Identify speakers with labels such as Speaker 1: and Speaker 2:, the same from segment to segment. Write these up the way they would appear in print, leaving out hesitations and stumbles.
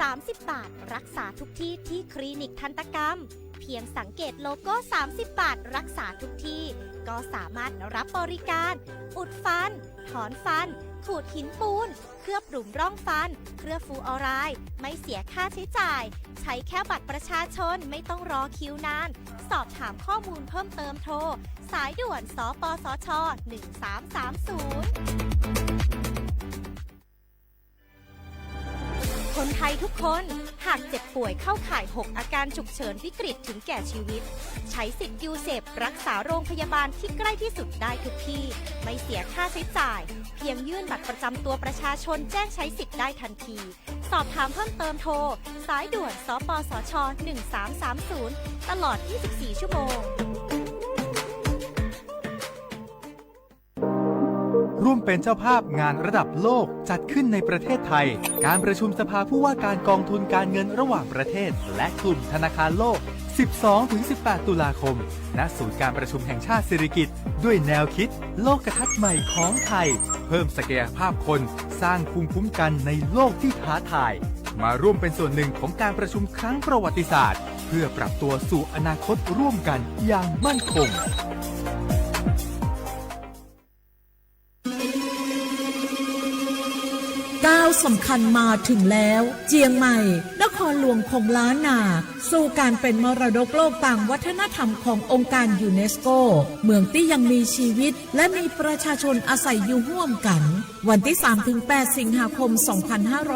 Speaker 1: 30 บาทรักษาทุกที่ที่คลินิกทันตกรรมเพียงสังเกตโลโก้30 บาทรักษาทุกที่ก็สามารถรับบริการอุดฟันถอนฟันขูดหินปูนเคลือบหลุมร่องฟันเคลือบฟูออไรด์ไม่เสียค่าใช้จ่ายใช้แค่บัตรประชาชนไม่ต้องรอคิวนานสอบถามข้อมูลเพิ่มเติมโทรสายด่วนสปสช1330คนไทยทุกคนหากเจ็บป่วยเข้าข่าย 6 อาการฉุกเฉินวิกฤตถึงแก่ชีวิตใช้สิทธิ์ยูเซปรักษาโรงพยาบาลที่ใกล้ที่สุดได้ทุกที่ไม่เสียค่าใช้จ่ายเพียงยื่นบัตรประจำตัวประชาชนแจ้งใช้สิทธิ์ได้ทันทีสอบถามเพิ่มเติมโทรสายด่วนสปสช1330ตลอด 24 ชั่วโมง
Speaker 2: ร่วมเป็นเจ้าภาพงานระดับโลกจัดขึ้นในประเทศไทยการประชุมสภาผู้ว่าการกองทุนการเงินระหว่างประเทศและกลุ่มธนาคารโลก 12-18 ตุลาคมณศูนย์การประชุมแห่งชาติสิริกิติ์ด้วยแนวคิดโลกทัศน์ใหม่ของไทยเพิ่มศักยภาพคนสร้างภูมิคุ้มกันในโลกที่ท้าทายมาร่วมเป็นส่วนหนึ่งของการประชุมครั้งประวัติศาสตร์เพื่อปรับตัวสู่อนาคตร่วมกันอย่างมั่นคง
Speaker 3: ก้าวสำคัญมาถึงแล้วเจียงใหม่นครหลวงของล้านนาสู่การเป็นมรดกโลกต่างวัฒนธรรมขององค์การยูเนสโกเมืองที่ยังมีชีวิตและมีประชาชนอาศัยอยู่ร่วมกันวันที่ 3-8 สิงหาคม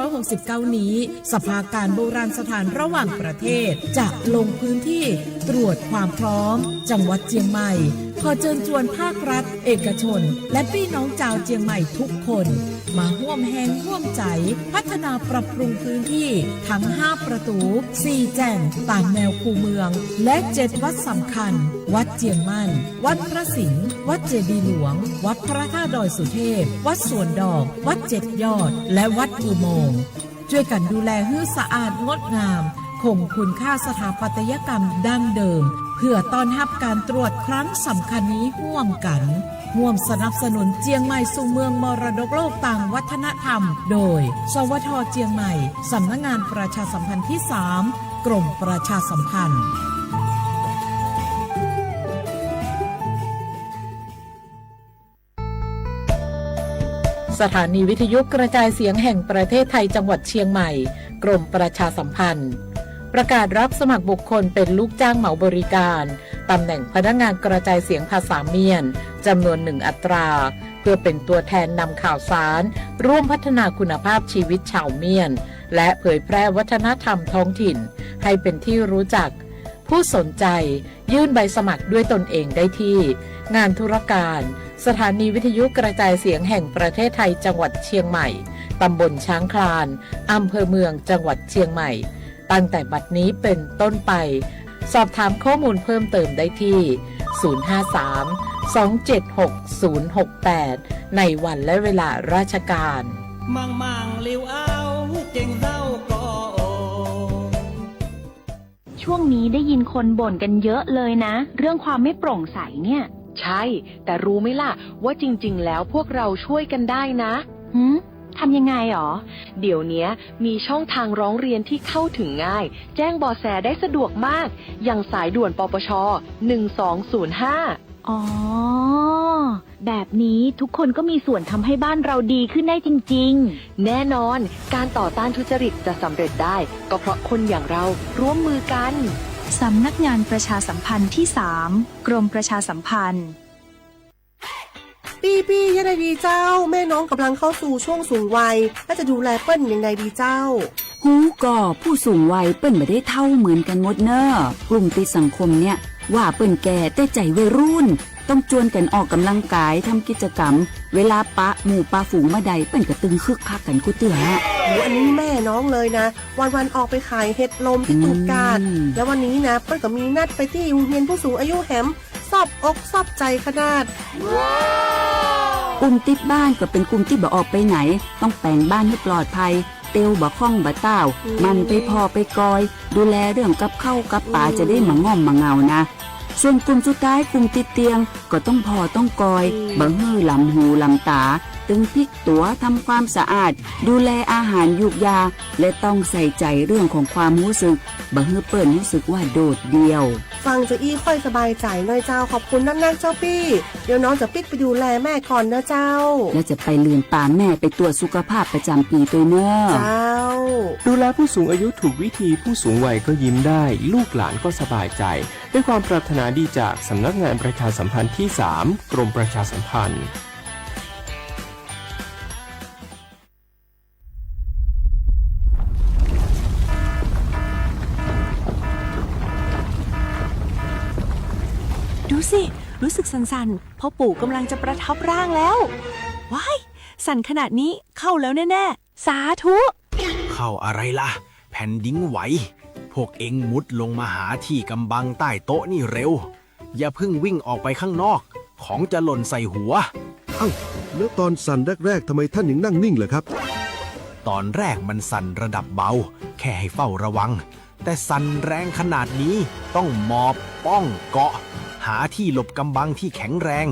Speaker 3: 2569 นี้สภาการโบราณสถานระหว่างประเทศจะลงพื้นที่ตรวจความพร้อมจังหวัดเจียงใหม่ขอเชิญชวนภาครัฐเอกชนและพี่น้องชาวเจียงใหม่ทุกคนมาร่วมแรงร่วมใจพัฒนาปรับปรุงพื้นที่ทั้ง5ประตู4แจ่งตามแนวคูเมืองและ7วัดสำคัญวัดเจียงมั่นวัดพระสิงห์วัดเจดีย์หลวงวัดพระธาตุดอยสุเทพวัดสวนดอกวัด7ยอดและวัดอุโมงค์ช่วยกันดูแลให้สะอาดงดงามคงคุณค่าสถาปัตยกรรมดั้งเดิมเพื่อต้อนรับการตรวจครั้งสำคัญนี้ร่วมกันร่วมสนับสนุนเจียงใหม่สู่เมืองมรดกโลกต่างวัฒนธรรมโดยสวท.เจียงใหม่สำนักงานประชาสัมพันธ์ที่3กรมประชาสัมพันธ์สถานีวิทยุกระจายเสียงแห่งประเทศไทยจังหวัดเชียงใหม่กรมประชาสัมพันธ์ประกาศรับสมัครบุคคลเป็นลูกจ้างเหมาบริการตำแหน่งพนักงานกระจายเสียงภาษาเมียนจำนวน1อัตราเพื่อเป็นตัวแทนนำข่าวสารร่วมพัฒนาคุณภาพชีวิตชาวเมียนและเผยแพร่วัฒนธรรมท้องถิ่นให้เป็นที่รู้จักผู้สนใจยื่นใบสมัครด้วยตนเองได้ที่งานธุรการสถานีวิทยุกระจายเสียงแห่งประเทศไทยจังหวัดเชียงใหม่ตำบลช้างคลานอำเภอเมืองจังหวัดเชียงใหม่ตั้งแต่บัดนี้เป็นต้นไปสอบถามข้อมูลเพิ่มเติมได้ที่053-276-068ในวันและเวลาราชการ
Speaker 4: มังลิวเอาเก่งเจ้าก็
Speaker 5: ช่วงนี้ได้ยินคนบ่นกันเยอะเลยนะเรื่องความไม่โปร่งใสเนี่ย
Speaker 6: ใช่แต่รู้ไหมล่ะว่าจริงๆแล้วพวกเราช่วยกันได้นะ
Speaker 5: ทำยังไงหรอ
Speaker 6: เดี๋ยวนี้มีช่องทางร้องเรียนที่เข้าถึงง่ายแจ้งเบาะแสได้สะดวกมากอย่างสายด่วนปปช1205
Speaker 5: อ๋อแบบนี้ทุกคนก็มีส่วนทำให้บ้านเราดีขึ้นได้จริง
Speaker 6: ๆแน่นอนการต่อต้านทุจริตจะสำเร็จได้ก็เพราะคนอย่างเราร่วมมือกัน
Speaker 5: สำนักงานประชาสัมพันธ์ที่3กรมประชาสัมพันธ์
Speaker 7: ปียังไงดีเจ้าแม่น้องกำลังเข้าสู่ช่วงสูงวัยและจะดูแลเปิ้ลยังไงดีเจ้า
Speaker 8: ฮูก็ผู้สูงวัยเปิ้ลไม่ได้เท่าเหมือนกันหมดเนอะกลุ่มติดสังคมเนี่ยว่าเปิ้ลแก่แต่ใจวัยรุ่นต้องจวนกันออกกำลังกายทำกิจกรรมเวลาปะหมู่ปะฝูงมาใดเปิ้ลก็ตึงคึกคักกันกูเตือ
Speaker 7: อันนี้แม่น้องเลยนะวันออกไปขายเห็ดลมที่ตูดกาดแล้ววันนี้นะเปิ้ลก็มีนัดไปที่โรงเรียนผู้สูงอายุแหมซอบอกซอบใจขนาด
Speaker 8: กลุ่มติดบ้านก็เป็นกลุ่มที่บ่ออกไปไหนต้องแปลงบ้านให้ปลอดภัยเตียวบ่ข้องบ่เต้ามันไปพอไปกอยดูแลเรื่องกับเข้ากับป่าจะได้มาง่อมมาเงานะส่วนกลุ่มสุดท้ายกลุ่มติดเตียงก็ต้องพอต้องกอยบ่ฮื้อลำหูลำตาเต ตึงพลิกตัวทำความสะอาด ดูแลอาหารยุกยา และต้องใส่ใจเรื่องของความรู้สึกบ่ให้เปิ้นรู้สึกว่าโดดเดี่ยว
Speaker 7: ฟังจะอี้ค่อยสบายใจหน่อยเจ้าขอบคุณนักๆเจ้าพี่เดี๋ยวน้องจะปิกไปดูแลแม่ก่อนนะเจ้า
Speaker 8: และจะไปเลือนป่าแม่ไปตรวจสุขภาพประจำปีตัวเนอะ
Speaker 7: เจ้า
Speaker 9: ดูแลผู้สูงอายุถูกวิธีผู้สูงวัยก็ยิ้มได้ ลูกหลานก็สบายใจด้วยความปรารถนาดีจากสำนักงานประชาสัมพันธ์ที่ 3 กรมประชาสัมพันธ์
Speaker 10: ดูสิ รู้สึกสั่นๆพ่อปู่กำลังจะประทับร่างแล้ว ว้าย สั่นขนาดนี้เข้าแล้วแน่ๆ สาธุ
Speaker 11: เข้าอะไรล่ะ แผ่นดินไหว พวกเอ็งมุดลงมาหาที่กำบังใต้โต๊ะนี่เร็ว อย่าเพิ่งวิ่งออกไปข้างนอก ของจะหล่นใส่หัว
Speaker 12: เอ้าแล้วตอนสั่นแรกๆทำไมท่านยังนั่งนิ่งเหรอครับ
Speaker 11: ตอนแรกมันสั่นระดับเบา แค่ให้เฝ้าระวัง แต่สั่นแรงขนาดนี้ต้องหมอบป้องเกาะ หาที่หลบกำบังที่แข็งแรง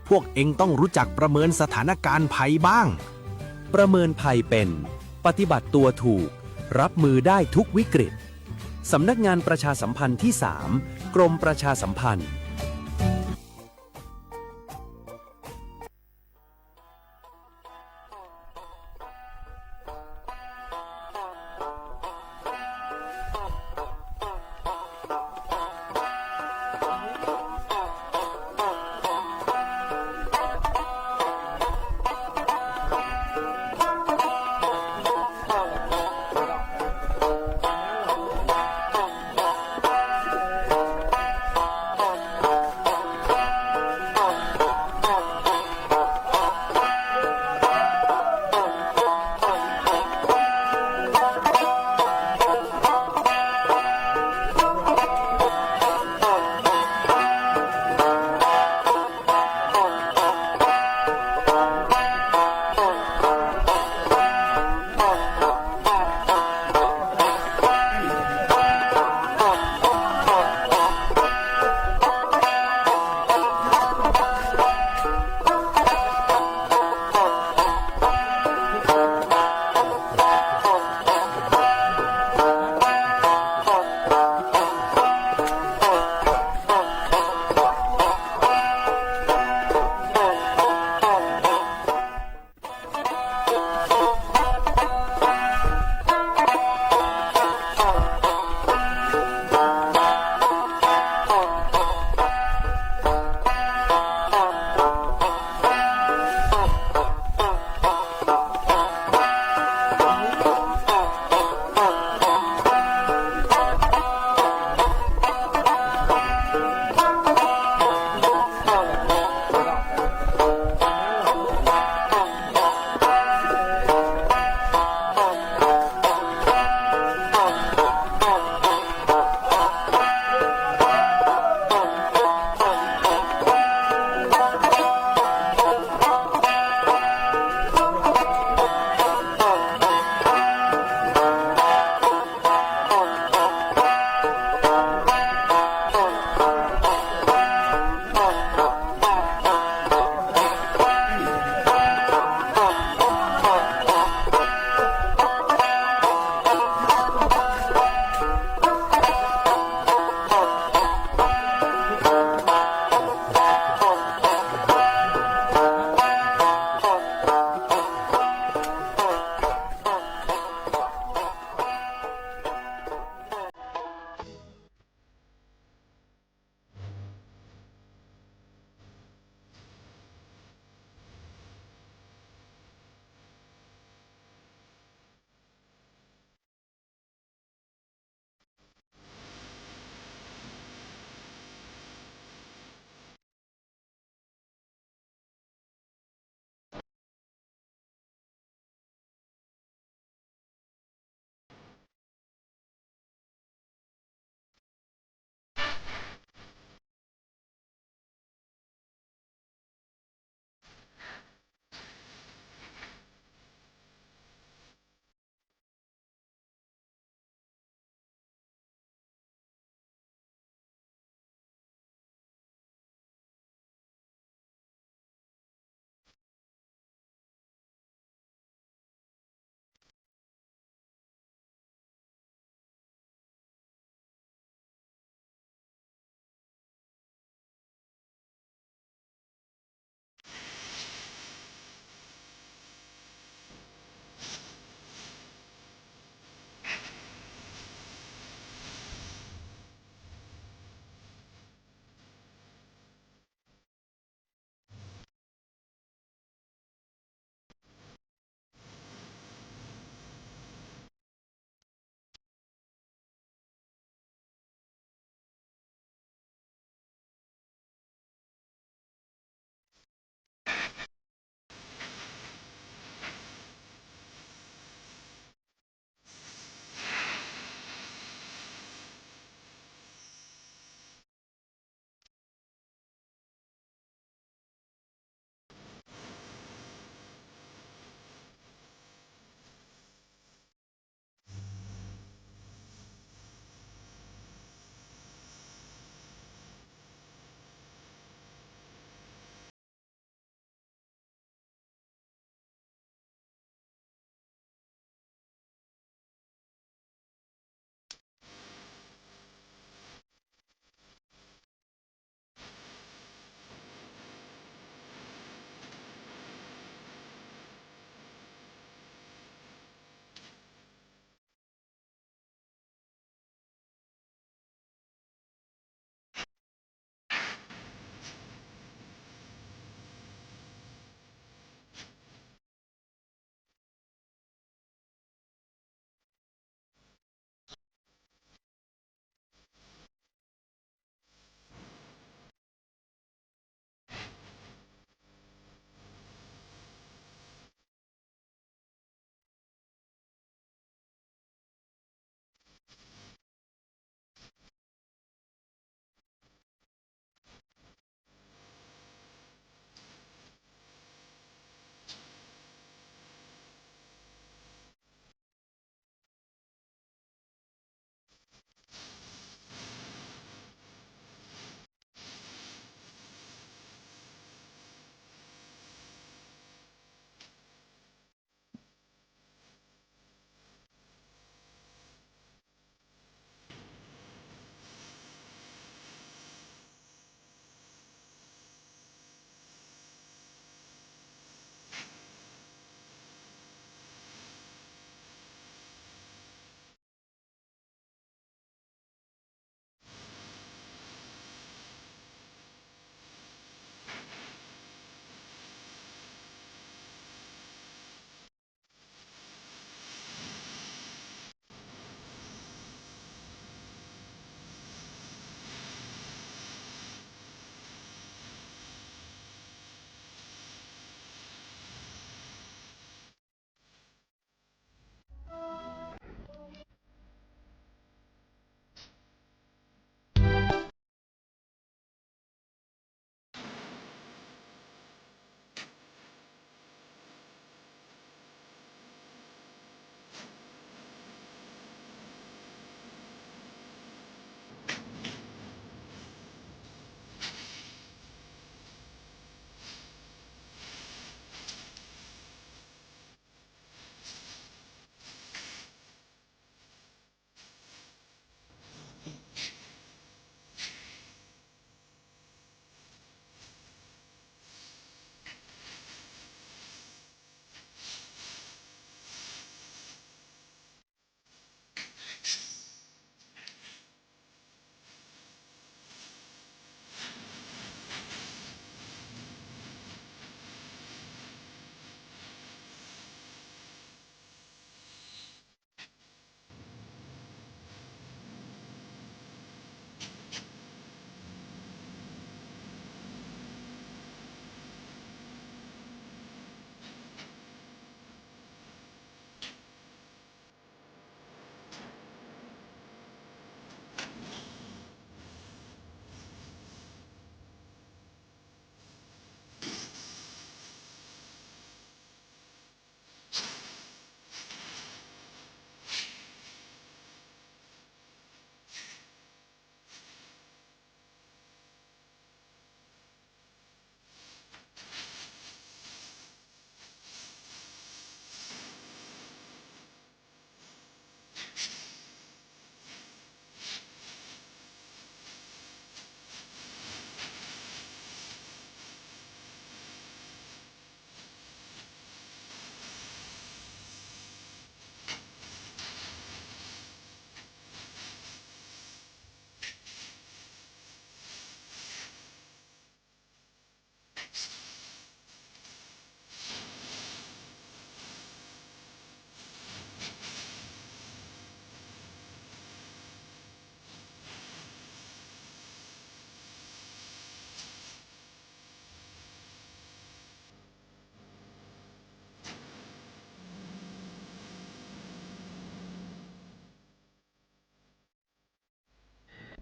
Speaker 11: พวกเอ็งต้องรู้จักประเมินสถานการณ์ภัยบ้าง
Speaker 13: ประเมินภัยเป็น ปฏิบัติตัวถูก รับมือได้ทุกวิกฤต สำนักงานประชาสัมพันธ์ที่ 3 กรมประชาสัมพันธ์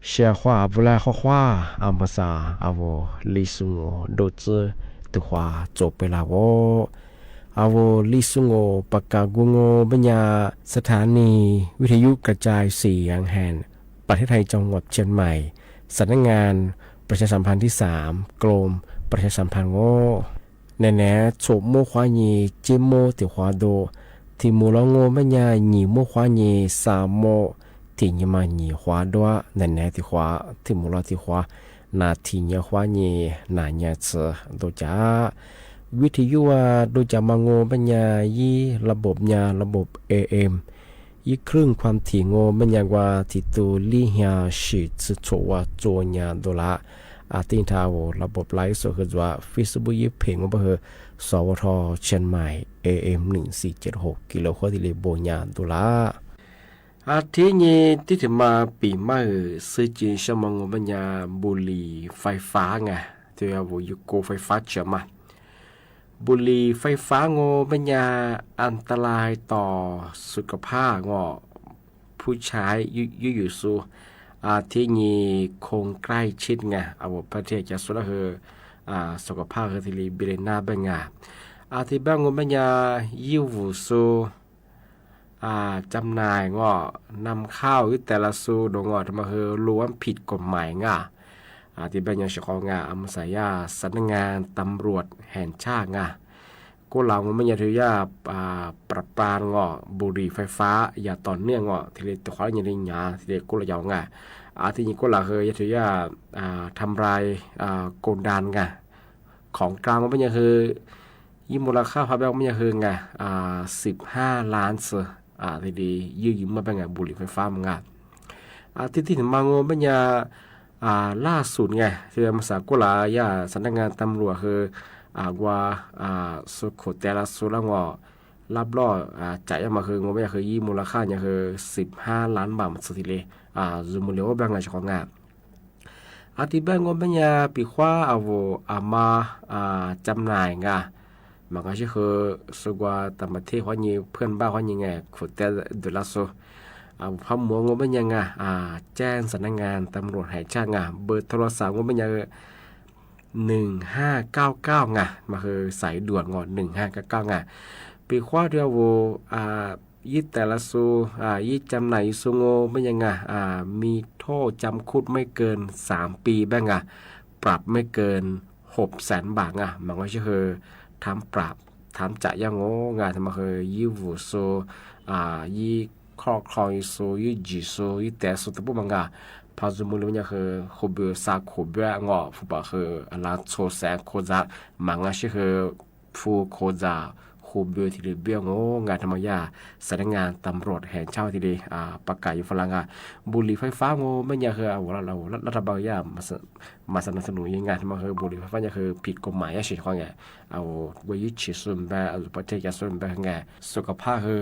Speaker 14: เชียขวาบุลาข้อขวาอามาซาอาวลิซุงโอโดเจตุขวาจบไปแล้วโวอาวลิซุงโอปากกากุงโอปัญญาสถานีวิทยุกระจายเสียงแห่งประเทศไทยจังหวัดเชียงใหม่สำนักงานประชาสัมพันธ์ที่3กรมประชาสัมพันธ์โวแน่ๆโฉบโมควายีจิโมติขวาโดที่มูลงโงปัญญาหนีโมควายีสามโมที่ยมาหนีขวาด้วยแน่ๆที่ขวาที่มูลที่ขวานาทีเนียขวายีนาเนียเจโดจ้าวิทยุว่าโดยจะมาโงปัญญายีระบบยาระบบ AM ยีครึ่งความถี่โงปัญญาว่าที่ตัวลี่เฮียชิดสุดโชว่าโจญาโดละอาตินทาวระบบไลฟ์สดคือว่า Facebook ยีเพลงว่าเบอร์สวทเชียงใหม่ AM 1476กิโลเฮิรตซ์ที่เลโบญาโดละอาทิตย์นี้ที่ถึงมาปีใหม่ซื้อจีนชมังงปัญญาบุหรี่ไฟฟ้าไงที่ว่าอยู่โกไฟฟ้าเชื่อมาบุหรี่ไฟฟ้างอปัญญาอันตรายต่อสุขภาพงอผู้ใช้อยู่สูอาทิตย์นี้คงใกล้ชิดไงเอาประเทศจะสุดละเฮสุขภาพคือที่ลีเบรนาบังงาอาทิตย์บ้างงอปัญญายิวสูจำหน่ายงอนำเข้าแต่ละสูโดงอทำมาคือล้วนผิดกฎหมายงาที่เป็นยังเฉพาะงาอมสายาสำนักงานตำรวจแห่งชาติงาก็เราไม่ยาถือยาปรับปรามงอบุหรี่ไฟฟ้าอย่าต่อเนื่องงอที่เรียกตัวเขาอย่างนี้งาที่เรียกก็เราอย่างงาที่นี้ก็เราเคยยาถือยาทำลายโกดันงาของกลางมันเป็นยังคือยิ่งมูลค่าภาพแบบมันยังคือไง15 ล้านเซทีดียืมมาเป็นไงบุหรี่ไฟฟ้ามันงาที่ถึงบางงเป็นยาล่าสุดไงที่มาสากลายาสำนักงานตำรวจคือว่าสุขแต่ละสุรางอรับรอจ่ายมาคืองไม่คือยี่มูลค่าเนี่ยคือ15 ล้านบาทสุดที่เลยซูมุเลวแบงก์ของงานที่แบงก์งเป็นยาปีขวาเอามาจำหน่ายไงมันก็คือสุกว่าต่างประเทศเขาเนี่ยเพื่อนบ้านเขาเนี่ยไงขุดแต่เดือดละโซพมัวงเป็นยังไงแจ้งสำนักงานตำรวจแห่งชาติไงเบอร์โทรศัพท์งเป็นยัง1599ไงมาคือสายด่วนง1599ไงปีขวาเดียวยี่แต่ละสูยี่จำหน่ายสูงเป็นยังไงมีโทษจำคุกไม่เกิน3 ปีบ้างไงปรับไม่เกิน600,000 บาทไงมันก็คือทำปรับทำจ่ายยังงานทำมาคือยี่วูโซยี่ครอบครองโซยี่จีโซยี่แต่สุดท้ายพวกมันก็พอสมมติว่าคือขบวนสากขบวนงอผู้บ่าวคือลาโซแสงโคจามันก็คือผู้โคจาขบวนที่เบี้ยงงานธรรมยาสำนักงานตำรวจแห่งชาติที่ประกาศอยู่ฝรั่งบุหรี่ไฟฟ้าไม่ยากคือเรารัฐบาลยามาสนับสนุนงานที่มาคือบุหรี่ไฟฟ้าคือผิดกฎหมายเฉยๆไงวิจิตรส่วนแบบประเทศจะส่วนแบบไงสุขภาพคือ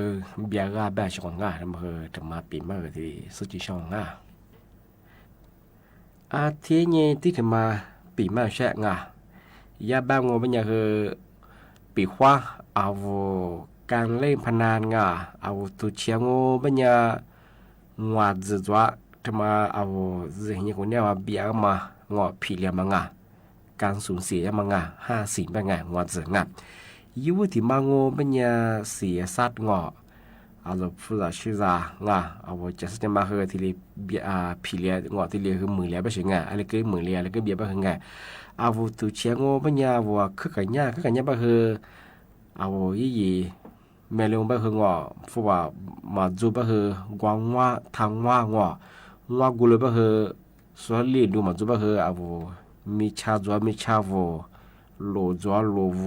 Speaker 14: เบี้ยกแบบของงานที่มาคือจะมาปีมาที่สุดที่ช่องงานอาทิตย์นี้ที่ถึงมาปีมาแช่งายาบ้างไม่ยากคือปีขวาเอาการเล่นพนันเอาตัวเชียงบัญญางวดจุดว่าทำมาเอาสิ่งนี้คนเนี้ยว่าเบี้ยมางอผีเลี้ยมังการสูญเสียมัง50เป็นไงงวดจุดยุวที่มางบัญญาเสียสัตว์เอาผู้หลักชื่อเอาจะจะมาคือที่เบี้ยผีเลี้ยงที่เลี้ยคือมือเลี้ยไม่ใช่อะไรก็มือเลี้ยอะไรก็เบี้ยไม่ใช่เอาตัวเชียงบัญญาว่าคือกันยก็คือเอายี่แม่เลี้ยงไปคืองอฟูว่ามาจูไปคือกวางว่าทางว่ากูเลยไปคือส่วนลีดูมาจูไปคือเอามีชาจัวมีชาโวโลจัวโลโว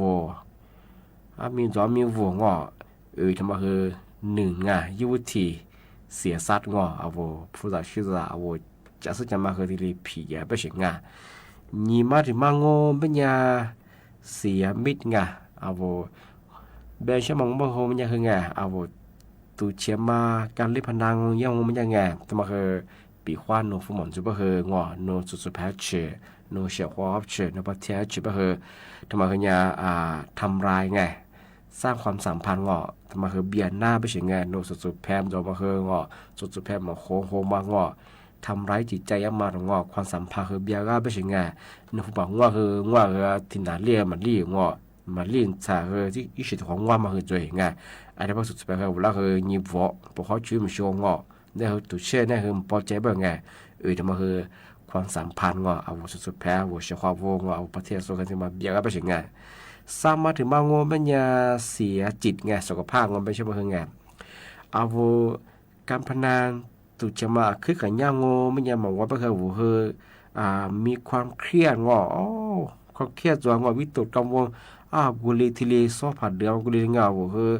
Speaker 14: มีจัวมีโวงอทำมาคือ1ยุติเสียสัตว์เอาผู้จัดชื่อเอาจะสุดจะมาคือที่ผีแย่ไปเฉียงยี่มาถึงมางเป็นยาเสียมิดเอาเบนชมองบางคนมันยังไงเอาตูเชียมาการเล่นพนังยังมันยังไงแต่มาคือปีขวานโนฟุมอนจุบะคืองอโนสุดแพชเชโนเชียควอฟเชโนปะเทียจุบะคือทำมาคือยาทำลายไงสร้างความสัมพันธ์ทำมาคือเบียนหน้าไปเฉียงไงโนสุดแพมจอมาคืองอสุดแพมมาโคมาง ทำร้ายจิตใจมาหรืองอความสัมพันธ์คือเบียร์ไม่ใช่ไงนึกว่าว่าคือว่าที่นาเรียมันเรียงอมาเรียนจากที่อีสิทธิ์ของว่ามาคือตัวไงอันนี้พอสุดท้ายคือว่าคือยิบวอพอเขาช่วยมันช่วงอเนี่ยคือตัวเชื่อเนี่ยคือพอใจบ้างไงแต่มาคือความสัมพันธ์งเอาสุดๆแพ้ว่าเชื่อความวงเอาประเทศส่วนกันที่มาเบียร์ไม่ใช่ไงสามารถถึงมางมันจะเสียจิตไงสุขภาพมันไม่ใช่มาคือไงเอาการพนันตุจะมาคือกันย่างโง่ไม่ยังมองว่าเป็นคือหัวมีความเครียดงอความเครียดจวงวิตกกังวลกุลีทีลีซอผัดเดือดกุลีเงาหัวคือ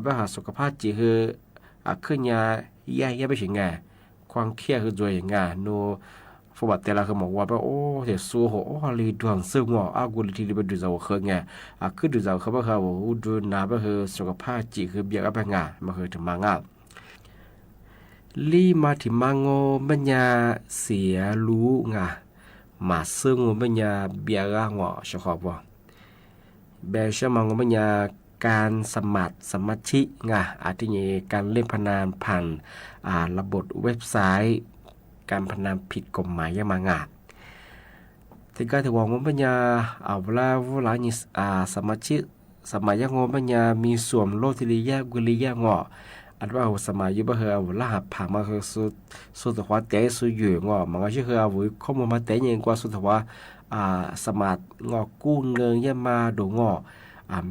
Speaker 14: ปัญหาสุขภาพจีคือขึ้นยาแย่ไปถึงไงความเครียดคือจวยอย่างไงโนฟุตบอลแต่ละคือมองว่าเป็นเดี๋ยวสู้หัวลีดวงซึ่งว่ากุลีทีลีเป็นดูเจ้าคือไงคือดูเจ้าเขาเป็นคือว่าดูน้าเป็นคือสุขภาพจีคือเบียร์เป็นไงมันคือถึงมางาลีมาถึงมังโงบัญญาเสียรู้งามาซึ่งบัญญาเบียร์งอชขอบว่าเบลชมังบัญญาการสมาชิกงาอาทิเยการเล่นพนันผ่านระบบเว็บไซต์การพนันผิดกฎหมายยังมางาที่การถือว่าบัญญาเอาเวลานี้สมาชิกสมัยยังบัญญามีส่วนโลทิริยะกุลิยะงออันว่าสมัยยุบเฮาล่าผ่ามาคือสุดหัวเตะสุดอยู่งอมันก็ชื่อเฮาข้อมูลมาเตะยังกว่าสุดหัวสมัครงอกู้เงินยังมาดูงอ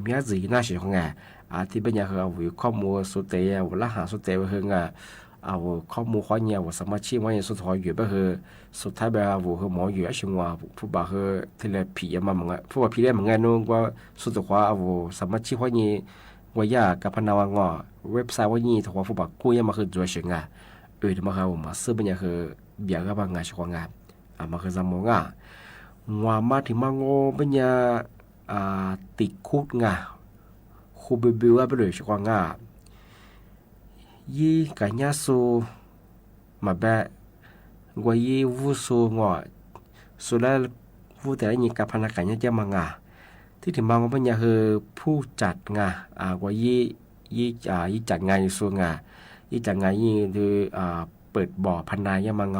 Speaker 14: มีอะไรน่าเสียของไงที่เป็นอย่างเฮาข้อมูลสุดเตะล่าหาสุดเตะเฮงเอาข้อมูลข้อเนี่ยว่าสมาชิกว่าอย่างสุดหัวอยู่บ่เฮอสุดท้ายแบบว่าเฮาหมออยู่ชิงว่าผู้บ่าเฮอที่เลยผีมามันผู้บ่าผีได้มันไงนู้นว่าสุดหัวเอาสมาชิกว่านี่ว่ายากับพนักงานเว็บไซต์ว่านี่ถ้าว่าผู้บักกู้ยังมาคือตัวเชิงที่มาเขามาซื้อเป็นอย่างคือเบียร์กับบางงานช่วงงานมาคือจำมองว่ามาถึงมาโง่เป็นอย่างติดคุกคูเบบิวไปเลยช่วงงานยี่กันยาสูมาแบบว่ายี่วูสูงสุดแล้ววูแต่ละยี่กับพนักงานยังจะมางที่ถึงบางวันเนี่ยคือผู้จัดงานว่ายี่จัดงานอยู่ส่วนงานยี่จัดงานยี่คือเปิดบ่อพนันยังมาง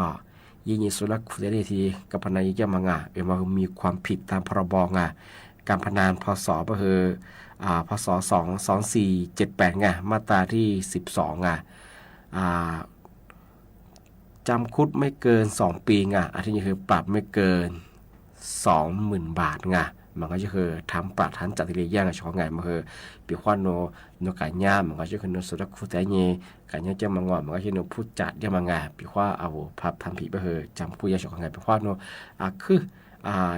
Speaker 14: ยี่สุรักคุยได้ทีกับพนันยังมางมันมีความผิดตามพรบงานการพนันพศก็คือพศ2478มาตราที่12จำคุกไม่เกิน2 ปีอันนี้คือปรับไม่เกิน 20,000 บาทมันก็จะคือทำปราฐานจัดที่เรียกช่องไงมันคือปีขวัญโนกายามันก็จะคือโนสุรักคุแต่เงี้ยกายาจะมางอมันก็จะโนผู้จัดเรียกมางปีขวัญเอาพับทำผิดไปคือจำคุยช่องไงปีขวัญคือ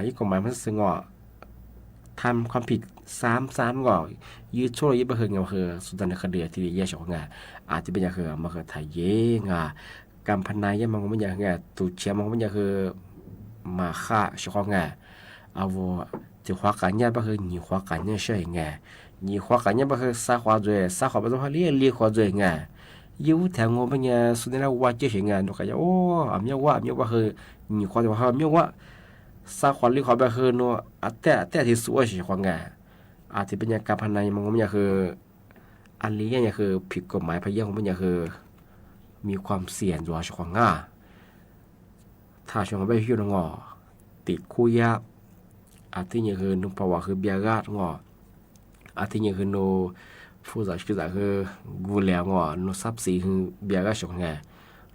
Speaker 14: ยี่กฎหมายมันซึ่งทำความผิดซ้ำยืดชั่วยืดไปคือเงาคือสุดท้ายคดีที่เรียกช่องไงอาจจะเป็นอย่างคือมันคือไทยเย่การพนันยังมันก็ไม่อย่างไงตูเชียมันก็ไม่อย่างคือมาฆ่าช่องไงเอาจะ花干呢不是你花干呢是哎，你花干呢不是撒花嘴，撒花不是话你花嘴哎。有天我们呢是那挖这些哎，都感觉阿没挖是你花的话没挖，撒花里花不是喏แต่ที่สวยสิ花哎，ที่เป็นการพนันมันก็ไม่คืออันนี้เนี่ยคือผิดกฎหมายพะเยามันเนี่ยคือมีความเสี่ยงอยู่ช่วงถ้าช่วงไปอยู่งอติดคุยยาอาทิตย์นี้คือนุ่มภาวะคือเบียร์กาดอาทิตย์นี้คือโนผู้จัดคือกูเลี้ยงโนซับซีคือเบียร์กาดช่วงไง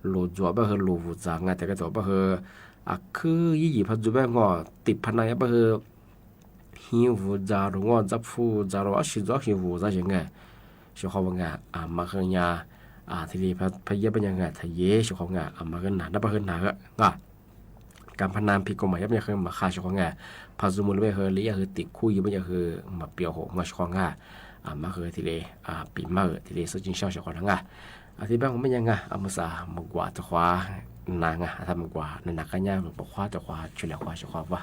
Speaker 14: โลจัวไปคือโลฟูจางแต่ก็ตัวไปคือยี่พันจุดไปติดพนันไปคือหิวฟูจารงจับฟูจารอชิจอกหิวฟูจาช่วงไงช่วงเขาว่าไงมาคือยาทีนี้พะเยาเป็นยังไงทะเยช่วงเขาไงมาคือหนาไปคือหนาการพนันผิดกฎหมายยังคือมาฆ่าช่วงไงพาสมุนไปคือเลี้ยคือติดคู่ยังไม่คือมาเปียวหัวมาช่วงไงมาคือทีเลยปีมาทีเลยสุดจริงชอบช่วงนั้นที่บ้านผมไม่ยังมาสามกว่าจะคว้านางทำมากว่าในนักการยาบอกคว้าจะคว้าช่วยเหลือคว้าช่วยคว้าว่า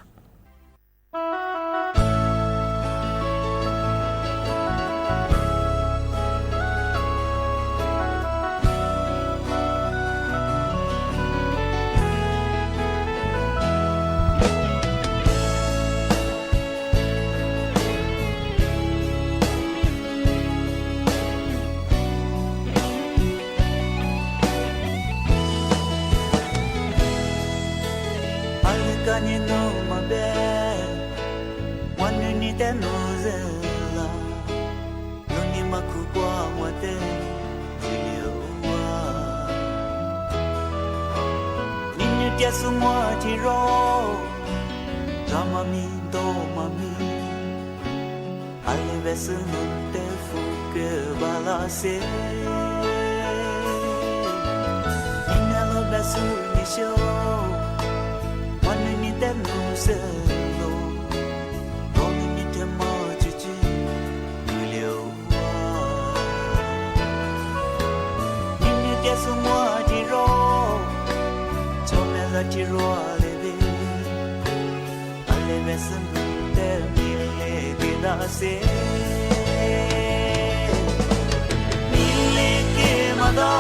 Speaker 15: 你弄么呗，我女你的路人啦，弄你嘛苦瓜我的自由啊，你女的是我的肉，让妈咪都妈咪，阿里边是弄的福个巴拉塞。la su ni sho wan ni ta nu se lo do ni te ma chi chi ni liu ni ni te su mo ti ro cho me la ti ro le ve ale me se te ni le de da se ni le ke ma da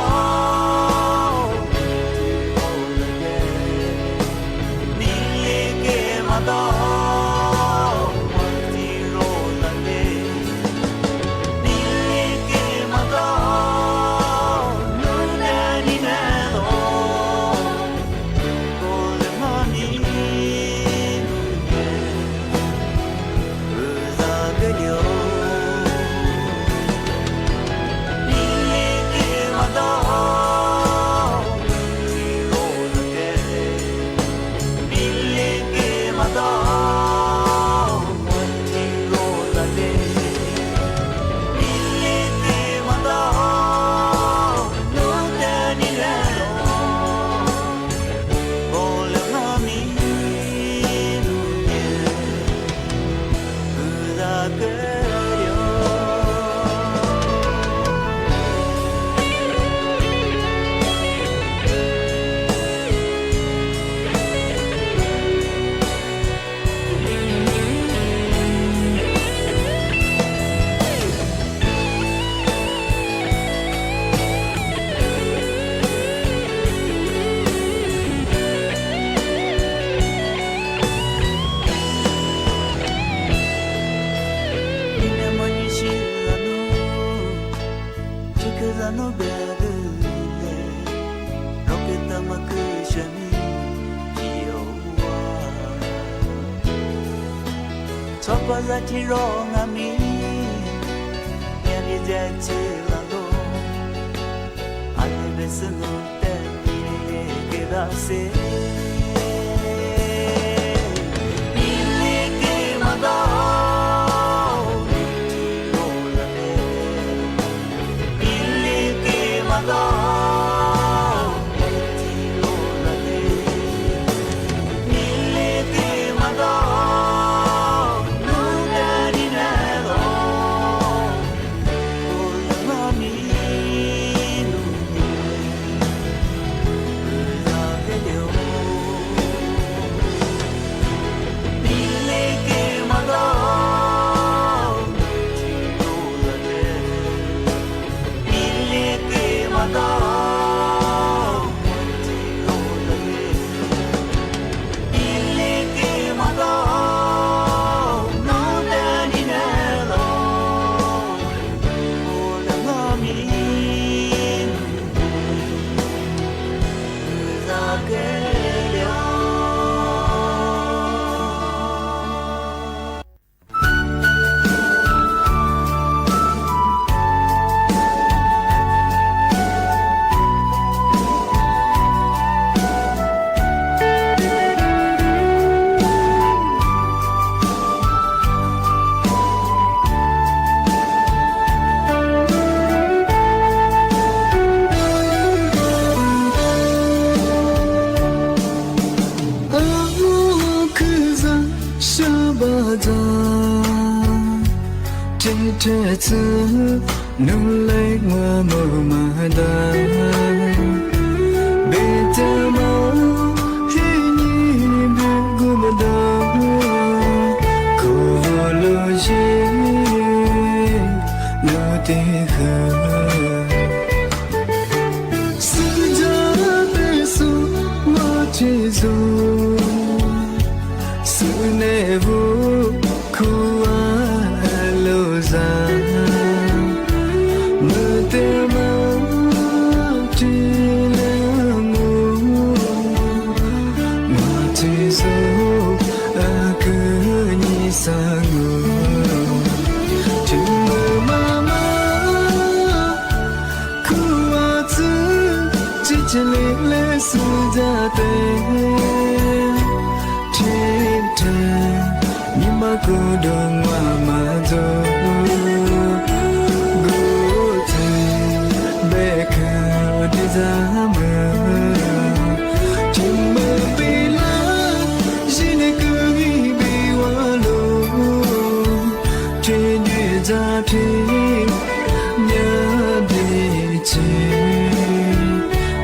Speaker 15: ti ro nga mi ya ni ja che la lo ale be se no te ni ke da se ni le ke ma da ni ro la le ni le ke ma da Mơ ले सुजाते ठीक थे निमा को डोंगा माजो गोते बेका डिजामे timma bila jine kui biwalo tinye za thi nya bi chi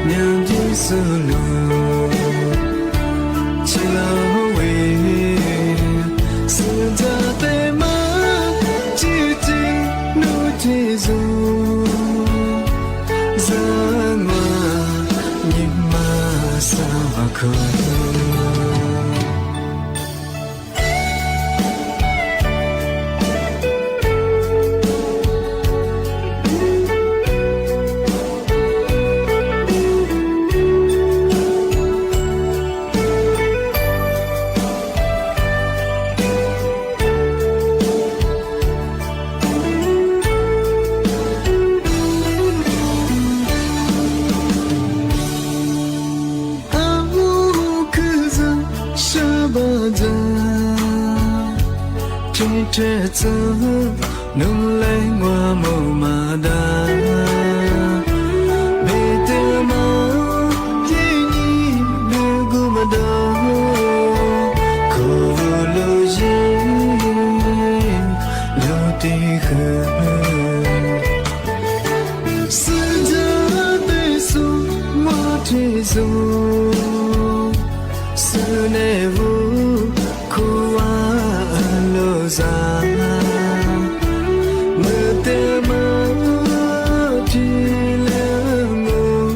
Speaker 15: nya ji solo chila we sunja te ma chi chi nu chi zo zangwa nyima sa ko trẻ thơ nung lấy hoa màu mà đa về từ máu thế nhị đưa gu mà đó cô lô gì lô tì khờ sự giá tê su hoa thế du sự nề vu cô lô ra mơ tê mơ thì lỡ ngô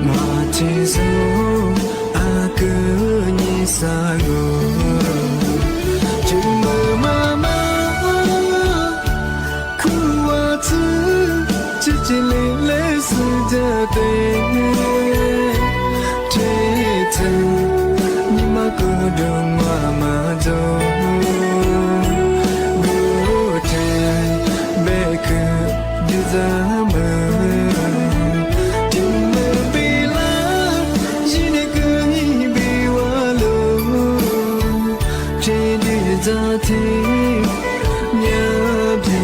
Speaker 15: mà chỉ dù cứ như xa ngô chỉ mơ mà khu hoa chứ chỉ lệ sự ra tê thế thân nhưng mà cứ đường mà đâu bố thề bê cứ như giá mơ tình mơ bị lá chỉ để cứ nghĩ bị quá lâu trên đi ra thế nhớ đi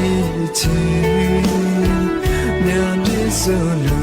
Speaker 15: chơi nhớ đi solo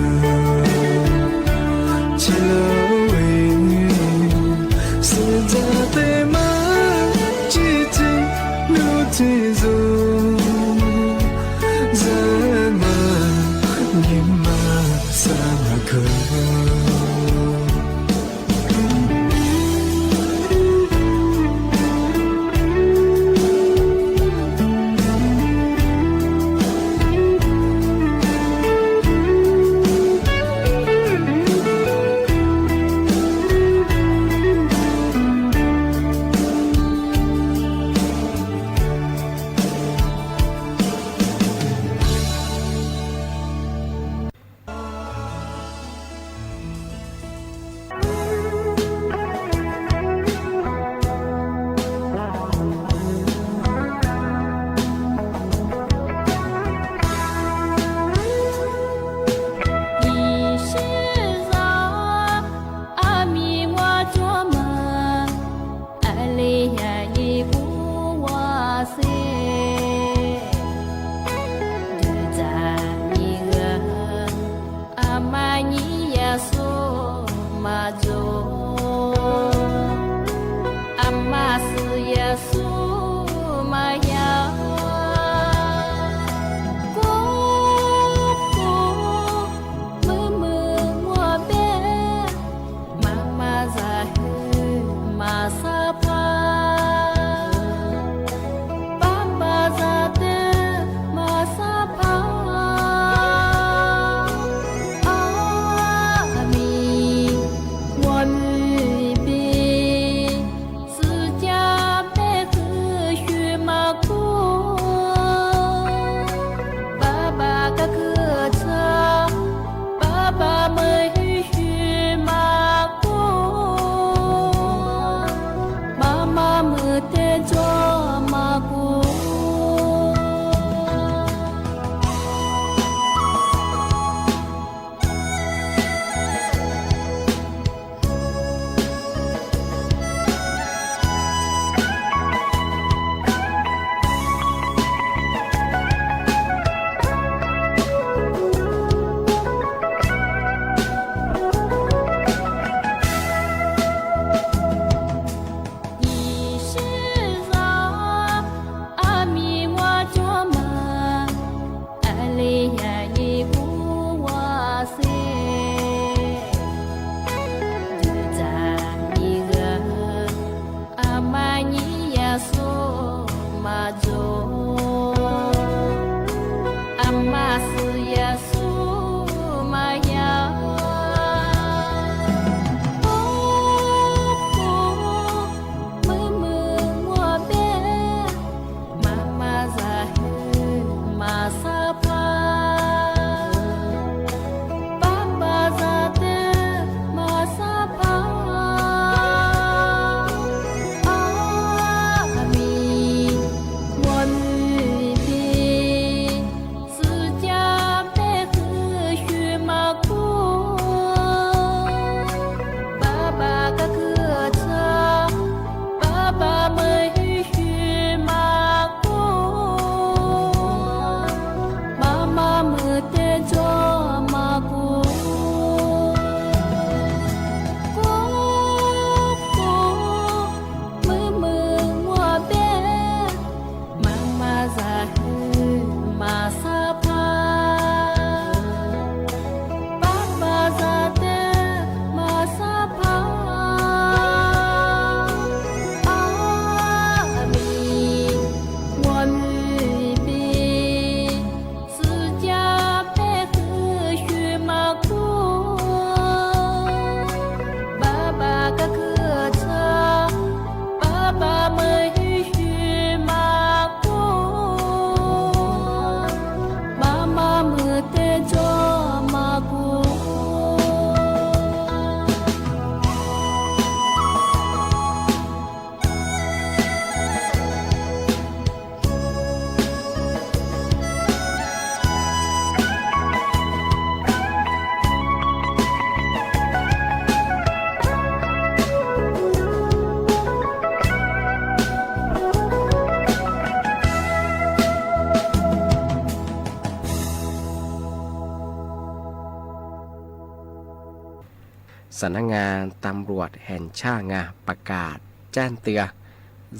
Speaker 14: สำนักงานตำรวจแห่งชาติประกาศแจ้งเตือน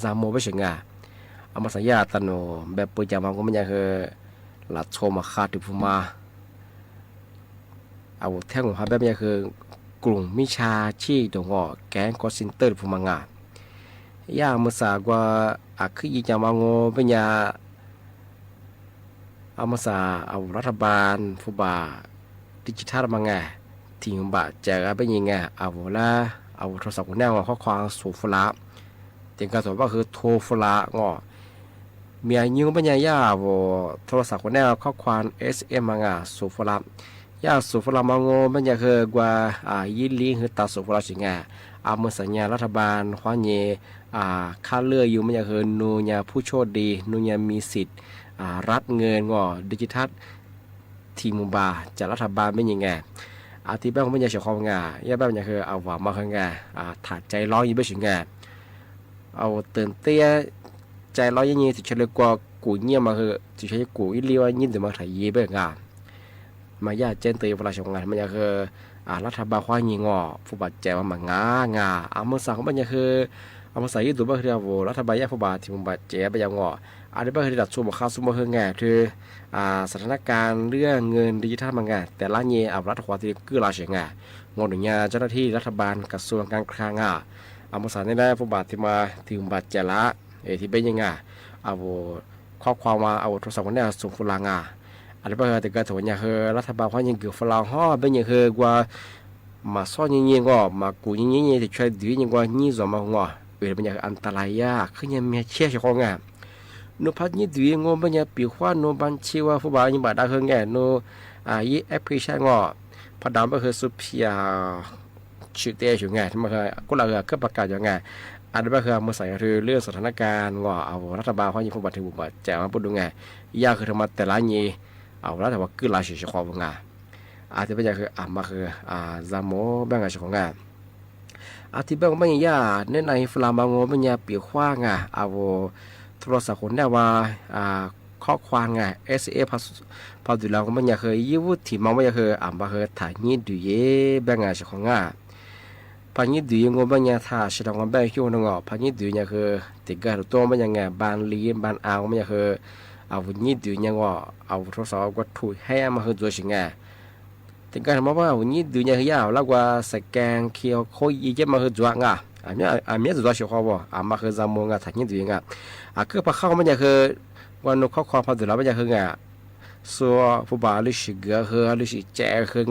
Speaker 14: จามโมไปถึงอามาสัญญาตโนแบบปุจจามังก็ไม่ยังคือหลัดโชมาคาติภูมาเอาแท่งของพาแบบนี้คือกลุ่มมิชาชีดงอแก๊งคอสินเตอร์ภูมังย่ามาสากว่าคือยีจามังโงเป็นยาเอามาสาเอารัฐบาลผู้บาดิจิทัลมังทิ้งบะแจกเป็นยังไงเอาละเอาโทรศัพท์แนวข้อความสูฟละถึงการสอนว่าคือโทรฟละงอมีอายุเป็นย่าโทรศัพท์แนวข้อความ SM มังสูฟละย่าสูฟละมังโงเป็นยังคือกว่ายิลิงคือตาสูฟละสิงเอามาสัญญารัฐบาลขวานเยค่าเลืออยู่มันยังคือนูญาผู้โชคดีนูญามีสิทธิ์รับเงินงอดิจิทัลทีมุบาจากรัฐบาลเป็นยังไงอาทิตย์แบ้งไม่ใช่เฉพาะงาย่าแบ้งยังคือเอาหวานมาข้างงาถาดใจร้อนยิ่งไม่ถึงงาเอาเตือนเตี้ยใจร้อนยิ่งยิ่งถึงเฉลี่ยกว่ากูเงียบมาคือถึงใช้กูอีเลี้ยวยิ่งถึงมาถ่ายยี่เบ้งงามาย่าเจนเตยเวลาชงงานมันยังคือรัฐบาลควายยิงผู้บาดเจ็บมางาอาเมื่อสั่งมันยังคือเอามาใส่ยี่ตัวบ้าคือว่ารัฐบาลแยกผู้บาดที่มันบาดเจ็บไปยังอันนี้บ้าคือดัดซูมข้าวซูมเฮืองคือสถานการณ์เรื่องเงินดิจิทัลมังแต่ละเงี้ยเอารัฐควาที่กือลาเฉียงงหนึ่งยาเจ้าหน้าที่รัฐบาลกระทรวงการคลังเอามาใส่ได้ผู้บาดที่มาที่มันบาดเจ็บละที่เป็นยังไงเอาข้อความมาเอาโทรศัพท์คนนี้ส่งฝรั่งอันนี้บ้าคือแต่การถวนยาคือรัฐบาลควายังเกี่ยวฝรั่งห่อเป็นยังคือกว่ามาซ่อนยังก็มากูยังที่ช่วยดียังกว่านี่ส่วนมาหัวเป็นยังอันตรายยากขึ้นยังมีเชี่ยวชาญนูพัดยี่ดีงงเป็นยังปีขวานนูบันชีว่าผู้บ่าวยังบาดได้เฮงแก่นูยี่แอปพลิเคชันงอพอดำก็คือสุพิยาชื่อเตะอยู่ไงที่มันคือก็เราก็ประกาศอย่างไงอันนี้ก็คือมาใส่คือเรื่องสถานการณ์งอเอารัฐบาลเขายังผู้บาดถึงผู้บาดแจกมาพูดดูไงยากคือทำมาแต่ละยี่เอาแล้วแต่ว่าคือลายเฉยๆของงาอาทิตย์เป็นยังคือมาคือจามโมแบ่งงานของงาอาทิตย์แบ่งเป็นยังในในฟลามังโงเป็นยังปีขวานเอาโทรศัพท์คนได้ว่าข้อความSA พอดูแล้วก็มันอยากเคยยิ้วที่มันไม่อยากเคยมาเคยถ่ายยี่ดูเย่แบ่งงานของพอยี่ดูยังงมันอยากถ่ายสิ่งของแบ่งคิวนึงพอยี่ดูอยากเคยติดกันตัวมันยังไงบานลีบานเอามันอยากเคยเอายี่ดูยังว่าเอาโทรศัพท์ก็ถูกให้มาเคยตัวสิ่งติดกันมาว่ายี่ดูยังยาวแล้วว่าสแกนเคียวโคยี่จะมาเคยตัวอันนี้จะตัวสิ่งของมาเคยจำมงถ่ายยี่ดูยังคือพอเข้ามันจะคือวันนู้นข้อความพอดูแล้วมันจะคือส่วนผู้บ่าวลิชิเกอคือลิชิแจคือ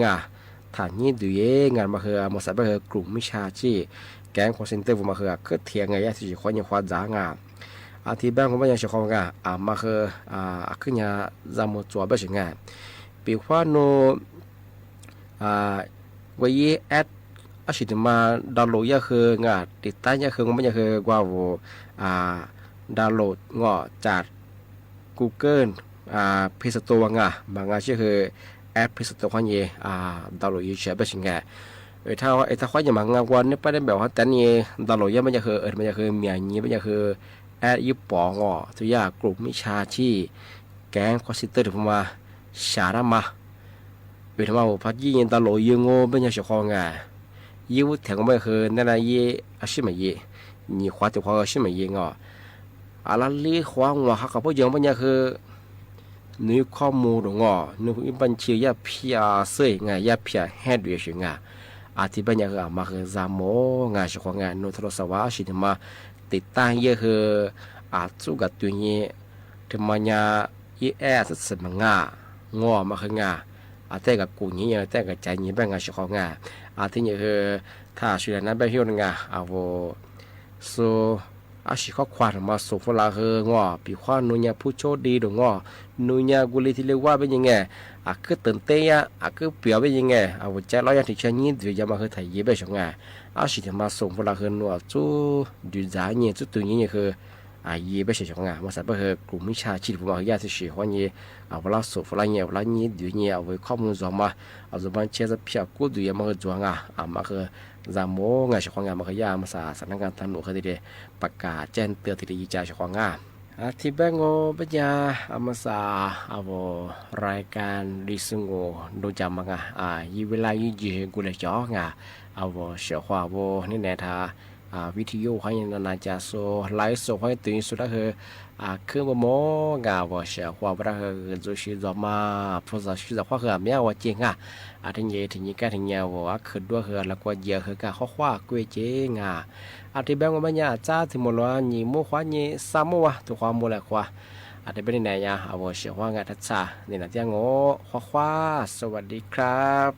Speaker 14: ฐานยี่ดูเองมาคือมาใส่ไปคือกลุ่มมิชาชีแก๊งคอนเซนเตอร์มาคือเทียงยาที่คนยังควาจ้างอาทิตย์แบงของมันยังเฉพาะมาคือขึ้นยาจำหมดตัวไปถึงปีกว่าโนวัยแอดอาชีพมาดาวน์โหลดยาคือติดตั้งยาคือมันจะคือกว่าดาวน์โหลดจาก Google Play Store บางชื่อคือแอป Play Store ควานี้ดาวน์โหลดอยู่เฉยไปถึงถ้าควาอย่างบางวันนี่ไม่ได้แบบว่าแต่นี่ดาวน์โหลดยังมันจะคือมันจะคือมีอย่างนี้มันจะคือแอปญี่ปุ่นตัวอย่างกลุ่มมิชาชีแก๊งคอสิเตอร์ถึงมาชาดามาเป็นทำไมพัดยี่ดาวน์โหลดยังเป็นอย่างเฉพาะยี่วุฒิแถงมันคือนั่นแหละยี่อาชีพมันยี่นี่ควาตัวควาอาชีพมันยี่อะไรลีความว่าเขาเขาพูดอย่างเป็นอย่างคือนึกข้อมูลหรนึกบัญชียาพิอาเซ่ยาพิอาแฮดด้วยสิอาทิตย์เป็นอย่างคือมาคือจามโมเฉพาะโน้ตโทรศัพท์สิทธิ์มาติดตั้งเยอะคือสู้กับตัวนี้ถึงมันยี่แอสสมังมาคือแต่กับกูนี้แต่กับใจนี้เป็นเฉพาะที่นี่คือถ้าสุดนั้นเป็นเรื่องเอาso อาชีพข้อความมาส่งฝรั่งเฮปีขวานนุ่ยผู้โชคดีดงนุ่ยกุลีที่เรียกว่าเป็นยังไงคือตื่นเต้นคือเปลี่ยวเป็นยังไงเอาใจเราอยากที่จะยินดีจะมาคือถ่ายยี่ไปชงอาชีพมาส่งฝรั่งเฮนัวจู่ดูจ่ายเนี่ยจู่ตัวนี้คือยี่ไปชงมาสับคือกลุ่มมิชาชีพผมอยากที่สิวันนี้เอาเวลาส่งฝรั่งเนี่ยเวลานี้ดูเนี่ยเอาไว้ข้อมูลส่งมาเอาจะบันเชื่อจะเพียกูดูยังมาคือจวงมาคือจามโมเฉพาะมาคือยามาสำนักงานตำรวจเขาได้ประกาศแจ้งเตือนที่ดีใจเฉพาะ ที่แบงโงปัญญาอามาสาอาวรายการดิสโงโดจามังยีเวลายีจีกุเลจ่องอาวเสียขวาวนี่แน่ทาวิทยุให้นาจาโซไลฟ์โซให้ตื่นสุดคือคือบ่โมกาวเสียขวาวระจุชิจอมาพอจะชิจอขวาคือเมียว่าจริงถึงเยถึงยี่กันถึงเยว่าคือด้วยคือแล้วก็เยอะคือกะข้อขวากุยจริงที่แบงว่าปัญญาจ้าที่มลวนี่มู่ขวานี่สามมู่ตัวความมู่แหละขวาที่เป็นไหนยอาวเสียขวางทัศชานี่นะเจ้าโง่ขวาสวัสดีครับ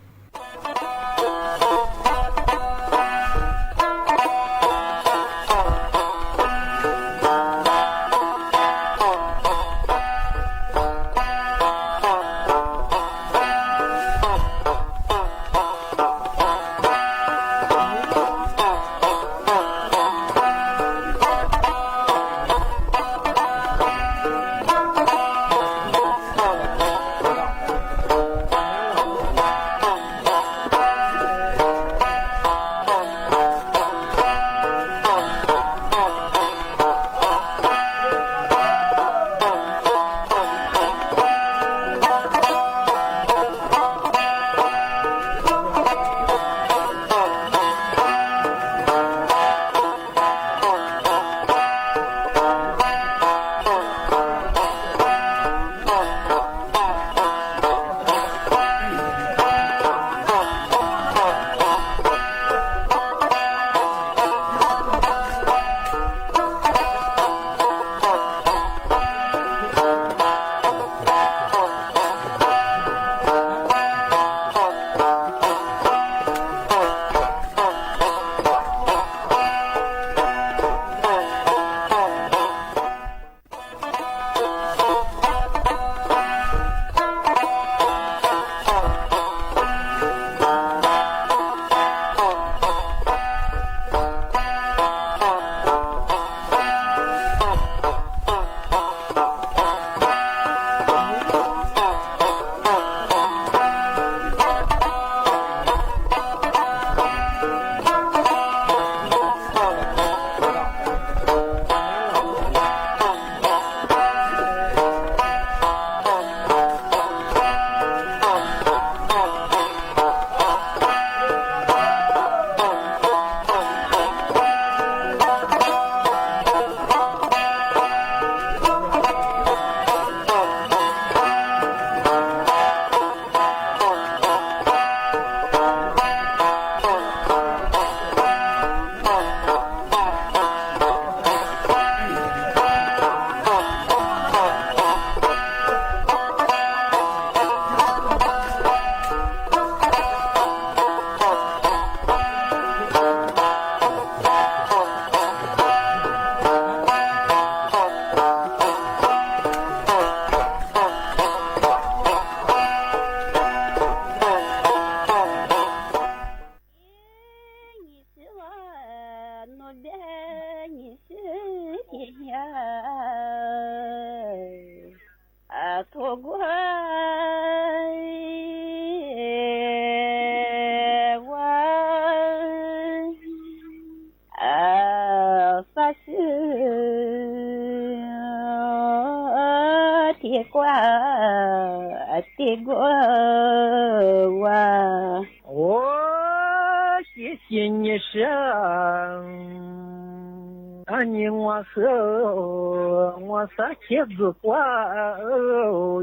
Speaker 16: 茄子瓜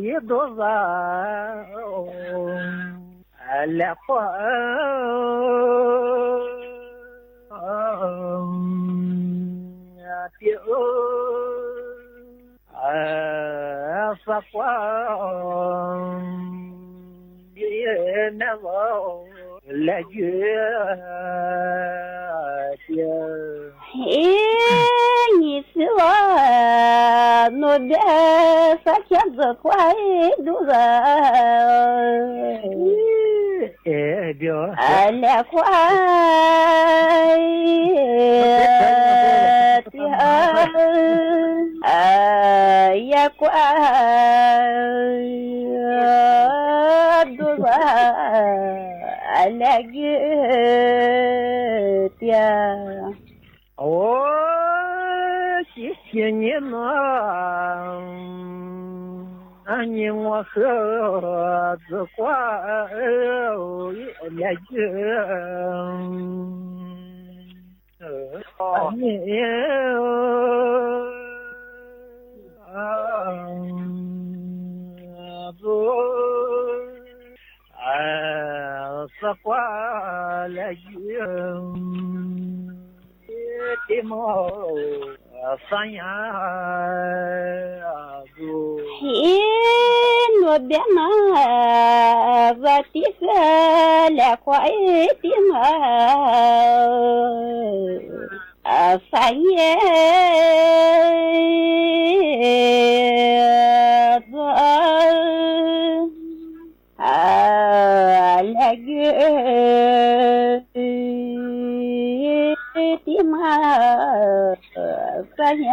Speaker 16: 也多少，来花丢发花也难忘来月
Speaker 17: 你是我那边啥茄子快多少？来快也快多少？来月的。
Speaker 16: 谢谢你呢，你我和子瓜也来着，你。是花来云，的毛山呀路。
Speaker 17: 嘿，我别拿我的个来快的嘛，山呀路。来月的嘛，三呀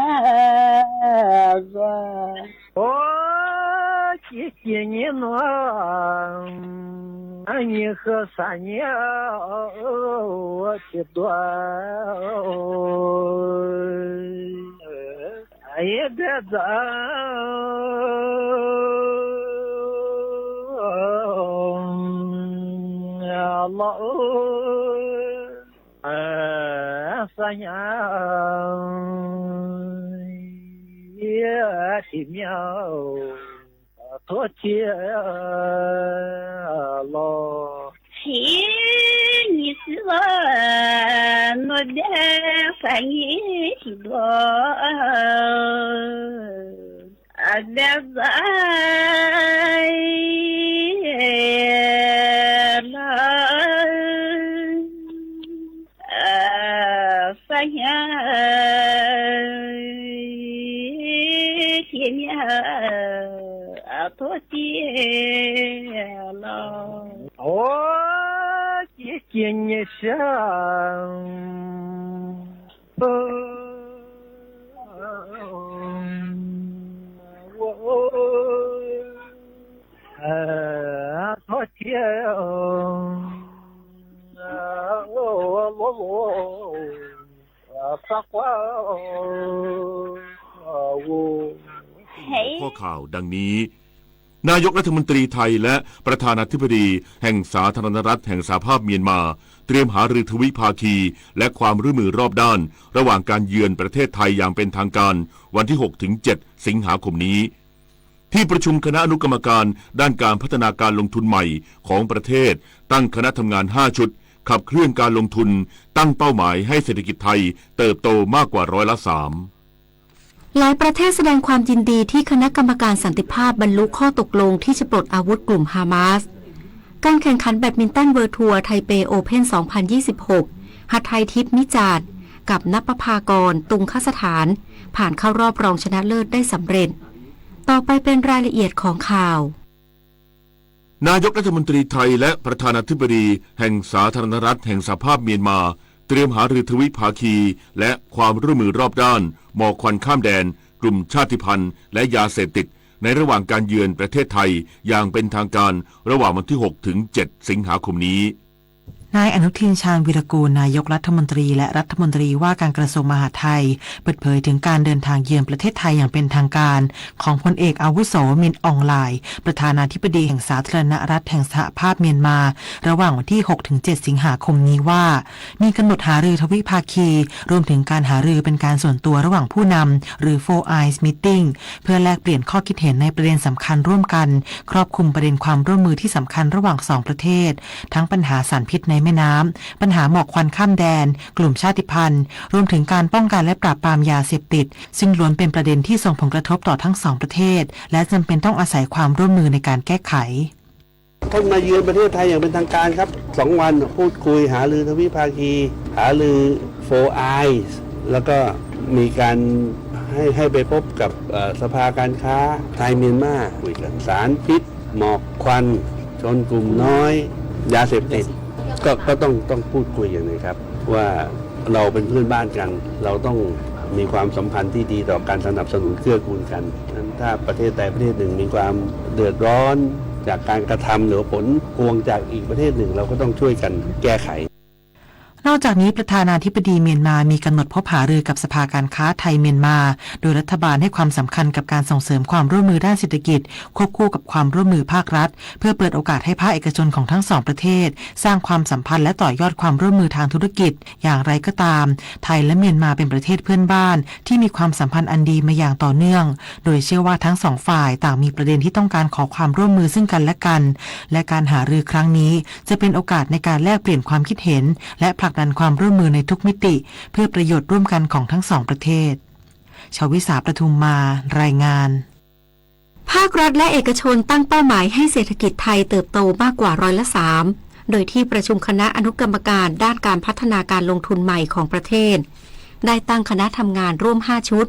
Speaker 17: 个，
Speaker 16: 我谢谢你呢，你和三年我的多，也别走。老三呀也的苗多钱了。
Speaker 17: 嘿，你是我我的翻译的多，别在。三呀，前面多见了。
Speaker 16: 我谢谢你上，我多见。
Speaker 18: ข้อข่าวดังนี้นายกรัฐมนตรีไทยและประธานาธิบดีแห่งสาธารณรัฐแห่งสหภาพเมียนมาเตรียมหารือทวิภาคีและความร่วมมือรอบด้านระหว่างการเยือนประเทศไทยอย่างเป็นทางการวันที่ 6-7 สิงหาคมนี้ที่ประชุมคณะอนุกรรมการด้านการพัฒนาการลงทุนใหม่ของประเทศตั้งคณะทำงาน5ชุดขับเคลื่อนการลงทุนตั้งเป้าหมายให้เศรษฐกิจไทยเติบโตมากกว่า3%
Speaker 19: หลายประเทศแสดงความยินดีที่คณะกรรมการสันติภาพบรรลุข้อตกลงที่จะปลดอาวุธกลุ่มฮามาสการแข่งขันแบดมินตันเวิลด์ทัวร์ไทเปโอเพ่น 2026 หัตถ์ไทยทิพย์นิจาดกับณปภากรตุงคสถานผ่านเข้ารอบรองชนะเลิศได้สำเร็จต่อไปเป็นรายละเอียดของข่าวน
Speaker 18: ายกรัฐมนตรีไทยและประธานาธิบดีแห่งสาธารณรัฐแห่งสหภาพเมียนมาเตรียมหารือทวิภาคีและความร่วมมือรอบด้านหมอกควันข้ามแดนกลุ่มชาติพันธุ์และยาเสพติดในระหว่างการเยือนประเทศไทยอย่างเป็นทางการระหว่างวันที่ 6-7 สิงหาคมนี้
Speaker 20: นายอนุทินชาญวีรกูลนายกรัฐมนตรีและรัฐมนตรีว่าการกระทรวงมหาดไทยเปิดเผยถึงการเดินทางเยือนประเทศไทยอย่างเป็นทางการของพลเอกอาวุโสมินอองไลน์ประธานาธิบดีแห่งสาธารณรัฐแห่งสหภาพเมียนมาระหว่างวันที่ 6-7 สิงหาคมนี้ว่ามีกำหนดหารือทวิภาคีรวมถึงการหารือเป็นการส่วนตัวระหว่างผู้นำหรือ Four Eyes Meeting เพื่อแลกเปลี่ยนข้อคิดเห็นในประเด็นสำคัญร่วมกันครอบคลุมประเด็นความร่วมมือที่สำคัญระหว่าง2ประเทศทั้งปัญหาสารพิษในแม่น้ำปัญหาหมอกควันข้ามแดนกลุ่มชาติพันธุ์รวมถึงการป้องกันและปราบปรามยาเสพติดซึ่งล้วนเป็นประเด็นที่ส่งผลกระทบต่อทั้ง2ประเทศและจำเป็นต้องอาศัยความร่วมมือในการแก้ไข
Speaker 21: ท่านมาเยือนประเทศไทยอย่างเป็นทางการครับ2 วันพูดคุยหารือทวิภาคีหารือ Four Eyes แล้วก็มีการให้ไปพบกับสภาการค้าไทยเมียนมาคุยกันสารพิษหมอกควันชนกลุ่มน้อยยาเสพติดก็ต้องพูดคุยอย่างนี้ครับว่าเราเป็นเพื่อนบ้านกันเราต้องมีความสัมพันธ์ที่ดีต่อการสนับสนุนเกื้อกูลกันนั้นถ้าประเทศใดประเทศหนึ่งมีความเดือดร้อนจากการกระทำหรือผลพวงจากอีกประเทศหนึ่งเราก็ต้องช่วยกันแก้ไข
Speaker 20: นอกจากนี้ประธานาธิบดีเมียนมามีกำหนดพบหารือกับสภาการค้าไทยเมียนมาโดยรัฐบาลให้ความสำคัญกับการส่งเสริมความร่วมมือด้านเศรษฐกิจควบคู่กับความร่วมมือภาครัฐเพื่อเปิดโอกาสให้ภาคเอกชนของทั้งสองประเทศสร้างความสัมพันธ์และต่อยอดความร่วมมือทางธุรกิจอย่างไรก็ตามไทยและเมียนมาเป็นประเทศเพื่อนบ้านที่มีความสัมพันธ์อันดีมาอย่างต่อเนื่องโดยเชื่อว่าทั้งสองฝ่ายต่างมีประเด็นที่ต้องการขอความร่วมมือซึ่งกันและกันและการหารือครั้งนี้จะเป็นโอกาสในการแลกเปลี่ยนความคิดเห็นและผลักดันความร่วมมือในทุกมิติเพื่อประโยชน์ร่วมกันของทั้งสองประเทศชวิสาประทุมมารายงาน
Speaker 19: ภาครัฐและเอกชนตั้งเป้าหมายให้เศรษฐกิจไทยเติบโตมากกว่า3%โดยที่ประชุมคณะอนุกรรมการด้านการพัฒนาการลงทุนใหม่ของประเทศได้ตั้งคณะทำงานร่วม5ชุด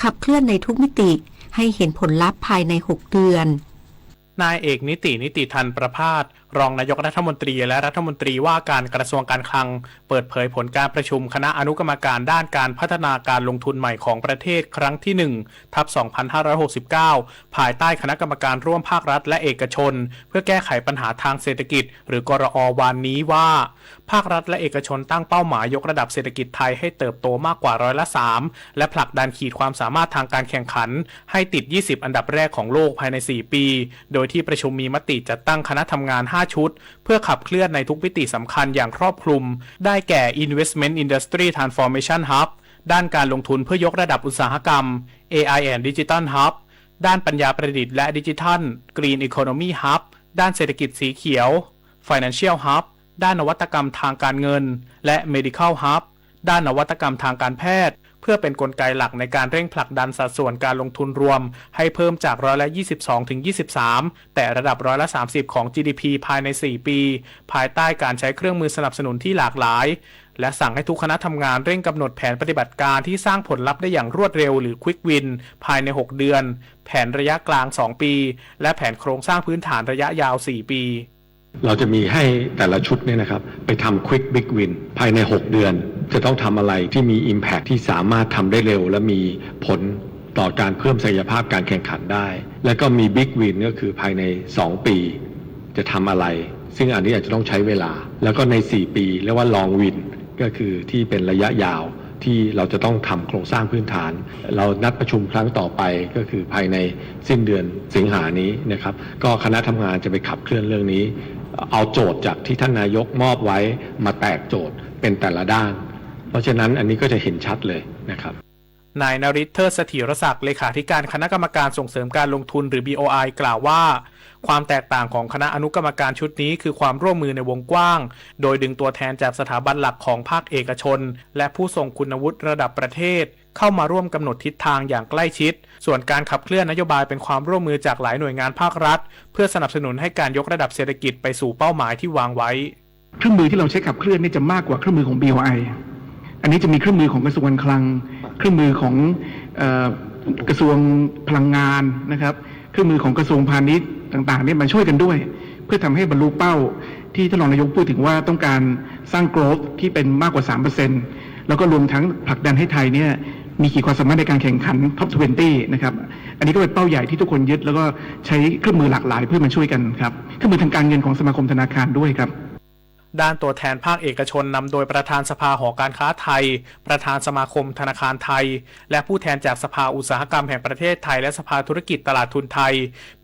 Speaker 19: ขับเคลื่อนในทุกมิติให้เห็นผลลัพธ์ภายใน6เดือน
Speaker 1: นายเอกนิติทันประภาสรองนายกรัฐมนตรีและรัฐมนตรีว่าการกระทรวงการคลังเปิดเผยผลการประชุมคณะอนุกรรมการด้านการพัฒนาการลงทุนใหม่ของประเทศครั้งที่ 1/2569 ภายใต้คณะกรรมการร่วมภาครัฐและเอกชนเพื่อแก้ไขปัญหาทางเศรษฐกิจหรือกรอ.วันนี้ว่าภาครัฐและเอกชนตั้งเป้าหมายยกระดับเศรษฐกิจไทยให้เติบโตมากกว่า3%และผลักดันขีดความสามารถทางการแข่งขันให้ติด20อันดับแรกของโลกภายใน4ปีโดยที่ประชุมมีมติจัดตั้งคณะทำงาน5ชุดเพื่อขับเคลื่อนในทุกมิติสำคัญอย่างครอบคลุมได้แก่ Investment Industry Transformation Hub ด้านการลงทุนเพื่อยกระดับอุตสาหกรรม AI and Digital Hub ด้านปัญญาประดิษฐ์และดิจิทัล Green Economy Hub ด้านเศรษฐกิจสีเขียว Financial Hub ด้านนวัตกรรมทางการเงินและ Medical Hub ด้านนวัตกรรมทางการแพทย์เพื่อเป็นกลไกหลักในการเร่งผลักดันสัดส่วนการลงทุนรวมให้เพิ่มจาก22%ถึง 23%แต่ระดับ30%ของ GDP ภายใน4ปีภายใต้การใช้เครื่องมือสนับสนุนที่หลากหลายและสั่งให้ทุกคณะทำงานเร่งกำหนดแผนปฏิบัติการที่สร้างผลลัพธ์ได้อย่างรวดเร็วหรือ Quick Win ภายใน6เดือนแผนระยะกลาง2ปีและแผนโครงสร้างพื้นฐานระยะยาว4ปี
Speaker 22: เราจะมีให้แต่ละชุดเนี่ยนะครับไปทำ Quick Big Win ภายใน6เดือนจะต้องทำอะไรที่มี Impact ที่สามารถทำได้เร็วและมีผลต่อการเพิ่มศักยภาพการแข่งขันได้แล้วก็มี Big Win ก็คือภายใน2ปีจะทำอะไรซึ่งอันนี้อาจจะต้องใช้เวลาแล้วก็ใน4ปีเรียกว่า Long Win ก็คือที่เป็นระยะยาวที่เราจะต้องทำโครงสร้างพื้นฐานเรานัดประชุมครั้งต่อไปก็คือภายในสิ้นเดือนสิงหานี้นะครับก็คณะทำงานจะไปขับเคลื่อนเรื่องนี้เอาโจทย์จากที่ท่านนายกมอบไว้มาแตกโจทย์เป็นแต่ละด้านเพราะฉะนั้นอันนี้ก็จะเห็นชัดเลยนะครับ
Speaker 1: นายนฤทธิ์ เทิดเสถียรศักดิ์เลขาธิการคณะกรรมการส่งเสริมการลงทุนหรือ BOI กล่าวว่าความแตกต่างของคณะอนุกรรมการชุดนี้คือความร่วมมือในวงกว้างโดยดึงตัวแทนจากสถาบันหลักของภาคเอกชนและผู้ทรงคุณวุฒิระดับประเทศเข้ามาร่วมกำหนดทิศทางอย่างใกล้ชิดส่วนการขับเคลื่อนนโยบายเป็นความร่วมมือจากหลายหน่วยงานภาครัฐเพื่อสนับสนุนให้การยกระดับเศรษฐกิจไปสู่เป้าหมายที่วางไว้
Speaker 23: เครื่องมือที่เราใช้ขับเคลื่อนนี่จะมากกว่าเครื่องมือของ BOI อันนี้จะมีเครื่องมือของกระทรวงการคลังเครื่องมือของกระทรวงพลังงานนะครับเครื่องมือของกระทรวงพาณิชย์ต่างๆเนี่ยมาช่วยกันด้วยเพื่อทำให้บรรลุเป้าที่ท่านรองนายกพูดถึงว่าต้องการสร้าง growth ที่เป็นมากกว่า 3% แล้วก็รวมทั้งผลักดันให้ไทยเนี่ยมีขีดความสามารถในการแข่งขัน Top 20 นะครับอันนี้ก็เป็นเป้าใหญ่ที่ทุกคนยึดแล้วก็ใช้เครื่องมือหลากหลายเพื่อมาช่วยกันครับเครื่องมือทางการเงินของสมาคมธนาคารด้วยครับ
Speaker 1: ด้านตัวแทนภาคเอกชนนำโดยประธานสภาหอการค้าไทยประธานสมาคมธนาคารไทยและผู้แทนจากสภาอุตสาหกรรมแห่งประเทศไทยและสภาธุรกิจตลาดทุนไทย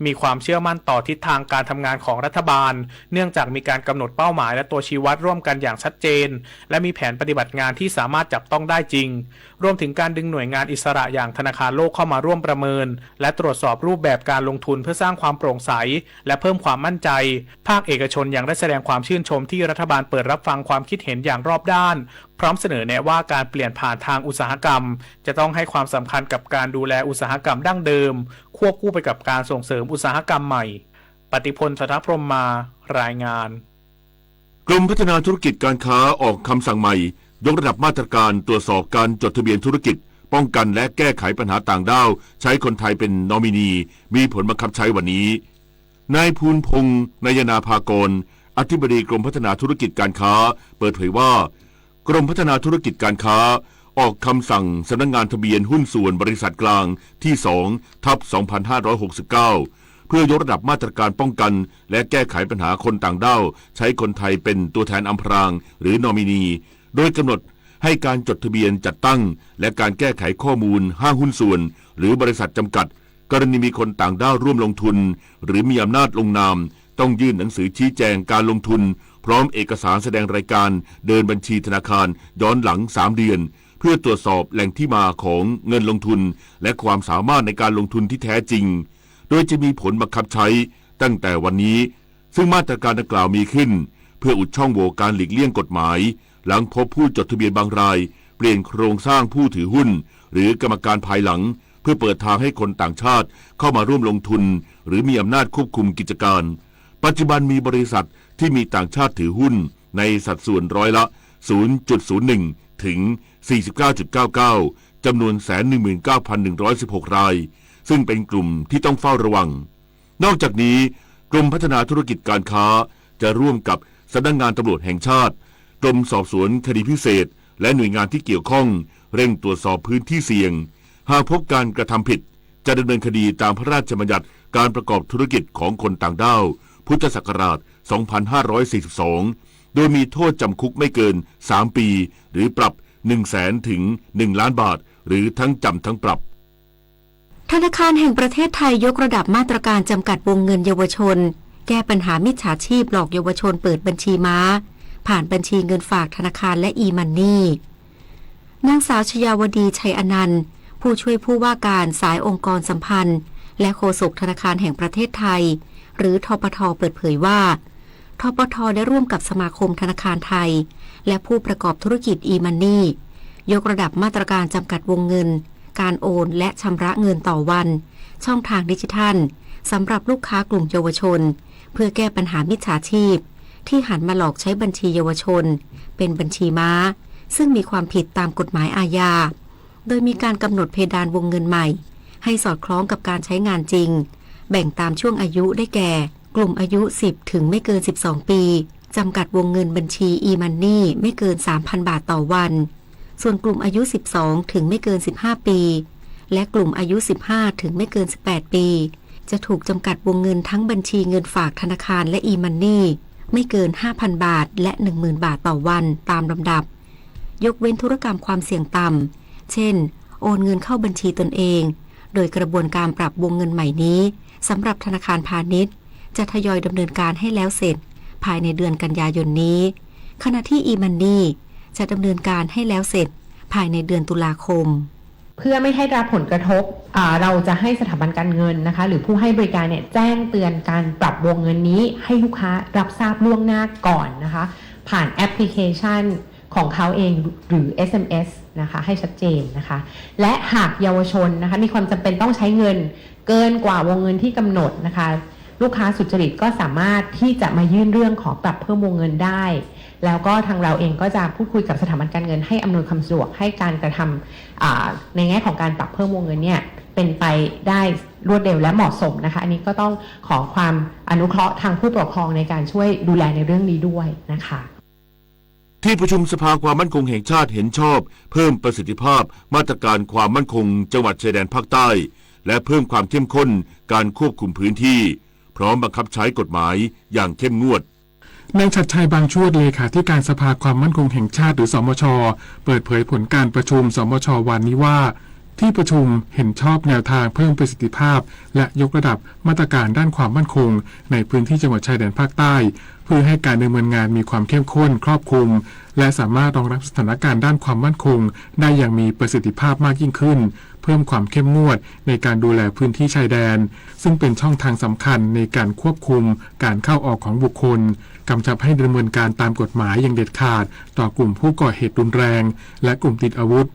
Speaker 1: มีความเชื่อมั่นต่อทิศทางการทำงานของรัฐบาลเนื่องจากมีการกำหนดเป้าหมายและตัวชี้วัดร่วมกันอย่างชัดเจนและมีแผนปฏิบัติงานที่สามารถจับต้องได้จริงรวมถึงการดึงหน่วยงานอิสระอย่างธนาคารโลกเข้ามาร่วมประเมินและตรวจสอบรูปแบบการลงทุนเพื่อสร้างความโปร่งใสและเพิ่มความมั่นใจภาคเอกชนยังได้แสดงความชื่นชมที่รัฐบาลเปิดรับฟังความคิดเห็นอย่างรอบด้านพร้อมเสนอแนะว่าการเปลี่ยนผ่านทางอุตสาหกรรมจะต้องให้ความสำคัญกับการดูแลอุตสาหกรรมดั้งเดิมควบคู่ไปกับการส่งเสริมอุตสาหกรรมใหม่ปฏิพล สัทธพรหมมารายงาน
Speaker 18: กรมพัฒนาธุรกิจการค้าออกคำสั่งใหม่ยกระดับมาตรการตรวจสอบการจดทะเบียนธุรกิจป้องกันและแก้ไขปัญหาต่างด้าวใช้คนไทยเป็นนอมินีมีผลบังคับใช้วันนี้นายภูลพงษ์นายนาภากรอธิบดีกรมพัฒนาธุรกิจการค้าเปิดเผยว่ากรมพัฒนาธุรกิจการค้าออกคำสั่งสำนักงานทะเบียนหุ้นส่วนบริษัทกลางที่ 2/2569 เพื่อยกระดับมาตรการป้องกันและแก้ไขปัญหาคนต่างด้าวใช้คนไทยเป็นตัวแทนอำพรางหรือนอมินี โดยกำหนดให้การจดทะเบียนจัดตั้งและการแก้ไขข้อมูลห้างหุ้นส่วนหรือบริษัทจำกัดกรณีมีคนต่างด้าวร่วมลงทุนหรือมีอำนาจลงนามต้องยื่นหนังสือชี้แจงการลงทุนพร้อมเอกสารแสดงรายการเดินบัญชีธนาคารย้อนหลัง3 เดือนเพื่อตรวจสอบแหล่งที่มาของเงินลงทุนและความสามารถในการลงทุนที่แท้จริงโดยจะมีผลบังคับใช้ตั้งแต่วันนี้ซึ่งมาตรการดังกล่าวมีขึ้นเพื่ออุดช่องโหว่การหลีกเลี่ยงกฎหมายหลังพบผู้จดทะเบียนบางรายเปลี่ยนโครงสร้างผู้ถือหุ้นหรือกรรมการภายหลังเพื่อเปิดทางให้คนต่างชาติเข้ามาร่วมลงทุนหรือมีอำนาจควบคุมกิจการปัจจุบันมีบริษัทที่มีต่างชาติถือหุ้นในสัดส่วนร้อยละ 0.01 ถึง 49.99 จำนวน 119,116 รายซึ่งเป็นกลุ่มที่ต้องเฝ้าระวังนอกจากนี้กรมพัฒนาธุรกิจการค้าจะร่วมกับสำนักงานตำรวจแห่งชาติกรมสอบสวนคดีพิเศษและหน่วยงานที่เกี่ยวข้องเร่งตรวจสอบพื้นที่เสี่ยงหากพบการกระทำผิดจะดำเนินคดีตามพระราชบัญญัติการประกอบธุรกิจของคนต่างด้าวพุทธศักราช 2542 โดยมีโทษจำคุกไม่เกิน 3 ปีหรือปรับ 100,000 ถึง 1 ล้านบาทหรือทั้งจำทั้งปรับ
Speaker 19: ธนาคารแห่งประเทศไทยยกระดับมาตรการจำกัดวงเงินเยาวชนแก้ปัญหามิจฉาชีพหลอกเยาวชนเปิดบัญชีม้าผ่านบัญชีเงินฝากธนาคารและอีมันนี่นางสาวชยาวดีชัยอนันต์ผู้ช่วยผู้ว่าการสายองค์กรสัมพันธ์และโฆษกธนาคารแห่งประเทศไทยหรือธปท.เปิดเผยว่าธปท.ได้ร่วมกับสมาคมธนาคารไทยและผู้ประกอบธุรกิจอีมันนี่ยกระดับมาตรการจำกัดวงเงินการโอนและชำระเงินต่อวันช่องทางดิจิทัลสำหรับลูกค้ากลุ่มเยาวชนเพื่อแก้ปัญหามิจฉาชีพที่หันมาหลอกใช้บัญชีเยาวชนเป็นบัญชีม้าซึ่งมีความผิดตามกฎหมายอาญาโดยมีการกำหนดเพดานวงเงินใหม่ให้สอดคล้องกับการใช้งานจริงแบ่งตามช่วงอายุได้แก่กลุ่มอายุ10ถึงไม่เกิน12ปีจำกัดวงเงินบัญชี e-money ไม่เกิน 3,000 บาทต่อวันส่วนกลุ่มอายุ12ถึงไม่เกิน15ปีและกลุ่มอายุ15ถึงไม่เกิน18ปีจะถูกจำกัดวงเงินทั้งบัญชีเงินฝากธนาคารและ e-money ไม่เกิน 5,000 บาทและ 10,000 บาทต่อวันตามลำดับยกเว้นธุรกรรมความเสี่ยงต่ำเช่นโอนเงินเข้าบัญชีตนเองโดยกระบวนการปรับวงเงินใหม่นี้สำหรับธนาคารพาณิชย์จะทยอยดำเนินการให้แล้วเสร็จภายในเดือนกันยายนนี้ขณะที่ e-money จะดำเนินการให้แล้วเสร็จภายในเดือนตุลาคม
Speaker 2: เพื่อไม่ให้รับผลกระทบเราจะให้สถาบันการเงินนะคะหรือผู้ให้บริการเนี่ยแจ้งเตือนการปรับวงเงินนี้ให้ลูกค้ารับทราบล่วงหน้าก่อนนะคะผ่านแอปพลิเคชันของเขาเองหรือ SMS นะคะให้ชัดเจนนะคะและหากเยาวชนนะคะมีความจำเป็นต้องใช้เงินเกินกว่าวงเงินที่กำหนดนะคะลูกค้าสุจริตก็สามารถที่จะมายื่นเรื่องขอปรับเพิ่มวงเงินได้แล้วก็ทางเราเองก็จะพูดคุยกับสถาบันการเงินให้อำนวยความสะดวกให้การกระทำในแง่ของการปรับเพิ่มวงเงินเนี่ยเป็นไปได้รวดเร็วและเหมาะสมนะคะอันนี้ก็ต้องขอความอนุเคราะห์ทางผู้ปกครองในการช่วยดูแลในเรื่องนี้ด้วยนะคะ
Speaker 18: ที่ประชุมสภาความมั่นคงแห่งชาติเห็นชอบเพิ่มประสิทธิภาพมาตรการความมั่นคงจังหวัดชายแดนภาคใต้และเพิ่มความเข้มข้นการควบคุมพื้นที่พร้อมบังคับใช้กฎหมายอย่างเข้มงวด
Speaker 1: นายชัดชัยบางชวดเลขาธิการสภาความมั่นคงแห่งชาติหรือสมช.เปิดเผยผลการประชุมสมช.วันนี้ว่าที่ประชุมเห็นชอบแนวทางเพิ่มประสิทธิภาพและยกระดับมาตรการด้านความมั่นคงในพื้นที่จังหวัดชายแดนภาคใต้เพื่อให้การดำเนินงานมีความเข้มข้นครอบคลุมและสามารถรองรับสถานการณ์ด้านความมั่นคงได้อย่างมีประสิทธิภาพมากยิ่งขึ้นเพิ่มความเข้มงวดในการดูแลพื้นที่ชายแดนซึ่งเป็นช่องทางสำคัญในการควบคุมการเข้าออกของบุคคลกำชับให้ดำเนินการตามกฎหมายอย่างเด็ดขาดต่อกลุ่มผู้ก่อเหตุรุนแรงและกลุ่มติดอาวุธ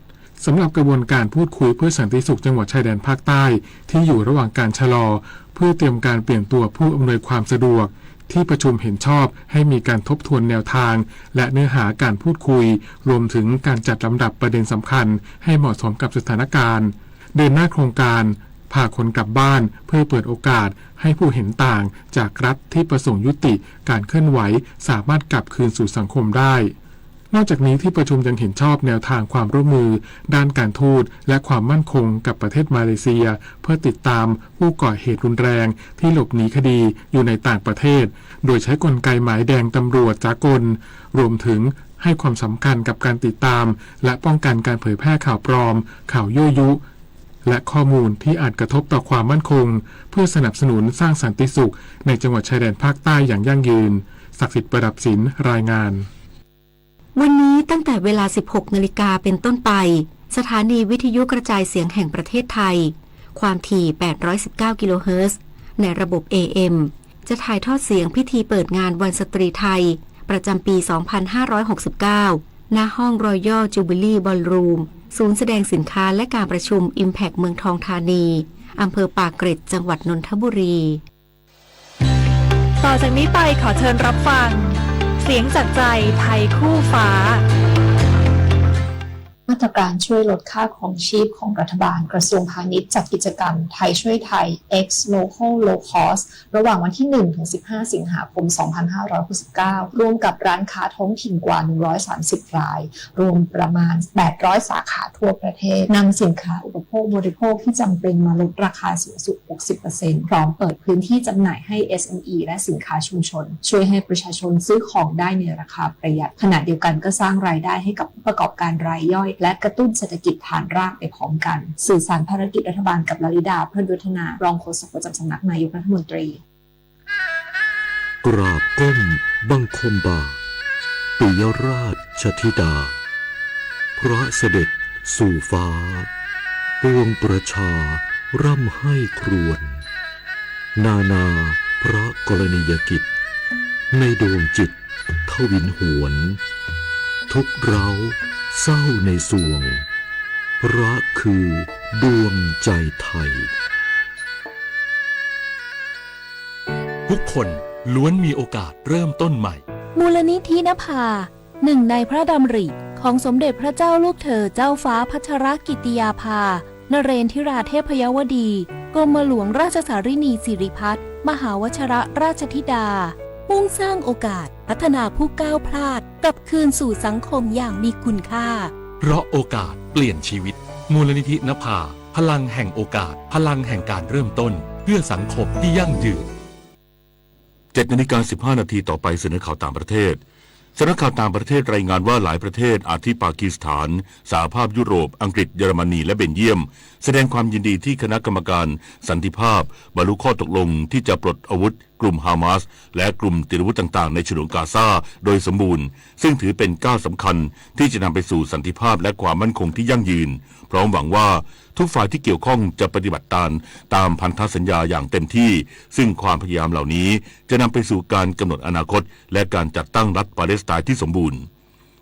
Speaker 1: สำหรับกระบวนการพูดคุยเพื่อสันติสุขจังหวัดชายแดนภาคใต้ที่อยู่ระหว่างการชะลอเพื่อเตรียมการเปลี่ยนตัวผู้อำนวยความสะดวกที่ประชุมเห็นชอบให้มีการทบทวนแนวทางและเนื้อหาการพูดคุยรวมถึงการจัดลำดับประเด็นสำคัญให้เหมาะสมกับสถานการณ์เดินหน้าโครงการพาคนกลับบ้านเพื่อเปิดโอกาสให้ผู้เห็นต่างจากรัฐที่ประสงค์ยุติการเคลื่อนไหวสามารถกลับคืนสู่สังคมได้นอกจากนี้ที่ประชุมยังเห็นชอบแนวทางความร่วมมือด้านการทูตและความมั่นคงกับประเทศมาเลเซียเพื่อติดตามผู้ก่อเหตุรุนแรงที่หลบหนีคดีอยู่ในต่างประเทศโดยใช้กลไกหมายแดงตำรวจสากลรวมถึง
Speaker 3: ให้ความสำคัญกับการติดตามและป้องกันการเผยแพร่ข่าวปลอมข่าวยั่วยุและข้อมูลที่อาจกระทบต่อความมั่นคงเพื่อสนับสนุนสร้างสันติสุขในจังหวัดชายแดนภาคใต้อย่างยั่งยืนศักดิ์สิทธิ์ประดับศิลป์รายงาน
Speaker 19: วันนี้ตั้งแต่เวลา 16 นาฬิกาเป็นต้นไปสถานีวิทยุกระจายเสียงแห่งประเทศไทยความถี่ 819 กิโลเฮิรตซ์ในระบบ AM จะถ่ายทอดเสียงพิธีเปิดงานวันสตรีไทยประจำปี 2569 ณ ห้อง Royal Jubilee Ballroom ศูนย์แสดงสินค้าและการประชุม Impact เมืองทองธานีอำเภอปากเกร็ดจังหวัดนนทบุรี
Speaker 10: ต่อจากนี้ไปขอเชิญรับฟังเสียงจากใจไทยคู่ฟ้า
Speaker 4: มาตรการช่วยลดค่าครองชีพของรัฐบาลกระทรวงพาณิชย์จัดกิจกรรมไทยช่วยไทย X Local Low Cost ระหว่างวันที่ 1-15 สิงหาคม 2569 ร่วมกับร้านค้าท้องถิ่นกว่า 130 ราย รวมประมาณ 800 สาขาทั่วประเทศนำสินค้าอุปโภคบริโภคที่จำเป็นมาลดราคาสูงสุด 60% พร้อมเปิดพื้นที่จำหน่ายให้ SME และสินค้าชุมชนช่วยให้ประชาชนซื้อของได้ในราคาประหยัดขณะเดียวกันก็สร้างรายได้ให้กับผู้ประกอบการรายย่อยและกระตุ้นเศรษฐกิจฐานรากไปพร้อมกันสื่อสารภารกิจรัฐบาลกับลลิดาเพื่อนวัฒนารองโฆษกประจำสำนักนายกรัฐมนตรี
Speaker 6: กราบก้มบังคมบาปิยราชธิดาพระเสด็จสู่ฟ้าปวงประชาร่ำให้ครวญนาพระกรณียกิจในดวงจิตทวินหวนทุกเร้าเศร้าในสวงพระคือดวงใจไทย
Speaker 24: ทุกคนล้วนมีโอกาสเริ่มต้นใหม่
Speaker 25: มูลนิธินภาหนึ่งในพระดำริของสมเด็จพระเจ้าลูกเธอเจ้าฟ้าพัชรกิติยาภานเรนทิราเทพยวดีกรมหลวงราชสารินีสิริพัฒน์มหาวชิรราชธิดามุ่งสร้างโอกาสพัฒนาผู้ก้าวพลาดกลับคืนสู่สังคมอย่างมีคุณค่า
Speaker 24: เพราะโอกาสเปลี่ยนชีวิตมูลนิธินภาพลังแห่งโอกาสพลังแห่งการเริ่มต้นเพื่อสังคมที่ยั่งยืน
Speaker 18: 7:15 นาทีต่อไปเสนอข่าวต่างประเทศสำนักข่าวต่างประเทศรายงานว่าหลายประเทศอาทิปากีสถานสหภาพยุโรปอังกฤษเยอรมนีและเบลเยียมแสดงความยินดีที่คณะกรรมการสันติภาพบรรลุข้อตกลงที่จะปลดอาวุธกลุ่มฮามาสและกลุ่มติดอาวุธต่างๆในฉนวนกาซาโดยสมบูรณ์ซึ่งถือเป็นก้าวสำคัญที่จะนำไปสู่สันติภาพและความมั่นคงที่ยั่งยืนพร้อมหวังว่าทุกฝ่ายที่เกี่ยวข้องจะปฏิบัติตามพันธสัญญาอย่างเต็มที่ซึ่งความพยายามเหล่านี้จะนำไปสู่การกำหนดอนาคตและการจัดตั้งรัฐปาเลสไตน์ที่สมบูรณ์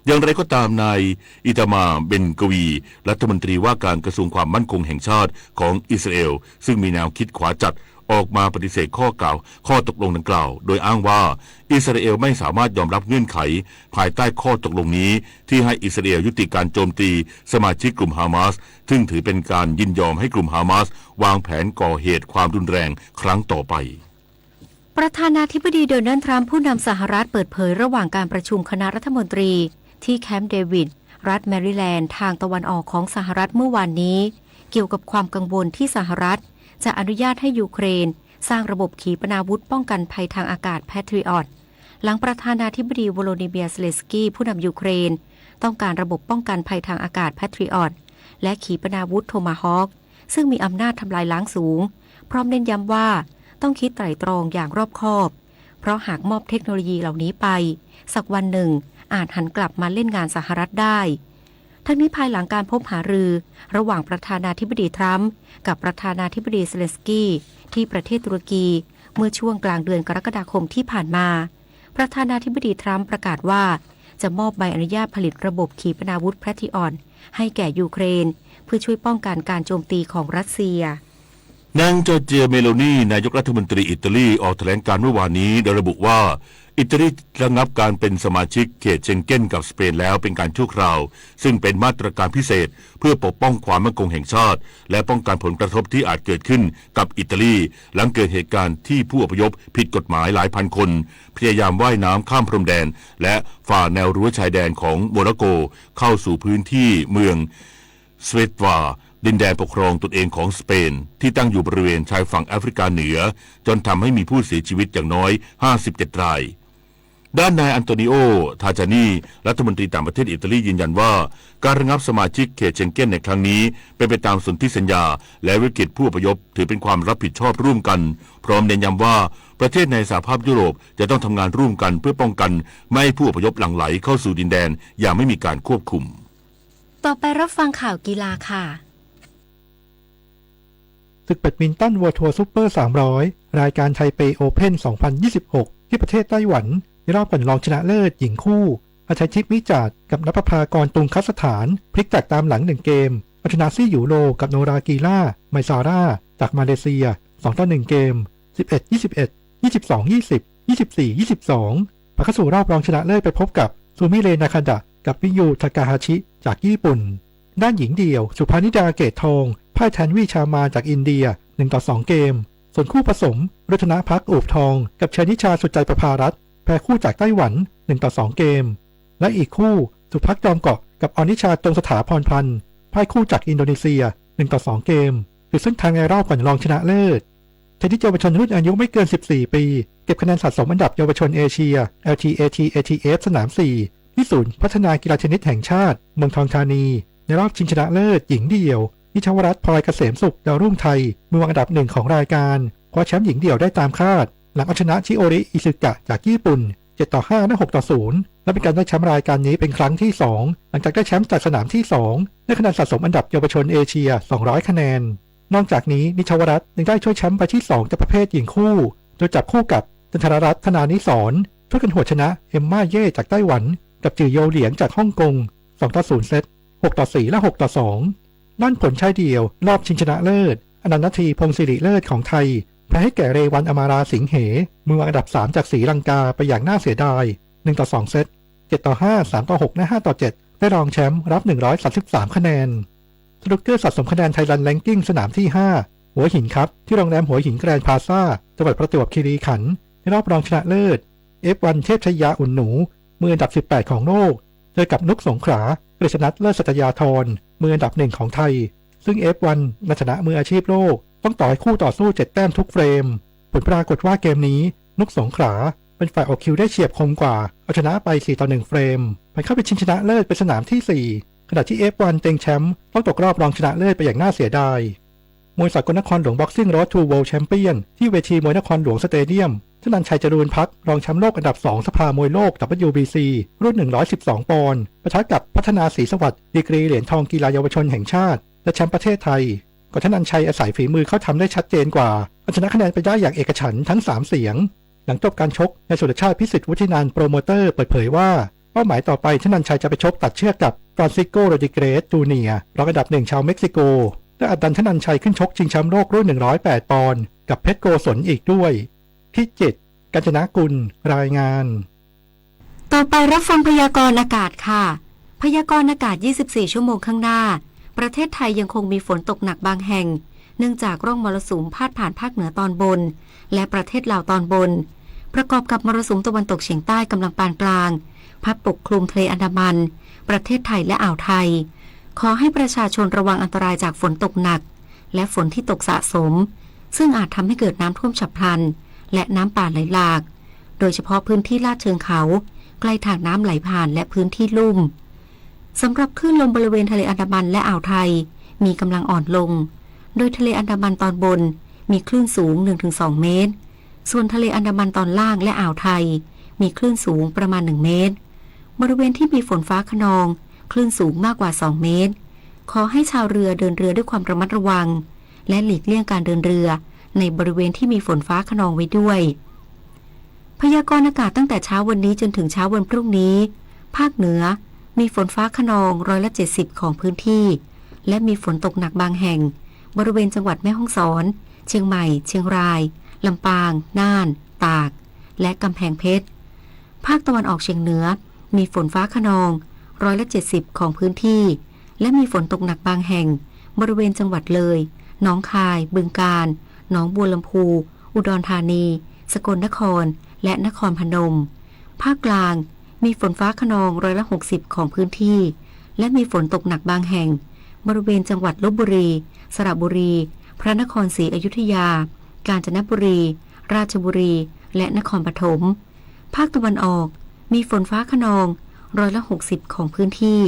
Speaker 18: อย่างไรก็ตามนายอิตามาเบนกวีรัฐมนตรีว่าการกระทรวงความมั่นคงแห่งชาติของอิสราเอลซึ่งมีแนวคิดขวาจัดออกมาปฏิเสธข้อตกลงดังกล่าวโดยอ้างว่าอิสราเอลไม่สามารถยอมรับเงื่อนไขภายใต้ข้อตกลงนี้ที่ให้อิสราเอลยุติการโจมตีสมาชิกกลุ่มฮามาสซึ่งถือเป็นการยินยอมให้กลุ่มฮามาสวางแผนก่อเหตุความรุนแรงครั้งต่อไป
Speaker 19: ประธานาธิบดีโดนัลด์ทรัมป์ผู้นำสหรัฐเปิดเผยระหว่างการประชุมคณะรัฐมนตรีที่แคมป์เดวิดรัฐแมริแลนด์ทางตะวันออกของสหรัฐเมื่อวานนี้เกี่ยวกับความกังวลที่สหรัฐจะอนุญาตให้ยูเครนสร้างระบบขีปนาวุธป้องกันภัยทางอากาศแพทริออตหลังประธานาธิบดีโวโลดิเมียร์ เซเลนสกี้ผู้นำยูเครนต้องการระบบป้องกันภัยทางอากาศแพทริออตและขีปนาวุธโทมาฮอคซึ่งมีอำนาจทำลายล้างสูงพร้อมเน้นย้ำว่าต้องคิดไตร่ตรองอย่างรอบคอบเพราะหากมอบเทคโนโลยีเหล่านี้ไปสักวันหนึ่งอาจหันกลับมาเล่นงานสหรัฐได้ทั้งนี้ภายหลังการพบหารือระหว่างประธานาธิบดีทรัมป์กับประธานาธิบดีเซเลนสกี้ที่ประเทศตุรกีเมื่อช่วงกลางเดือนกรกฎาคมที่ผ่านมาประธานาธิบดีทรัมป์ประกาศว่าจะมอบใบอนุญาตผลิตระบบขีปนาวุธแพทริออตให้แก่ยูเครนเพื่อช่วยป้องกันการโจมตีของรัสเซีย
Speaker 18: นางจอร์เจียเมโลนีนายกรัฐมนตรีอิตาลีออกแถลงการณ์เมื่อวานนี้โดยระบุว่าอิตาลีระงับการเป็นสมาชิกเขตเชงเก้นกับสเปนแล้วเป็นการชั่วคราวซึ่งเป็นมาตรการพิเศษเพื่อปกป้องความมั่นคงแห่งชาติและป้องกันผลกระทบที่อาจเกิดขึ้นกับอิตาลีหลังเกิดเหตุการณ์ที่ผู้อพยพผิดกฎหมายหลายพันคนพยายามว่ายน้ำข้ามพรมแดนและฝ่าแนวรั้วชายแดนของโมร็อกโกเข้าสู่พื้นที่เมืองสเวตวาดินแดนปกครองตนเองของสเปนที่ตั้งอยู่บริเวณชายฝั่งแอฟริกาเหนือจนทำให้มีผู้เสียชีวิตอย่างน้อย57 ราย ด้านนายอันโตนิโอ ทาจานีรัฐมนตรีต่างประเทศอิตาลียืนยันว่าการระงับสมาชิกเขตเชงเก้นในครั้งนี้เป็นไปตามสนธิสัญญาและวิกฤตผู้อพยพถือเป็นความรับผิดชอบร่วมกันพร้อมเน้นย้ำว่าประเทศในสหภาพยุโรปจะต้องทำงานร่วมกันเพื่อป้องกันไม่ให้ผู้อพยพหลั่งไหลเข้าสู่ดินแดนอย่างไม่มีการควบคุม
Speaker 19: ต่อไปรับฟังข่าวกีฬาค่ะ
Speaker 5: ศึกแบดมินตันเวิลด์ทัวร์ซุปเปอร์300รายการไทเปโอเพ่น2026ที่ประเทศไต้หวันในรอบก่อนรองชนะเลิศหญิงคู่อาชัยทิพย์วิจารณ์กับนภภากรตุงคัสถานพลิกจากตามหลัง1เกมเอาชนะซี่หยูโรกับโนรากีล่าไมซาร่าจากมาเลเซีย2-1เกม11-21 22-20 24-22ผ่านเข้าสู่รอบรองชนะเลิศไปพบกับซูมิเรนาคาดะกับมิยูทากาฮาชิจากญี่ปุ่นด้านหญิงเดี่ยวสุภานิดาเกตทองพ่ายแทนวิชามาจากอินเดีย1-2เกมส่วนคู่ผสมรัตนภักอูบทองกับเชนิชาสุดใจประภารัตน์แพ้คู่จากไต้หวัน1-2เกมและอีกคู่สุภักจอมเกาะกับอนิชาตรงสถาพรพันธ์พ่ายคู่จากอินโดนีเซีย1-2เกมคือเส้นทางในรอบก่อนรองชนะเลิศเทนนิสเยาวชนรุ่นอายุไม่เกิน14ปีเก็บคะแนนสะสมอันดับเยาวชนเอเชีย LTAT-ATF สนาม4ที่ศูนย์พัฒนากีฬาเทนนิสแห่งชาติเมืองทองธานีในรอบชิงชนะเลิศหญิงเดี่ยวนิชวรัตน์พลอยเกษมสุขดาวรุ่งไทยมือวางอันดับ1ของรายการคว้าแชมป์หญิงเดี่ยวได้ตามคาดหลังเอาชนะชิโอริอิซึกะจากญี่ปุ่น7-5 และ 6-0 และเป็นการได้แชมป์รายการนี้เป็นครั้งที่2หลังจากได้แชมป์จากสนามที่2ได้คะแนนสะสมอันดับเยาวชนเอเชีย200คะแนนนอกจากนี้นิชวรัตน์ยังได้ช่วยแชมป์ไปที่2จากประเภทหญิงคู่โดยจับคู่กับจันทรรัตน์ธนานิสรช่วยกันหัวชนะเอมม่าเย่จากไต้หวันกับจือโยเหลียงจากฮ่องกง2-0 เซต6-4 และ 6-2 ด้านผลชายเดี่ยวรอบชิงชนะเลิศอนันต์ ทีพงศิริเลิศของไทยแพ้ให้แก่เรวันอมาราสิงเหมือวางอันดับ3จากศรีลังกาไปอย่างน่าเสียดาย1-2 เซต7-5 3-6 และ 5-7 ได้รองแชมป์รับ133คะแนนสนุกเกอร์สะสมคะแนนไทยแลนด์แรงกิ้งสนามที่5หัวหินครับที่โรงแรมหัวหินแกรนด์พลาซ่าจังหวัดประจวบคีรีขันธ์ในรอบรองชนะเลิศ F1 เทพชยาอุ่นหนูมืออันดับ18ของโลกเจอกับนุกสงขลากฤษณัทเลิศสัตยาธรมืออันดับ1ของไทยซึ่ง F1 ในฐานะมืออาชีพโลกต้องต่อให้คู่ต่อสู้7แต้มทุกเฟรมผลปรากฏว่าเกมนี้นุกสงขลาเป็นฝ่ายออกคิวได้เฉียบคมกว่าเอาชนะไป4-1เฟรมไปเข้าไปชิงชนะเลิศเป็นสนามที่4ขณะที่ F1 เต็งแชมป์ต้องตกรอบรองชนะเลิศไปอย่างน่าเสียดายมวยสากลนครหลวงบ็อกซิ่งโรดทูเวิลด์แชมเปี้ยนที่เวทีมวยนครหลวงสเตเดียมธนันชัยจรูนพักรองแชมป์โลกอันดับ2สภามวยโลก WBC รุ่น112ปอนด์ปะทะกับพัฒนาศรีสวัสดิ์ดีกรีเหรียญทองกีฬาเยาวชนแห่งชาติและแชมป์ประเทศไทยก่อนธนันชัยอาศัยฝีมือเข้าทำได้ชัดเจนกว่าเอาชนะคะแนนไปได้อย่างเอกฉันท์ทั้ง3เสียงหลังจบการชกนายสุรชาติพิสิทธิ์วุฒินันท์โปรโมเตอร์เปิดเผยว่าเป้าหมายต่อไปธนันชัยจะไปชกตัดเชือกกับฟรานซิโกโรดิเกรสจูเนียร์รองอันดับ1ชาวเม็กซิโกและอัดดันธนันชัยขึ้นชกชิงแชมป์โลกรุ่น108ปอนด์กับเพชรโกศลอีกด้วยพิจิตรกาญจนกุลรายงาน
Speaker 19: ต่อไปรับฟังพยากรณ์อากาศค่ะพยากรณ์อากาศ24ชั่วโมงข้างหน้าประเทศไทยยังคงมีฝนตกหนักบางแห่งเนื่องจากร่องมรสุมพาดผ่านภาคเหนือตอนบนและประเทศลาวตอนบนประกอบกับมรสุมตะวันตกเฉียงใต้กำลังปานกลางพัดปกคลุมทะเลอันดามันประเทศไทยและอ่าวไทยขอให้ประชาชนระวังอันตรายจากฝนตกหนักและฝนที่ตกสะสมซึ่งอาจทำให้เกิดน้ำท่วมฉับพลันและน้ำป่าไหลหลากโดยเฉพาะพื้นที่ลาดเชิงเขาใกล้ทางน้ำไหลผ่านและพื้นที่ลุ่มสำหรับคลื่นลมบริเวณทะเลอันดามันและอ่าวไทยมีกำลังอ่อนลงโดยทะเลอันดามันตอนบนมีคลื่นสูง 1-2 เมตรส่วนทะเลอันดามันตอนล่างและอ่าวไทยมีคลื่นสูงประมาณ1เมตรบริเวณที่มีฝนฟ้าคะนองคลื่นสูงมากกว่า2เมตรขอให้ชาวเรือเดินเรือด้วยความระมัดระวังและหลีกเลี่ยงการเดินเรือในบริเวณที่มีฝนฟ้าคะนองไว้ด้วยพยากรณ์อากาศตั้งแต่เช้าวันนี้จนถึงเช้าวันพรุ่งนี้ภาคเหนือมีฝนฟ้าคะนอง70%ของพื้นที่และมีฝนตกหนักบางแห่งบริเวณจังหวัดแม่ฮ่องสอนเชียงใหม่เชียงรายลำปางน่านตากและกำแพงเพชรภาคตะวันออกเฉียงเหนือมีฝนฟ้าคะนอง70%ของพื้นที่และมีฝนตกหนักบางแห่งบริเวณจังหวัดเลยหนองคายบึงกาฬหนองบัวลำพูอุดรธานีสกลนครและนครพนมภาคกลางมีฝนฟ้าคะนอง60%ของพื้นที่และมีฝนตกหนักบางแห่งบริเวณจังหวัดลพบุรีสระบุรีพระนครศรีอยุธยากาญจนบุรีราชบุรีและนครปฐม ภาคตะวันออกมีฝนฟ้าคะนอง60%ของพื้นที่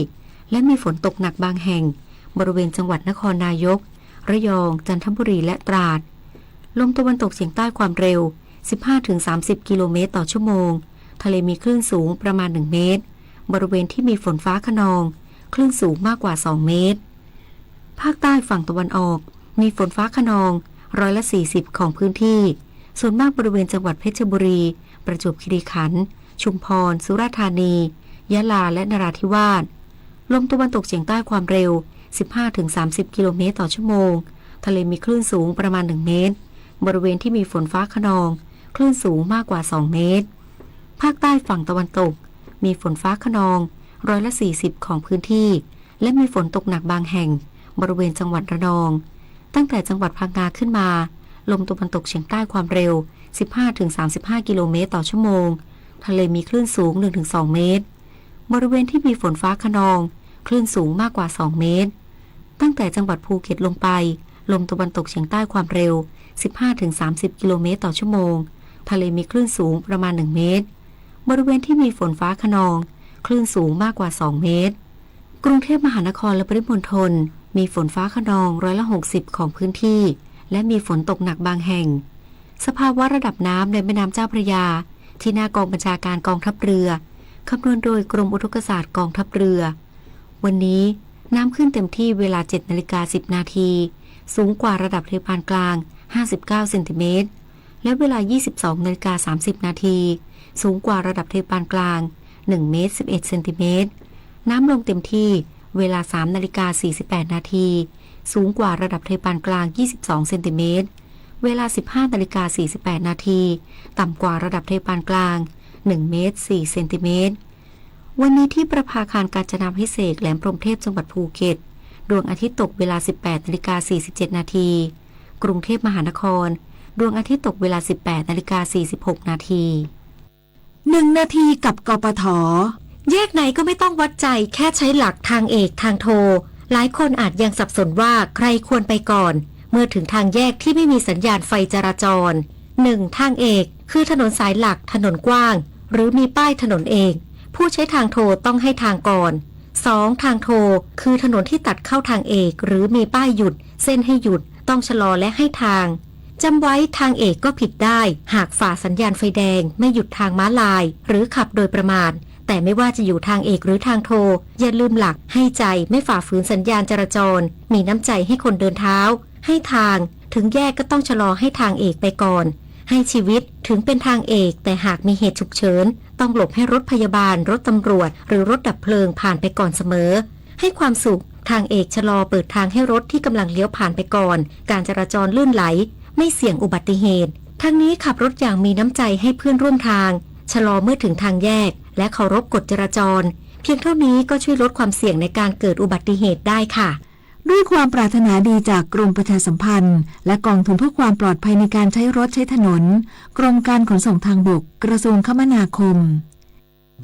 Speaker 19: และมีฝนตกหนักบางแห่งบริเวณจังหวัดนครนายกระยองจันทบุรีและตราดลมตะวันตกเฉียงใต้ความเร็ว 15-30 กิโลเมตรต่อชั่วโมงทะเลมีคลื่นสูงประมาณ1เมตรบริเวณที่มีฝนฟ้าคะนองคลื่นสูงมากกว่า2เมตรภาคใต้ฝั่งตะวันออกมีฝนฟ้าคะนอง40%ของพื้นที่ส่วนมากบริเวณจังหวัดเพชรบุรีประจวบคีรีขันธ์ชุมพรสุราษฎร์ธานียะลาและนราธิวาสลมตะวันตกเฉียงใต้ความเร็ว 15-30 กิโลเมตรต่อชั่วโมงทะเลมีคลื่นสูงประมาณ1เมตรบริเวณที่มีฝนฟ้าคะนองคลื่นสูงมากกว่า2เมตรภาคใต้ฝั่งตะวันตกมีฝนฟ้าคะนอง40%ของพื้นที่และมีฝนตกหนักบางแห่งบริเวณจังหวัดระนองตั้งแต่จังหวัดพังงาขึ้นมาลมตะวันตกเฉียงใต้ความเร็ว 15-35 กิโลเมตรต่อชั่วโมงทะเลมีคลื่นสูง 1-2 เมตรบริเวณที่มีฝนฟ้าคะนองคลื่นสูงมากกว่า2เมตรตั้งแต่จังหวัดภูเก็ตลงไปลมตะวันตกเฉียงใต้ความเร็ว 15-30 กิโลเมตรต่อชั่วโมงทะเลมีคลื่นสูงประมาณ1เมตรบริเวณที่มีฝนฟ้าคะนองคลื่นสูงมากกว่า2เมตรกรุงเทพมหานครและปริมณฑลมีฝนฟ้าคะนอง60%ของพื้นที่และมีฝนตกหนักบางแห่งสภาวะระดับน้ำในแม่น้ำเจ้าพระยาที่หน้ากองบัญชาการกองทัพเรือคำนวณโดยกรมอุทกศาสตร์กองทัพเรือวันนี้น้ำขึ้นเต็มที่เวลา 7:10 นาทีสูงกว่าระดับทะเลปานกลาง59เซนติเมตรและเวลา 22:30 นาทีสูงกว่าระดับทะเลปานกลาง1เมตร11เซนติเมตรน้ำลงเต็มที่เวลา 3:48 นาทีสูงกว่าระดับทะเลปานกลาง22เซนติเมตรเวลา 15:48 นาทีต่ำกว่าระดับทะเลปานกลาง1เมตร4เซนติเมตรวันนี้ที่ประภาคารกาญจนาภิเษกแหลมพรหมเทพจังหวัดภูเก็ตดวงอาทิตย์ตกเวลา 18:47 นาทีกรุงเทพมหานครดวงอาทิตย์ตกเวลา 18:46 นาที1นาทีกับกปท.แยกไหนก็ไม่ต้องวัดใจแค่ใช้หลักทางเอกทางโทหลายคนอาจยังสับสนว่าใครควรไปก่อนเมื่อถึงทางแยกที่ไม่มีสัญญาณไฟจราจร 1. ทางเอกคือถนนสายหลักถนนกว้างหรือมีป้ายถนนเองผู้ใช้ทางโทต้องให้ทางก่อน 2. ทางโทคือถนนที่ตัดเข้าทางเอกหรือมีป้ายหยุดเส้นให้หยุดต้องชะลอและให้ทางจำไว้ทางเอกก็ผิดได้หากฝ่าสัญญาณไฟแดงไม่หยุดทางม้าลายหรือขับโดยประมาทแต่ไม่ว่าจะอยู่ทางเอกหรือทางโทอย่าลืมหลักให้ใจไม่ฝ่าฝืนสัญญาณจราจรมีน้ำใจให้คนเดินเท้าให้ทางถึงแยกก็ต้องชะลอให้ทางเอกไปก่อนให้ชีวิตถึงเป็นทางเอกแต่หากมีเหตุฉุกเฉินต้องหลบให้รถพยาบาลรถตำรวจหรือรถดับเพลิงผ่านไปก่อนเสมอให้ความสุขทางเอกชะลอเปิดทางให้รถที่กำลังเลี้ยวผ่านไปก่อนการจราจรลื่นไหลไม่เสี่ยงอุบัติเหตุทั้งนี้ขับรถอย่างมีน้ำใจให้เพื่อนร่วมทางชะลอเมื่อถึงทางแยกและเคารพกฎจราจรเพียงเท่านี้ก็ช่วยลดความเสี่ยงในการเกิดอุบัติเหตุได้ค่ะด้วยความปรารถนาดีจากกรมประชาสัมพันธ์และกองทุนเพื่อความปลอดภัยในการใช้รถใช้ถนนกรมการขนส่งทางบกกระทรวงคมนาคม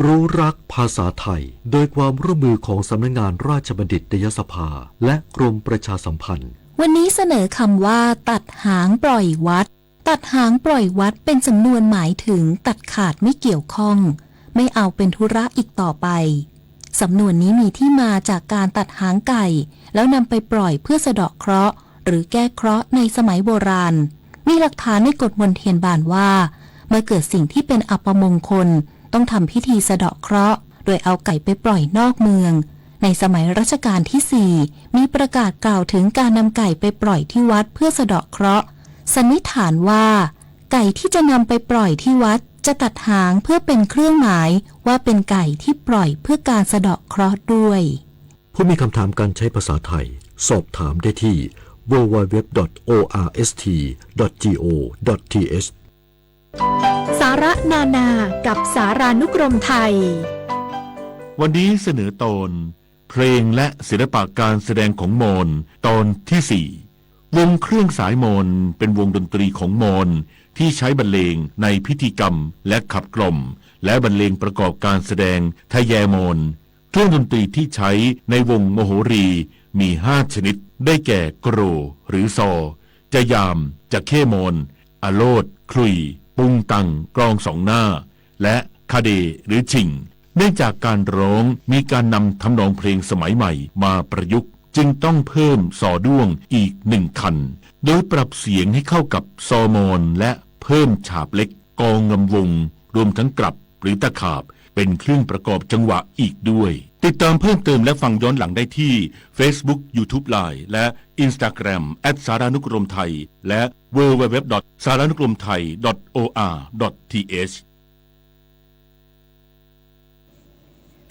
Speaker 6: รู้รักภาษาไทยโดยความร่วมมือของสำนักงานราชบัณฑิตยสภาและกรมประชาสัมพันธ์
Speaker 25: วันนี้เสนอคำว่าตัดหางปล่อยวัดตัดหางปล่อยวัดเป็นสำนวนหมายถึงตัดขาดไม่เกี่ยวข้องไม่เอาเป็นธุระอีกต่อไปสำนวนนี้มีที่มาจากการตัดหางไก่แล้วนำไปปล่อยเพื่อสะเดาะเคราะห์หรือแก้เคราะห์ในสมัยโบราณมีหลักฐานในกฎมนเทียนบานว่าเมื่อเกิดสิ่งที่เป็นอัปมงคลต้องทำพิธีสะเดาะเคราะห์โดยเอาไก่ไปปล่อยนอกเมืองในสมัยรัชกาลที่ 4มีประกาศกล่าวถึงการนำไก่ไปปล่อยที่วัดเพื่อสะเดาะเคราะห์สันนิษฐานว่าไก่ที่จะนำไปปล่อยที่วัดจะตัดหางเพื่อเป็นเครื่องหมายว่าเป็นไก่ที่ปล่อยเพื่อการสะเดาะเคราะห์ด้วย
Speaker 6: ผู้มีคำถามการใช้ภาษาไทยสอบถามได้ที่ www.orst.go.th
Speaker 7: สาระนานากับสารานุกรมไทย
Speaker 18: วันนี้เสนอตอนเพลงและศิลปะการแสดงของมอญตอนที่ 4 วงเครื่องสายมอญเป็นวงดนตรีของมอญที่ใช้บรรเลงในพิธีกรรมและขับกล่อมและบรรเลงประกอบการแสดงทะแยมอญเครื่องดนตรีที่ใช้ในวงโมโหรีมี5ชนิดได้แก่โกรหรือซอจะยามจะเข้มอญอโลดคลุยปุงตังกลองสองหน้า และคาเดหรือชิงเนื่องจากการร้องมีการนำทำนองเพลงสมัยใหม่มาประยุกต์จึงต้องเพิ่มซอด้วงอีก1 คันโดยปรับเสียงให้เข้ากับซอมอนและเพิ่มฉาบเล็กกองงำวงรวมทั้งกลับหรือตะขาบเป็นเครื่องประกอบจังหวะอีกด้วยติดตามเพิ่มเติมและฟังย้อนหลังได้ที่ Facebook YouTube Line และ Instagram @saranukromthai และ www.saranukromthai.or.th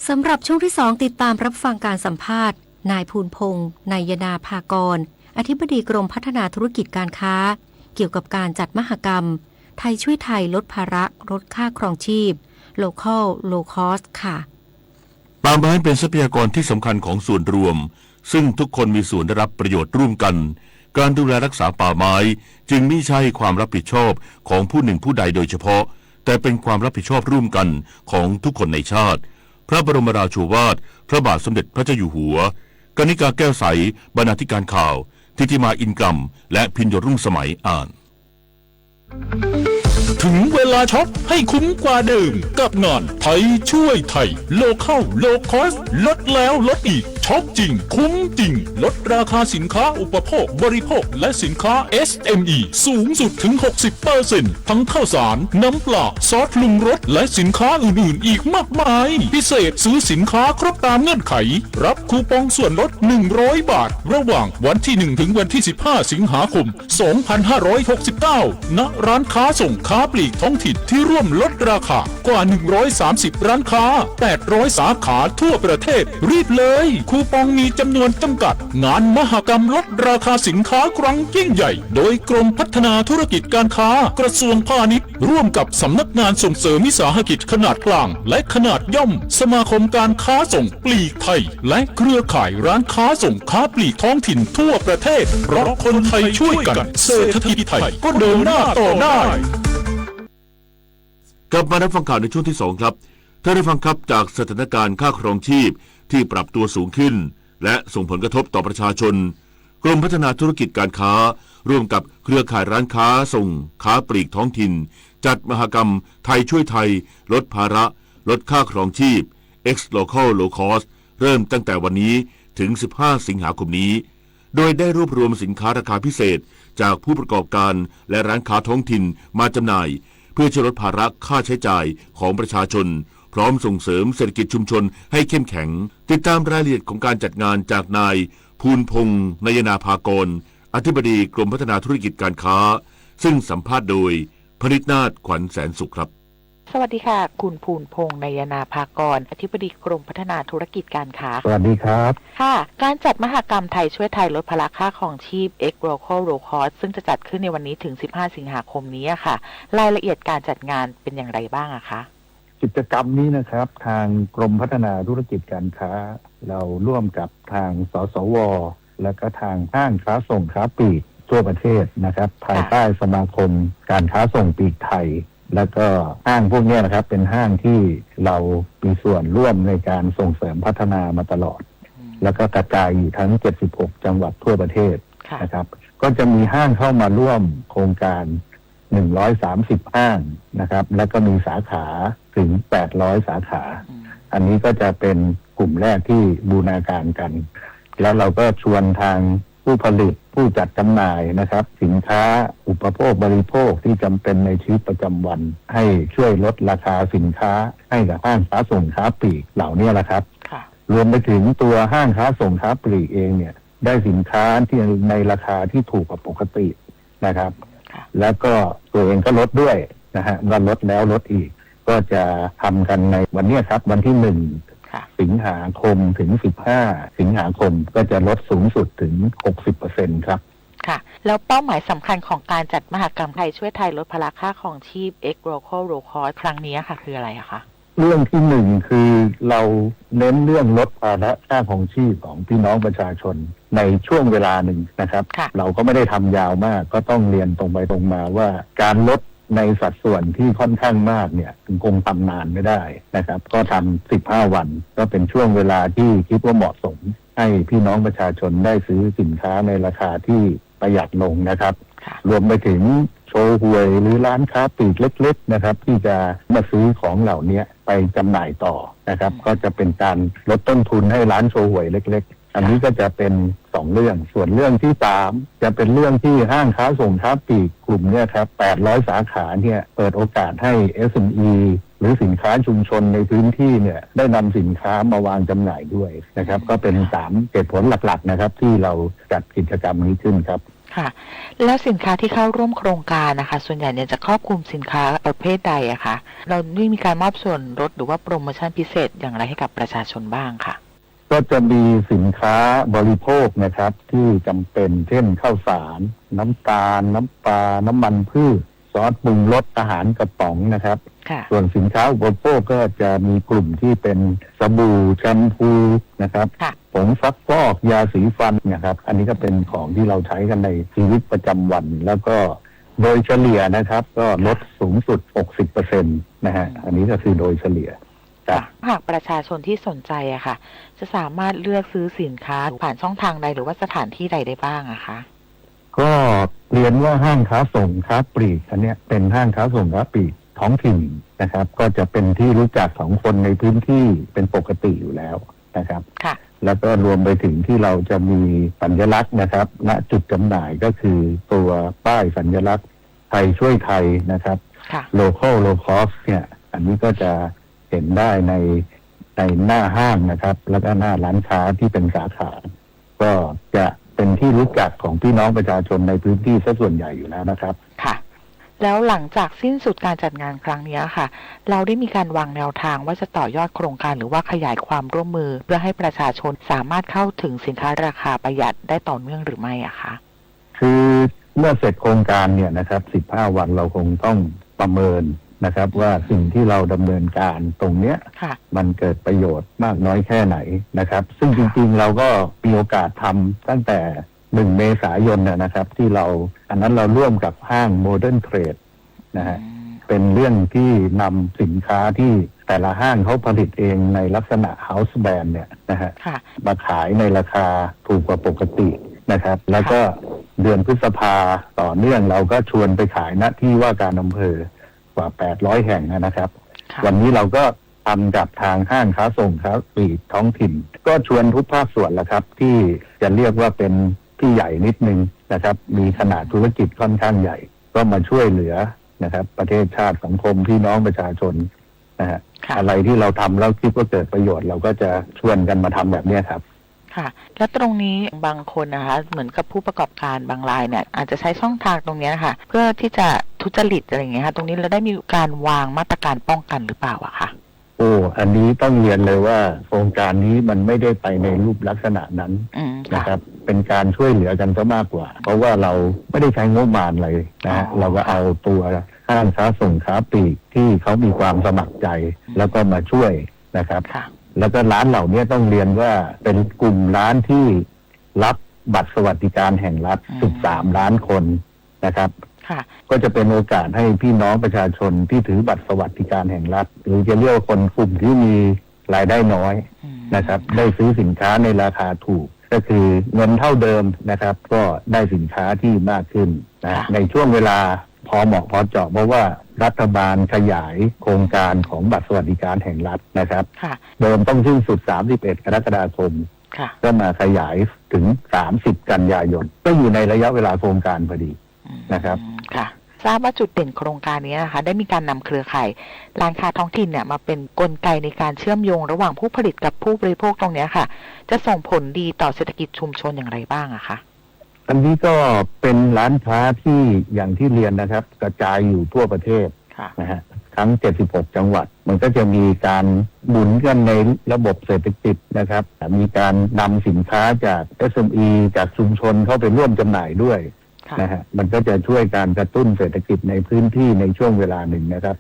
Speaker 19: สำหรับช่วงที่ 2ติดตามรับฟังการสัมภาษณ์นายภูลพงษ์นายนาภากรอธิบดีกรมพัฒนาธุรกิจการค้าเกี่ยวกับการจัดมหกรรมไทยช่วยไทยลดภาระลดค่าครองชีพ Local Low Cost ค่ะ
Speaker 18: ป่าไม้เป็นทรัพยากรที่สำคัญของส่วนรวมซึ่งทุกคนมีส่วนได้รับประโยชน์ร่วมกันการดูแลรักษาป่าไม้จึงไม่ใช่ความรับผิดชอบของผู้หนึ่งผู้ใดโดยเฉพาะแต่เป็นความรับผิดชอบร่วมกันของทุกคนในชาติพระบรมราโชวาทพระบาทสมเด็จพระเจ้าอยู่หัวกนิกาแก้วใสบรรณาธิการข่าวทิติมาอินกรรมและพิญโยรุ่งสมัยอ่าน
Speaker 8: ถึงเวลาช็อปให้คุ้มกว่าเดิมกับงานไทยช่วยไทยโลคอลโลคอสลดแล้วลดอีกช็อปจริงคุ้มจริงลดราคาสินค้าอุปโภคบริโภคและสินค้า SME สูงสุดถึง 60% ทั้งข้าวสารน้ำปลาซอสปรุงรสและสินค้าอื่นๆอีกมากมายพิเศษซื้อสินค้าครบตามเงื่อนไขรับคูปองส่วนลด100 บาทระหว่างวันที่1ถึงวันที่15สิงหาคม2569ณร้านค้าส่งค้าปลีกท้องถิ่นที่ร่วมลดราคากว่า130ร้านค้า800สาขาทั่วประเทศรีบเลยคูปองมีจำนวนจำกัดงานมหกรรมลดราคาสินค้าครั้งยิ่งใหญ่โดยกรมพัฒนาธุรกิจการค้ากระทรวงพาณิชย์ร่วมกับสำนักงานส่งเสริมวิสาหกิจขนาดกลางและขนาดย่อมสมาคมการค้าส่งปลีกไทยและเครือข่ายร้านค้าส่งค้าปลีกท้องถิ่นทั่วประเทศเพราะคนไทยช่วยกันเศรษฐกิจไทยก็เดินหน้าต่อได้
Speaker 18: กลับมารับฟังข่าวในช่วงที่2ครับท่านได้ฟังครับจากสถานการณ์ค่าครองชีพที่ปรับตัวสูงขึ้นและส่งผลกระทบต่อประชาชนกรมพัฒนาธุรกิจการค้าร่วมกับเครือข่ายร้านค้าส่งค้าปลีกท้องถิ่นจัดมหกรรมไทยช่วยไทยลดภาระลดค่าครองชีพ X Local Low Cost เริ่มตั้งแต่วันนี้ถึง15สิงหาคมนี้โดยได้รวบรวมสินค้าราคาพิเศษจากผู้ประกอบการและร้านค้าท้องถิ่นมาจำหน่ายเพื่อช่วยลดภาระค่าใช้จ่ายของประชาชนพร้อมส่งเสริมเศรษฐกิจชุมชนให้เข้มแข็งติดตามรายละเอียดของการจัดงานจากนายภูลพงษ์นายนาภากรอธิบดีกรมพัฒนาธุรกิจการค้าซึ่งสัมภาษณ์โดยพนิษฐ์นาถขวัญแสนสุขครับ
Speaker 9: สวัสดีค่ะคุณภูลพงษ์นายนาภากรอธิบดีกรมพัฒนาธุรกิจการค้า
Speaker 11: สวัสดีครับ
Speaker 9: ค่ะการจัดมหกรรมไทยช่วยไทยลดภาระค่าครองชีพ X Local Low Cost ซึ่งจะจัดขึ้นในวันนี้ถึง15สิงหาคมนี้ค่ะรายละเอียดการจัดงานเป็นอย่างไรบ้างอะคะ
Speaker 11: กิจกรรมนี้นะครับทางกรมพัฒนาธุรกิจการค้าเราร่วมกับทางสสวและก็ทางห้างค้าส่งค้าปลีกทั่วประเทศนะครับภายใต้สมาคมการค้าส่งปลีกไทยแล้วก็ห้างพวกนี้นะครับเป็นห้างที่เรามีส่วนร่วมในการส่งเสริมพัฒนามาตลอดแล้วก็กระจายอยู่ทั้ง76จังหวัดทั่วประเทศนะครับก็จะมีห้างเข้ามาร่วมโครงการ130ห้างนะครับแล้วก็มีสาขาถึง800สาขาอันนี้ก็จะเป็นกลุ่มแรกที่บูรณาการกันแล้วเราก็ชวนทางผู้ผลิตผู้จัดจำหน่ายนะครับสินค้าอุปโภคบริโภคที่จำเป็นในชีวิตประจำวันให้ช่วยลดราคาสินค้าให้กับห้างค้าส่งค้าปลีกเหล่านี้แหละครับรวมไปถึงตัวห้างค้าส่งค้าปลีกเองเนี่ยได้สินค้าที่ในราคาที่ถูกกว่าปกตินะครับแล้วก็ตัวเองก็ลดด้วยนะฮะว่าลดแล้วลดอีกก็จะทำกันในวันนี้ครับวันที่1สิงหาคมถึง15สิงหาคมก็จะลดสูงสุดถึง 60% ครับ
Speaker 9: ค่ะแล้วเป้าหมายสำคัญของการจัดมหกรรมไทยช่วยไทยลดภาระค่าครองชีพ X Local Low Cost ครั้งนี้ค่ะคืออะไรคะ
Speaker 11: เรื่องที่1คือเราเน้นเรื่องลดภาระค่าครองชีพของพี่น้องประชาชนในช่วงเวลาหนึ่งนะครับเราก็ไม่ได้ทำยาวมากก็ต้องเรียนตรงไปตรงมาว่าการลดในสัดส่วนที่ค่อนข้างมากเนี่ยคงทำนานไม่ได้นะครับก็ทำ15วันก็เป็นช่วงเวลาที่คิดว่าเหมาะสมให้พี่น้องประชาชนได้ซื้อสินค้าในราคาที่ประหยัดลงนะครับรวมไปถึง โชว์หวยหรือร้านค้าปลีกเล็กๆนะครับที่จะมาซื้อของเหล่านี้ไปจำหน่ายต่อนะครับก็จะเป็นการลดต้นทุนให้ร้านโชว์หวยเล็กๆอันนี้ก็จะเป็น2เรื่องส่วนเรื่องที่3จะเป็นเรื่องที่ห้างค้าส่งค้าปลีกกลุ่มนี้ครับ800สาขาเนี่ยเปิดโอกาสให้ SME หรือสินค้าชุมชนในพื้นที่เนี่ยได้นำสินค้ามาวางจำหน่ายด้วยนะครับก็เป็น3เหตุผลหลักๆนะครับที่เราจัดกิจกรรมนี้ขึ้นครับ
Speaker 9: ค่ะแล้วสินค้าที่เข้าร่วมโครงการนะคะส่วนใหญ่เนี่ยจะครอบคลุมสินค้าประเภทใดอะคะเราได้มีการมอบส่วนลดหรือว่าโปรโมชั่นพิเศษอย่างไรให้กับประชาชนบ้างค่ะ
Speaker 11: ก็จะมีสินค้าบริโภคนะครับที่จำเป็นเช่นข้าวสารน้ำตาลน้ำปลาน้ำมันพืชซอสปรุงรสอาหารกระป๋องนะครับส่วนสินค้าอุปโภคก็จะมีกลุ่มที่เป็นสบู่แชมพูนะครับผงซักฟอกยาสีฟันนะครับอันนี้ก็เป็นของที่เราใช้กันในชีวิตประจำวันแล้วก็โดยเฉลี่ยนะครับก็ลดสูงสุด 60% นะฮะอันนี้ก็คือโดยเฉลี่ย
Speaker 9: หากประชาชนที่สนใจอะค่ะจะสามารถเลือกซื้อสินค้าผ่านช่องทางใดหรือว่าสถานที่ใดได้บ้างอะคะ
Speaker 11: ก็เรียนว่าห้างค้าส่งค้าปลีกอันนี้เป็นห้างค้าส่งค้าปลีกท้องถิ่นนะครับก็จะเป็นที่รู้จักของคนในพื้นที่เป็นปกติอยู่แล้วนะครับแล้วก็รวมไปถึงที่เราจะมีสัญลักษณ์นะครับณจุดจำหน่ายก็คือตัวป้ายสัญลักษณ์ไทยช่วยไทยนะครับ local low cost เนี่ยอันนี้ก็จะเห็นได้ในหน้าห้างนะครับแล้วก็หน้าร้านค้าที่เป็นสาขาก็จะเป็นที่รู้จักของพี่น้องประชาชนในพื้นที่ซะส่วนใหญ่อยู่แล้วนะครับ
Speaker 9: ค่ะแล้วหลังจากสิ้นสุดการจัดงานครั้งนี้ค่ะเราได้มีการวางแนวทางว่าจะต่อยอดโครงการหรือว่าขยายความร่วมมือเพื่อให้ประชาชนสามารถเข้าถึงสินค้าราคาประหยัดได้ต่อเนื่องหรือไม่อะคะ
Speaker 11: คือเมื่อเสร็จโครงการเนี่ยนะครับ15วันเราคงต้องประเมินนะครับว่าสิ่งที่เราดำเนินการตรงเนี้ยมันเกิดประโยชน์มากน้อยแค่ไหนนะครับซึ่งจริงๆเราก็มีโอกาสทำตั้งแต่1 เมษายนนะครับที่เราอันนั้นเราร่วมกับห้างโมเดิร์นเทรดนะฮะเป็นเรื่องที่นำสินค้าที่แต่ละห้างเขาผลิตเองในลักษณะเฮาส์แบรนด์เนี่ยนะฮะมาขายในราคาถูกกว่าปกตินะครับแล้วก็เดือนพฤษภาต่อเนื่องเราก็ชวนไปขายณที่ว่าการอำเภอกว่า800แห่งนะครับวันนี้เราก็ทำกับทางห้างค้าส่งค้าปลีกท้องถิ่นก็ชวนทุกภาคส่วนละครับที่จะเรียกว่าเป็นที่ใหญ่นิดนึงนะครับมีขนาดธุรกิจค่อนข้างใหญ่ก็มาช่วยเหลือนะครับประเทศชาติสังคมพี่น้องประชาชนนะฮะอะไรที่เราทำแล้วคิดว่าเกิดประโยชน์เราก็จะชวนกันมาทำแบบนี้ครับ
Speaker 9: ค่ะและตรงนี้บางคนนะคะเหมือนกับผู้ประกอบการบางรายเนี่ยอาจจะใช้ช่องทางตรงนี้ค่ะเพื่อที่จะทุจริตอะไรอย่างเงี้ยค่ะตรงนี้เราได้มีการวางมาตรการป้องกันหรือเปล่าอะคะ
Speaker 11: อันนี้ต้องเรียนเลยว่าโครงการนี้มันไม่ได้ไปในรูปลักษณะนั้นนะครับเป็นการช่วยเหลือกันซะมากกว่าเพราะว่าเราไม่ได้ใช้งบประมาณอะไรนะฮะเราก็เอาตัวห้างค้าส่งค้าปลีกที่เขามีความสมัครใจแล้วก็มาช่วยนะครับแล้วก็ร้านเหล่านี้ต้องเรียนว่าเป็นกลุ่มร้านที่รับบัตรสวัสดิการแห่งรัฐ13 ล้านคนนะครับก็จะเป็นโอกาสให้พี่น้องประชาชนที่ถือบัตรสวัสดิการแห่งรัฐหรือจะเรียกว่าคนกลุ่มที่มีรายได้น้อยนะครับได้ซื้อสินค้าในราคาถูกก็คือเงินเท่าเดิมนะครับก็ได้สินค้าที่มากขึ้นนะในช่วงเวลาพอเหมาะพอเจาะเพราะว่ารัฐบาลขยายโครงการของบัตรสวัสดิการแห่งรัฐนะครับเดิมต้องสิ้นสุด31 กรกฎาคมก็มาขยายถึง30 กันยายนก็อยู่ในระยะเวลาโครงการพอดีนะครับ
Speaker 9: ค่ะทราบว่าจุดเด่นโครงการนี้นะคะได้มีการนำเครือข่ายร้านค้าท้องถิ่นเนี่ยมาเป็นกลไกในการเชื่อมโยงระหว่างผู้ผลิตกับผู้บริโภคตรงนี้ค่ะจะส่งผลดีต่อเศรษฐกิจชุมชนอย่างไรบ้างอะคะ
Speaker 11: อันนี้ก็เป็นร้านค้าที่อย่างที่เรียนนะครับกระจายอยู่ทั่วประเทศนะฮะทั้ง76 จังหวัดมันก็จะมีการหมุนกันในระบบเศรษฐกิจนะครับมีการนำสินค้าจาก SME จากชุมชนเข้าไปร่วมจำหน่ายด้วยนะฮะมันก็จะช่วยการกระตุ้นเศรษฐกิจในพื้นที่ในช่วงเวลาหนึ่งนะครับ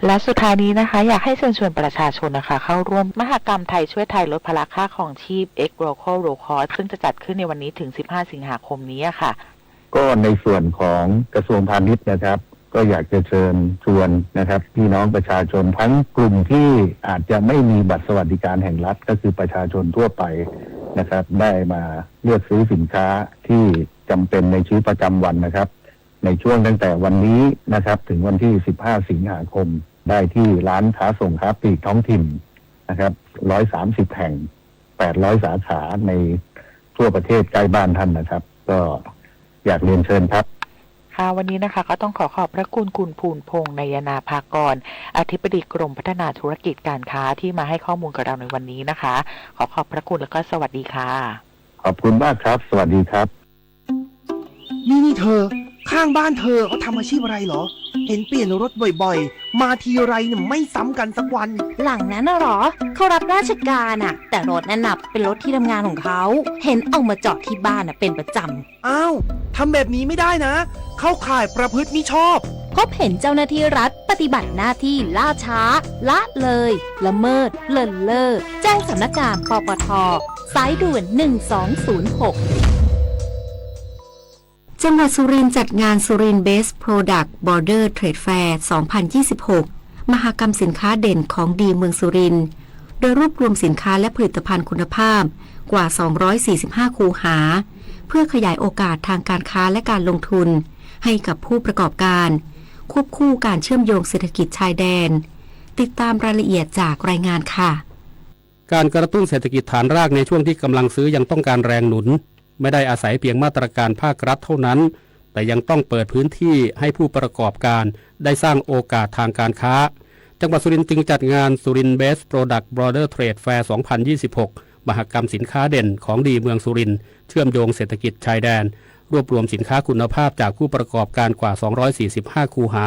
Speaker 9: และสุดท้ายนี้นะคะอยากให้เชิญชวนประชาชนนะคะเข้าร่วมมหกรรมไทยช่วยไทยลดภาระค่าครองชีพ X Local Low Cost ซึ่งจะจัดขึ้นในวันนี้ถึง15 สิงหาคมนี้ค่ะ
Speaker 11: ก็ในส่วนของกระทรวงพาณิชย์นะครับก็อยากจะเชิญชวนนะครับพี่น้องประชาชนทั้งกลุ่มที่อาจจะไม่มีบัตรสวัสดิการแห่งรัฐก็คือประชาชนทั่วไปนะครับได้มาเลือกซื้อสินค้าที่จำเป็นในชีวิตประจำวันนะครับ ในช่วงตั้งแต่วันนี้นะครับถึงวันที่15สิงหาคมได้ที่ร้านค้าส่งค้าปลีกท้องถิ่นนะครับ130แห่ง800สาขาในทั่วประเทศใกล้บ้านท่านนะครับก็อยากเรียนเชิญครับ
Speaker 9: ค่ะวันนี้นะคะก็ต้องขอบพระคุณคุณภูลพงษ์นายนาภากรอธิบดีกรมพัฒนาธุรกิจการค้าที่มาให้ข้อมูลกับเราในวันนี้นะคะขอบพระคุณแล้วก็สวัสดีค่ะ
Speaker 11: ขอบคุณมากครับสวัสดีครับ
Speaker 12: นี่เธอข้างบ้านเธอเขาทำอาชีพอะไรเหรอเห็นเปลี่ยนรถบ่อยๆมาทีไรเนี่ยไม่ซ้ำกันสักวัน
Speaker 10: หลังนั้นน่ะหรอเขารับราชการอะแต่รถนั่นน่ะเป็นรถที่ทำงานของเขาเห็นเอามาจอดที่บ้านเป็นประจำ
Speaker 12: อ้าวทำแบบนี้ไม่ได้นะเข้าข่ายประพฤติมิชอบ
Speaker 10: พบเห็นเจ้าหน้าที่รัฐปฏิบัติหน้าที่ล่าช้าละเลยละเมิดเลินเล่อแจ้งสำนักงานปปท.สายด่วน1206
Speaker 19: จังหวัดสุรินทร์จัดงานสุรินทร์ Best Product Border Trade Fair 2026 มหกรรมสินค้าเด่นของดีเมืองสุรินทร์โดยรวบรวมสินค้าและผลิตภัณฑ์คุณภาพกว่า245คูหาเพื่อขยายโอกาสทางการค้าและการลงทุนให้กับผู้ประกอบการควบคู่การเชื่อมโยงเศรษฐกิจชายแดนติดตามรายละเอียดจากรายงานค่ะ
Speaker 13: การกระตุ้นเศรษฐกิจฐานรากในช่วงที่กำลังซื้อยังต้องการแรงหนุนไม่ได้อาศัยเพียงมาตรการภาครัฐเท่านั้นแต่ยังต้องเปิดพื้นที่ให้ผู้ประกอบการได้สร้างโอกาสทางการค้าจังหวัดสุรินทร์จึงจัดงานสุรินทร์ Best Product Border Trade Fair 2026 มหกรรมสินค้าเด่นของดีเมืองสุรินทร์เชื่อมโยงเศรษฐกิจชายแดนรวบรวมสินค้าคุณภาพจากผู้ประกอบการกว่า245คูหา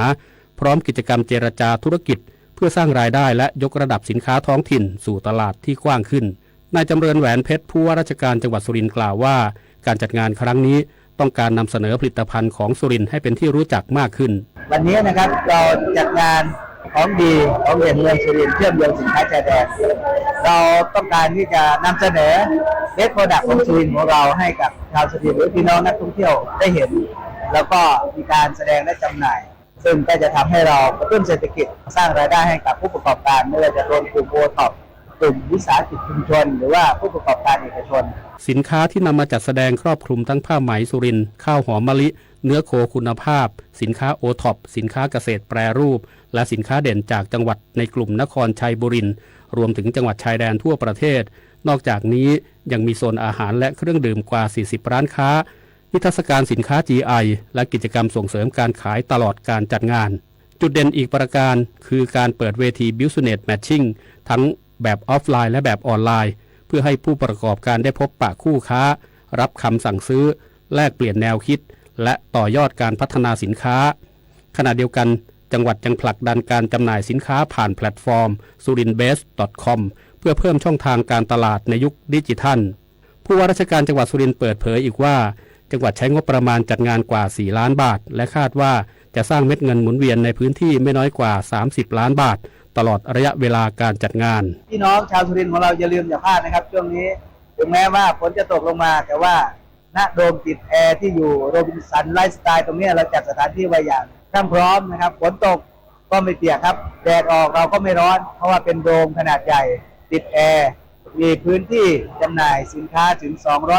Speaker 13: พร้อมกิจกรรมเจรจาธุรกิจเพื่อสร้างรายได้และยกระดับสินค้าท้องถิ่นสู่ตลาดที่กว้างขึ้นนายจำเริญแหวนเพชรผู้ว่าราชการจังหวัดสุรินทร์กล่าวว่าการจัดงานครั้งนี้ต้องการนำเสนอผลิตภัณฑ์ของสุรินทร์ให้เป็นที่รู้จักมากขึ้น
Speaker 14: วันนี้นะครับเราจัดงานของดีของเด่นเมืองสุรินทร์เชื่อมโยงสินค้าชายแดนเราต้องการที่จะนำเสนอเบสโปรดักต์ของสุรินทร์ของเราให้กับชาวสุรินทร์หรือพี่น้องนักท่องเที่ยวได้เห็นแล้วก็มีการแสดงและจำหน่ายซึ่งก็จะทำให้เรากระตุ้นเศรษฐกิจสร้างรายได้ให้กับผู้ประกอบการไม่ว่าจะรวมกลุ่มโอท็อปกลุ่มวิสาหกิจชุมชนหรือว่าผู้ประกอบการเอกชน
Speaker 13: สินค้าที่นำมาจัดแสดงครอบคลุมทั้งผ้าไหมสุรินทร์ข้าวหอมมะลิเนื้อโคคุณภาพสินค้าโอท็อปสินค้าเกษตรแปรรูปและสินค้าเด่นจากจังหวัดในกลุ่มนครชัยบุรีรวมถึงจังหวัดชายแดนทั่วประเทศนอกจากนี้ยังมีโซนอาหารและเครื่องดื่มกว่า40ร้านค้านิทรรศการสินค้า GI และกิจกรรมส่งเสริมการขายตลอดการจัดงานจุดเด่นอีกประการคือการเปิดเวที Business Matching ทั้งแบบออฟไลน์และแบบออนไลน์เพื่อให้ผู้ประกอบการได้พบปะคู่ค้ารับคำสั่งซื้อแลกเปลี่ยนแนวคิดและต่อยอดการพัฒนาสินค้าขณะเดียวกันจังหวัดยังผลักดันการจำหน่ายสินค้าผ่านแพลตฟอร์ม surinbest.com เพื่อเพิ่มช่องทางการตลาดในยุคดิจิทัลผู้ว่าราชการจังหวัดสุรินทร์เปิดเผยอีกว่าจังหวัดใช้งบประมาณจัดงานกว่า4ล้านบาทและคาดว่าจะสร้างเม็ดเงินหมุนเวียนในพื้นที่ไม่น้อยกว่า30ล้านบาทตลอดระยะเวลาการจัดงาน
Speaker 14: พี่น้องชาวสุรินทร์ของเราอย่าลืมอย่าพลาดนะครับช่วงนี้ถึงแม้ว่าฝนจะตกลงมาแต่ว่าณโดมติดแอร์ที่อยู่โรบินสันไลฟ์สไตล์ตรงนี้เราจัดสถานที่ไว้อย่างพร้อมนะครับฝนตกก็ไม่เปียกครับแดดออกเราก็ไม่ร้อนเพราะว่าเป็นโดมขนาดใหญ่ติดแอร์มีพื้นที่จำหน่ายสินค้าถึง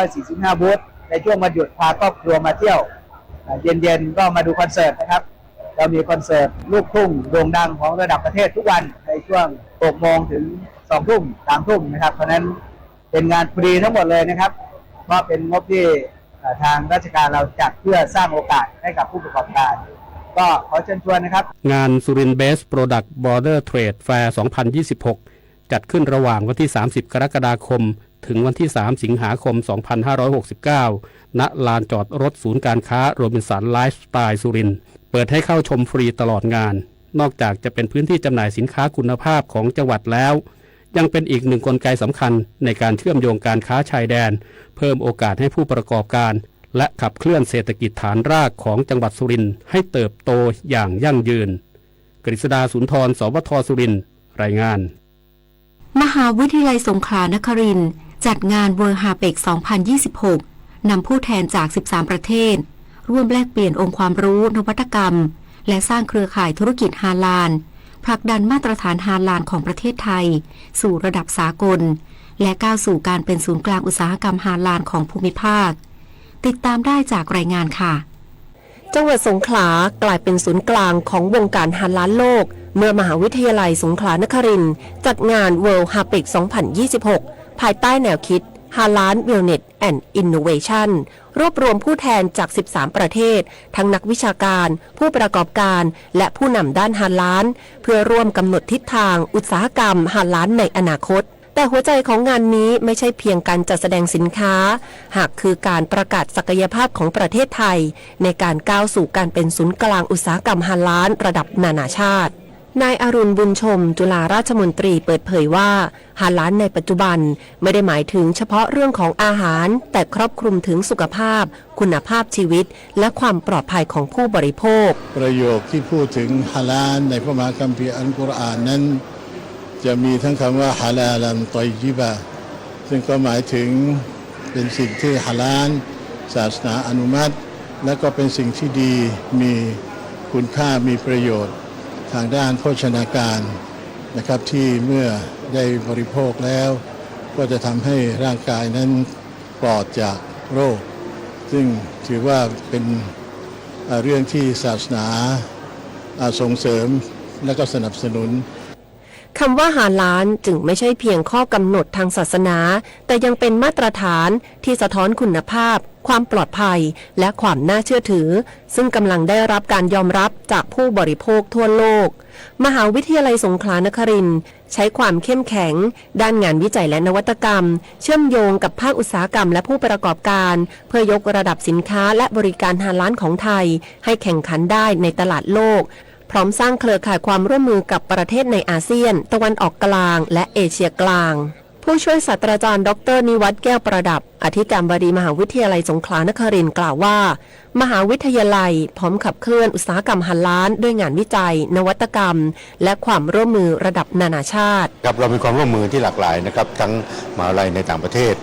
Speaker 14: 245บูธในช่วงวันหยุดพาครอบครัวมาเที่ยวเย็นๆก็มาดูคอนเสิร์ตนะครับเรามีคอนเสิร์ตลูกทุ่งโด่งดังของระดับประเทศทุกวันในช่วง6 โมงถึง2 ทุ่ม3 ทุ่มนะครับเพราะนั้นเป็นงานฟรีทั้งหมดเลยนะครับเพราะเป็นงบที่ทางราชการเราจัดเพื่อสร้างโอกาสให้กับผู้ประกอบการก็ขอเชิญชวนนะครับ
Speaker 13: งานสุรินทร์ Best Product Border Trade Fair 2026 จัดขึ้นระหว่างวันที่30กรกฎาคมถึงวันที่3สิงหาคม2569ณลานจอดรถศูนย์การค้าโรบินสันไลฟ์สไตล์สุรินทร์เปิดให้เข้าชมฟรีตลอดงานนอกจากจะเป็นพื้นที่จำหน่ายสินค้าคุณภาพของจังหวัดแล้วยังเป็นอีกหนึ่งกลไกสำคัญในการเชื่อมโยงการค้าชายแดนเพิ่มโอกาสให้ผู้ประกอบการและขับเคลื่อนเศรษฐกิจฐานรากของจังหวัดสุรินทร์ให้เติบโตอย่างยั่งยืนกฤษดาสุนทรสวทสุรินทร์รายงาน
Speaker 19: มหาวิทยาลัยสงขลานครินทร์จัดงานเวิร์ฮาเปก 2026 นำผู้แทนจาก 13 ประเทศร่วมแลกเปลี่ยนองค์ความรู้นวัตกรรมและสร้างเครือข่ายธุรกิจฮาลาลผลักดันมาตรฐานฮาลาลของประเทศไทยสู่ระดับสากลและก้าวสู่การเป็นศูนย์กลางอุตสาหกรรมฮาลาลของภูมิภาคติดตามได้จากรายงานค่ะ
Speaker 15: จังหวัดสงขลากลายเป็นศูนย์กลางของวงการฮาลาลโลกเมื่อมหาวิทยาลัยสงขลานครินทร์จัดงาน World HAPEC 2026 ภายใต้แนวคิด Halal Wellness and Innovation รวบรวมผู้แทนจาก 13 ประเทศทั้งนักวิชาการผู้ประกอบการและผู้นำด้านฮาลาลเพื่อร่วมกำหนดทิศทางอุตสาหกรรมฮาลาลในอนาคตแต่หัวใจของงานนี้ไม่ใช่เพียงการจัดแสดงสินค้าหากคือการประกาศศักยภาพของประเทศไทยในการก้าวสู่การเป็นศูนย์กลางอุตสาหกรรมฮาลาลระดับนานาชาตินายอรุณบุญชมจุฬาราชมนตรีเปิดเผยว่าฮาลาลในปัจจุบันไม่ได้หมายถึงเฉพาะเรื่องของอาหารแต่ครอบคลุมถึงสุขภาพคุณภาพชีวิตและความปลอดภัยของผู้บริโภค
Speaker 16: ประโยคที่พูดถึงฮาลาลในพระมหาคัมภีร์อัลกุรอานนั้นจะมีทั้งคำว่าฮาลาลันตอยยิบะซึ่งก็หมายถึงเป็นสิ่งที่ฮาลาลศาสนาอนุมัติและก็เป็นสิ่งที่ดีมีคุณค่ามีประโยชน์ทางด้านโภชนาการนะครับที่เมื่อได้บริโภคแล้วก็จะทำให้ร่างกายนั้นปลอดจากโรคซึ่งถือว่าเป็นเรื่องที่ศาสนาส่งเสริมและก็สนับสนุน
Speaker 15: คำว่าฮาลาลจึงไม่ใช่เพียงข้อกำหนดทางศาสนาแต่ยังเป็นมาตรฐานที่สะท้อนคุณภาพความปลอดภัยและความน่าเชื่อถือซึ่งกำลังได้รับการยอมรับจากผู้บริโภคทั่วโลกมหาวิทยาลัยสงขลานครินทร์ใช้ความเข้มแข็งด้านงานวิจัยและนวัตกรรมเชื่อมโยงกับภาคอุตสาหกรรมและผู้ประกอบการเพื่อยกระดับสินค้าและบริการฮาลาลของไทยให้แข่งขันได้ในตลาดโลกพร้อมสร้างเครือข่ายความร่วมมือกับประเทศในอาเซียนตะวันออกกลางและเอเชียกลางผู้ช่วยศาสตราจารย์ดร.นิวัฒน์แก้วประดับอธิการบดีมหาวิทยาลัยสงขลานครินทร์กล่าวว่ามหาวิทยาลัยพร้อมขับเคลื่อนอุตสาหกรรมฮาลาลด้วยงานวิจัยนวัตกรรมและความร่วมมือระดับนานาชาติ
Speaker 17: ครับเรามีความร่วมมือที่หลากหลายนะครับทั้งมหาวิทยาลัยในต่างประเทศ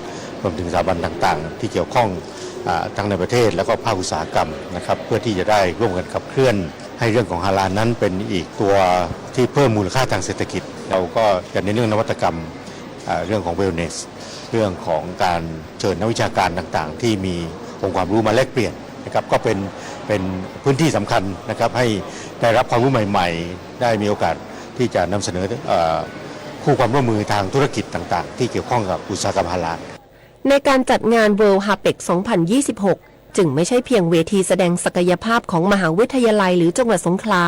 Speaker 17: รวมถึงสถาบันต่างๆที่เกี่ยวข้องทั้งในประเทศและก็ภาคอุตสาหกรรมนะครับเพื่อที่จะได้ร่วมกันขับเคลื่อนให้เรื่องของฮาลาลนั้นเป็นอีกตัวที่เพิ่มมูลค่าทางเศรษฐกิจเราก็จะในเรื่องนวัตกรรมเรื่องของ wellness เรื่องของการเชิญนักวิชาการต่างๆที่มีองค์ความรู้มาแลกเปลี่ยนนะครับก็เป็นพื้นที่สำคัญนะครับให้ได้รับความรู้ใหม่ๆได้มีโอกาสที่จะนำเสนอคู่ความร่วมมือทางธุรกิจต่างๆที่เกี่ยวข้องกับอุตสาหกรรมฮาลาล
Speaker 15: ในการจัดงาน World HAPEC 2026จึงไม่ใช่เพียงเวทีแสดงศักยภาพของมหาวิทยาลัยหรือจังหวัดสงขลา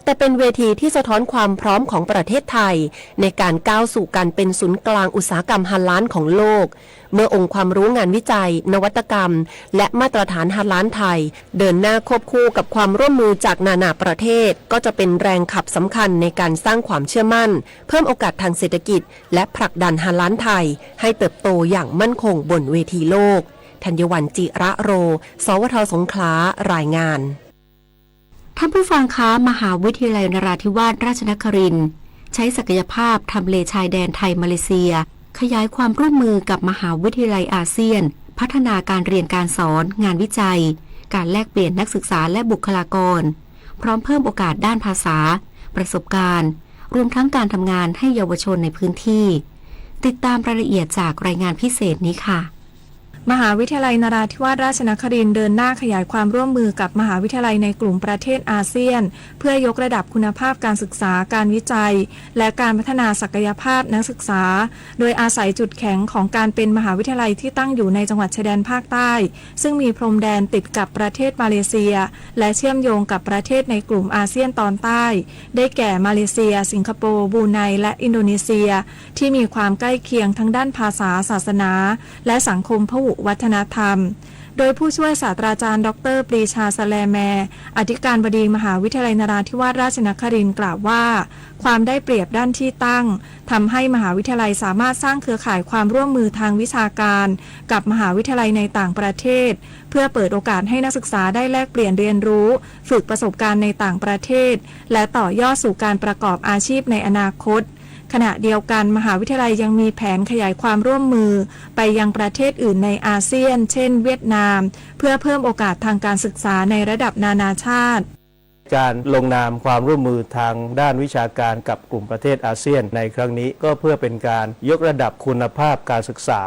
Speaker 15: แต่เป็นเวทีที่สะท้อนความพร้อมของประเทศไทยในการก้าวสู่การเป็นศูนย์กลางอุตสาหกรรมฮาลาลของโลกเมื่อองค์ความรู้งานวิจัยนวัตกรรมและมาตรฐานฮาลาลไทยเดินหน้าควบคู่กับความร่วมมือจากนานาประเทศก็จะเป็นแรงขับสำคัญในการสร้างความเชื่อมั่นเพิ่มโอกาสทางเศรษฐกิจและผลักดันฮาลาลไทยให้เติบโตอย่างมั่นคงบนเวทีโลกธัญวรรณ จิระโร สวท.สงขลารายงาน
Speaker 19: ท่านผู้ฟังคะมหาวิทยาลัยนราธิวาสราชนครินทร์ใช้ศักยภาพทำเลชายแดนไทยมาเลเซียขยายความร่วมมือกับมหาวิทยาลัยอาเซียนพัฒนาการเรียนการสอนงานวิจัยการแลกเปลี่ยนนักศึกษาและบุคลากรพร้อมเพิ่มโอกาสด้านภาษาประสบการณ์รวมทั้งการทำงานให้เยาวชนในพื้นที่ติดตามรายละเอียดจากรายงานพิเศษนี้ค่ะ
Speaker 20: มหาวิทยาลัยนราธิวาสราชนครินทร์เดินหน้าขยายความร่วมมือกับมหาวิทยาลัยในกลุ่มประเทศอาเซียนเพื่อยกระดับคุณภาพการศึกษาการวิจัยและการพัฒนาศักยภาพนักศึกษาโดยอาศัยจุดแข็งของการเป็นมหาวิทยาลัยที่ตั้งอยู่ในจังหวัดชายแดนภาคใต้ซึ่งมีพรมแดนติดกับประเทศมาเลเซียและเชื่อมโยงกับประเทศในกลุ่มอาเซียนตอนใต้ได้แก่มาเลเซียสิงคโปร์บรูไนและอินโดนีเซียที่มีความใกล้เคียงทั้งด้านภาษาศาสนาและสังคมพหุวัฒนธรรมโดยผู้ช่วยศาสตราจารย์ดร.ปรีชาสแลแมอธิการบดีมหาวิทยาลัยนราธิวาสราชนครินทร์กล่าวว่าความได้เปรียบด้านที่ตั้งทำให้มหาวิทยาลัยสามารถสร้างเครือข่ายความร่วมมือทางวิชาการกับมหาวิทยาลัยในต่างประเทศเพื่อเปิดโอกาสให้นักศึกษาได้แลกเปลี่ยนเรียนรู้ฝึกประสบการณ์ในต่างประเทศและต่อยอดสู่การประกอบอาชีพในอนาคตขณะเดียวกันมหาวิทยาลัยยังมีแผนขยายความร่วมมือไปยังประเทศอื่นในอาเซียนเช่นเวียดนามเพื่อเพิ่มโอกาสทางการศึกษาในระดับนานาชาติ
Speaker 21: การลงนามความร่วมมือทางด้านวิชาการกับกลุ่มประเทศอาเซียนในครั้งนี้ก็เพื่อเป็นการยกระดับคุณภาพการศึกษา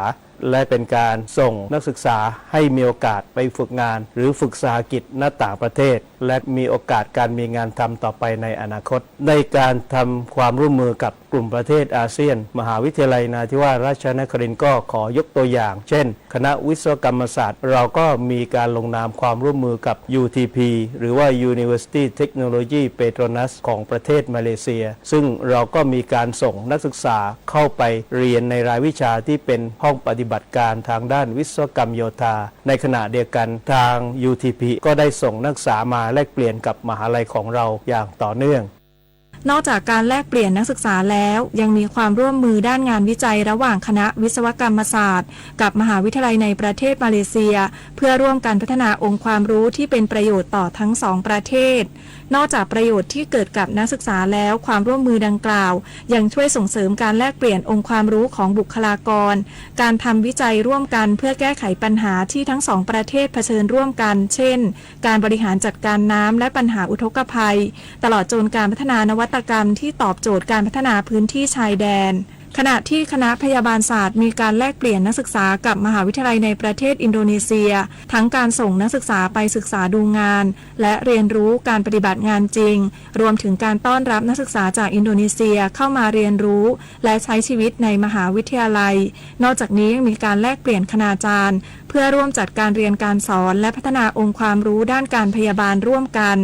Speaker 21: และเป็นการส่งนักศึกษาให้มีโอกาสไปฝึกงานหรือฝึกสาหกิจณต่างประเทศและมีโอกาสการมีงานทำต่อไปในอนาคตในการทำความร่วมมือกับกลุ่มประเทศอาเซียนมหาวิทยาลัยนราธิวาสราชนครินทร์ก็ขอยกตัวอย่างเช่นคณะวิศวกรรมศาสตร์เราก็มีการลงนามความร่วมมือกับ UTP หรือว่า University Technology Petronas ของประเทศมาเลเซียซึ่งเราก็มีการส่งนักศึกษาเข้าไปเรียนในรายวิชาที่เป็นห้องปฏิบัติการทางด้านวิศวกรรมโยธาในขณะเดียวกันทาง UTP ก็ได้ส่งนักศึกษามาแลกเปลี่ยนกับมหาลัยของเราอย่างต่อเนื่อง
Speaker 20: นอกจากการแลกเปลี่ยนนักศึกษาแล้วยังมีความร่วมมือด้านงานวิจัยระหว่างคณะวิศวกรรมศาสตร์กับมหาวิทยาลัยในประเทศมาเลเซียเพื่อร่วมกันพัฒนาองค์ความรู้ที่เป็นประโยชน์ต่อทั้งสองประเทศนอกจากประโยชน์ที่เกิดกับนักศึกษาแล้วความร่วมมือดังกล่าวยังช่วยส่งเสริมการแลกเปลี่ยนองค์ความรู้ของบุคลากรการทำวิจัยร่วมกันเพื่อแก้ไขปัญหาที่ทั้งสองประเทศเผชิญร่วมกันเช่นการบริหารจัดการน้ำและปัญหาอุทกภัยตลอดจนการพัฒนานวัตกรรมที่ตอบโจทย์การพัฒนาพื้นที่ชายแดนขณะที่คณะพยาบาลศาสตร์มีการแลกเปลี่ยนนักศึกษากับมหาวิทยาลัยในประเทศอินโดนีเซียทั้งการส่งนักศึกษาไปศึกษาดูงานและเรียนรู้การปฏิบัติงานจริงรวมถึงการต้อนรับนักศึกษาจากอินโดนีเซียเข้ามาเรียนรู้และใช้ชีวิตในมหาวิทยาลัยนอกจากนี้ยังมีการแลกเปลี่ยนคณาจารย์เพื่อร่วมจัดการเรียนการสอนและพัฒนาองค์ความรู้ด้านการพยาบาลร่วมกัน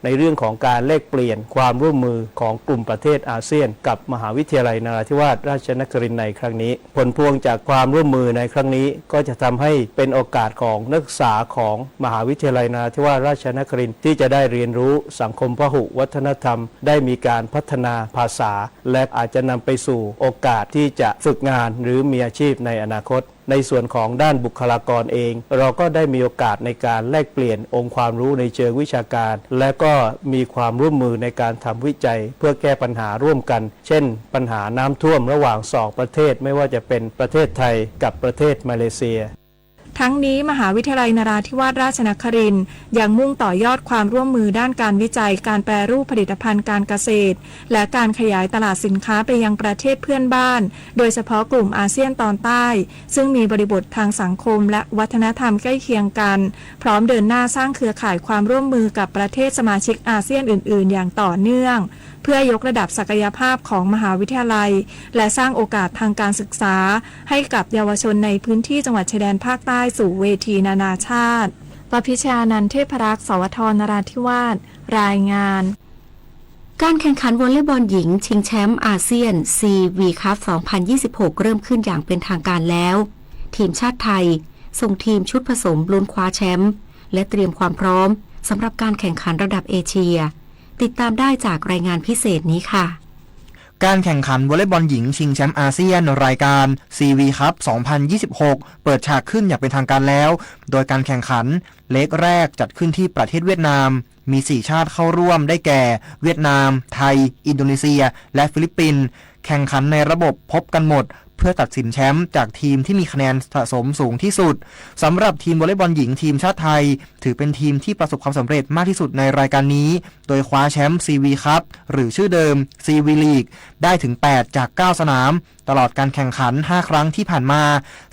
Speaker 21: ในเรื่องของการแลกเปลี่ยนความร่วมมือของกลุ่มประเทศอาเซียนกับมหาวิทยาลัยนราธิวาสราชนครินทร์ในครั้งนี้ผลพวงจากความร่วมมือในครั้งนี้ก็จะทำให้เป็นโอกาสของนักศึกษาของมหาวิทยาลัยนราธิวาสราชนครินทร์ที่จะได้เรียนรู้สังคมพหุวัฒนธรรมได้มีการพัฒนาภาษาและอาจจะนำไปสู่โอกาสที่จะฝึกงานหรือมีอาชีพในอนาคตในส่วนของด้านบุคลากรเองเราก็ได้มีโอกาสในการแลกเปลี่ยนองค์ความรู้ในเชิงวิชาการและก็มีความร่วมมือในการทำวิจัยเพื่อแก้ปัญหาร่วมกันเช่นปัญหาน้ำท่วมระหว่างสองประเทศไม่ว่าจะเป็นประเทศไทยกับประเทศมาเลเซีย
Speaker 20: ทั้งนี้มหาวิทยาลัยนราธิวาสราชนครินทร์ยังมุ่งต่อยอดความร่วมมือด้านการวิจัยการแปรรูปผลิตภัณฑ์การเกษตรและการขยายตลาดสินค้าไปยังประเทศเพื่อนบ้านโดยเฉพาะกลุ่มอาเซียนตอนใต้ซึ่งมีบริบททางสังคมและวัฒนธรรมใกล้เคียงกันพร้อมเดินหน้าสร้างเครือข่ายความร่วมมือกับประเทศสมาชิกอาเซียนอื่นๆอย่างต่อเนื่องเพื่อยกระดับศักยภาพของมหาวิทยาลัยและสร้างโอกาสทางการศึกษาให้กับเยาวชนในพื้นที่จังหวัดชายแดนภาคใต้สู่เวทีนานาชาติปพิชานันท์เทพรักษ์สวทนราธิวาสรายงาน
Speaker 19: การแข่งขันวอลเลย์บอลหญิงชิงแชมป์อาเซียน CV Cup 2026 เริ่มขึ้นอย่างเป็นทางการแล้วทีมชาติไทยส่งทีมชุดผสมลุ้นคว้าแชมป์และเตรียมความพร้อมสำหรับการแข่งขันระดับเอเชียติดตามได้จากรายงานพิเศษนี้ค่ะ
Speaker 1: การแข่งขันวอลเลย์บอลหญิงชิงแชมป์อาเซียนรายการ CV Cup 2026 เปิดฉากขึ้นอย่างเป็นทางการแล้วโดยการแข่งขันเล็กแรกจัดขึ้นที่ประเทศเวียดนามมี4ชาติเข้าร่วมได้แก่เวียดนามไทยอินโดนีเซียและฟิลิปปินส์แข่งขันในระบบพบกันหมดเพื่อตัดสินแชมป์จากทีมที่มีคะแนนสะสมสูงที่สุดสำหรับทีมวอลเลย์บอลหญิงทีมชาติไทยถือเป็นทีมที่ประสบความสำเร็จมากที่สุดในรายการนี้โดยคว้าแชมป์ CV Cup หรือชื่อเดิม CV League ได้ถึง8จาก9สนามตลอดการแข่งขัน5ครั้งที่ผ่านมา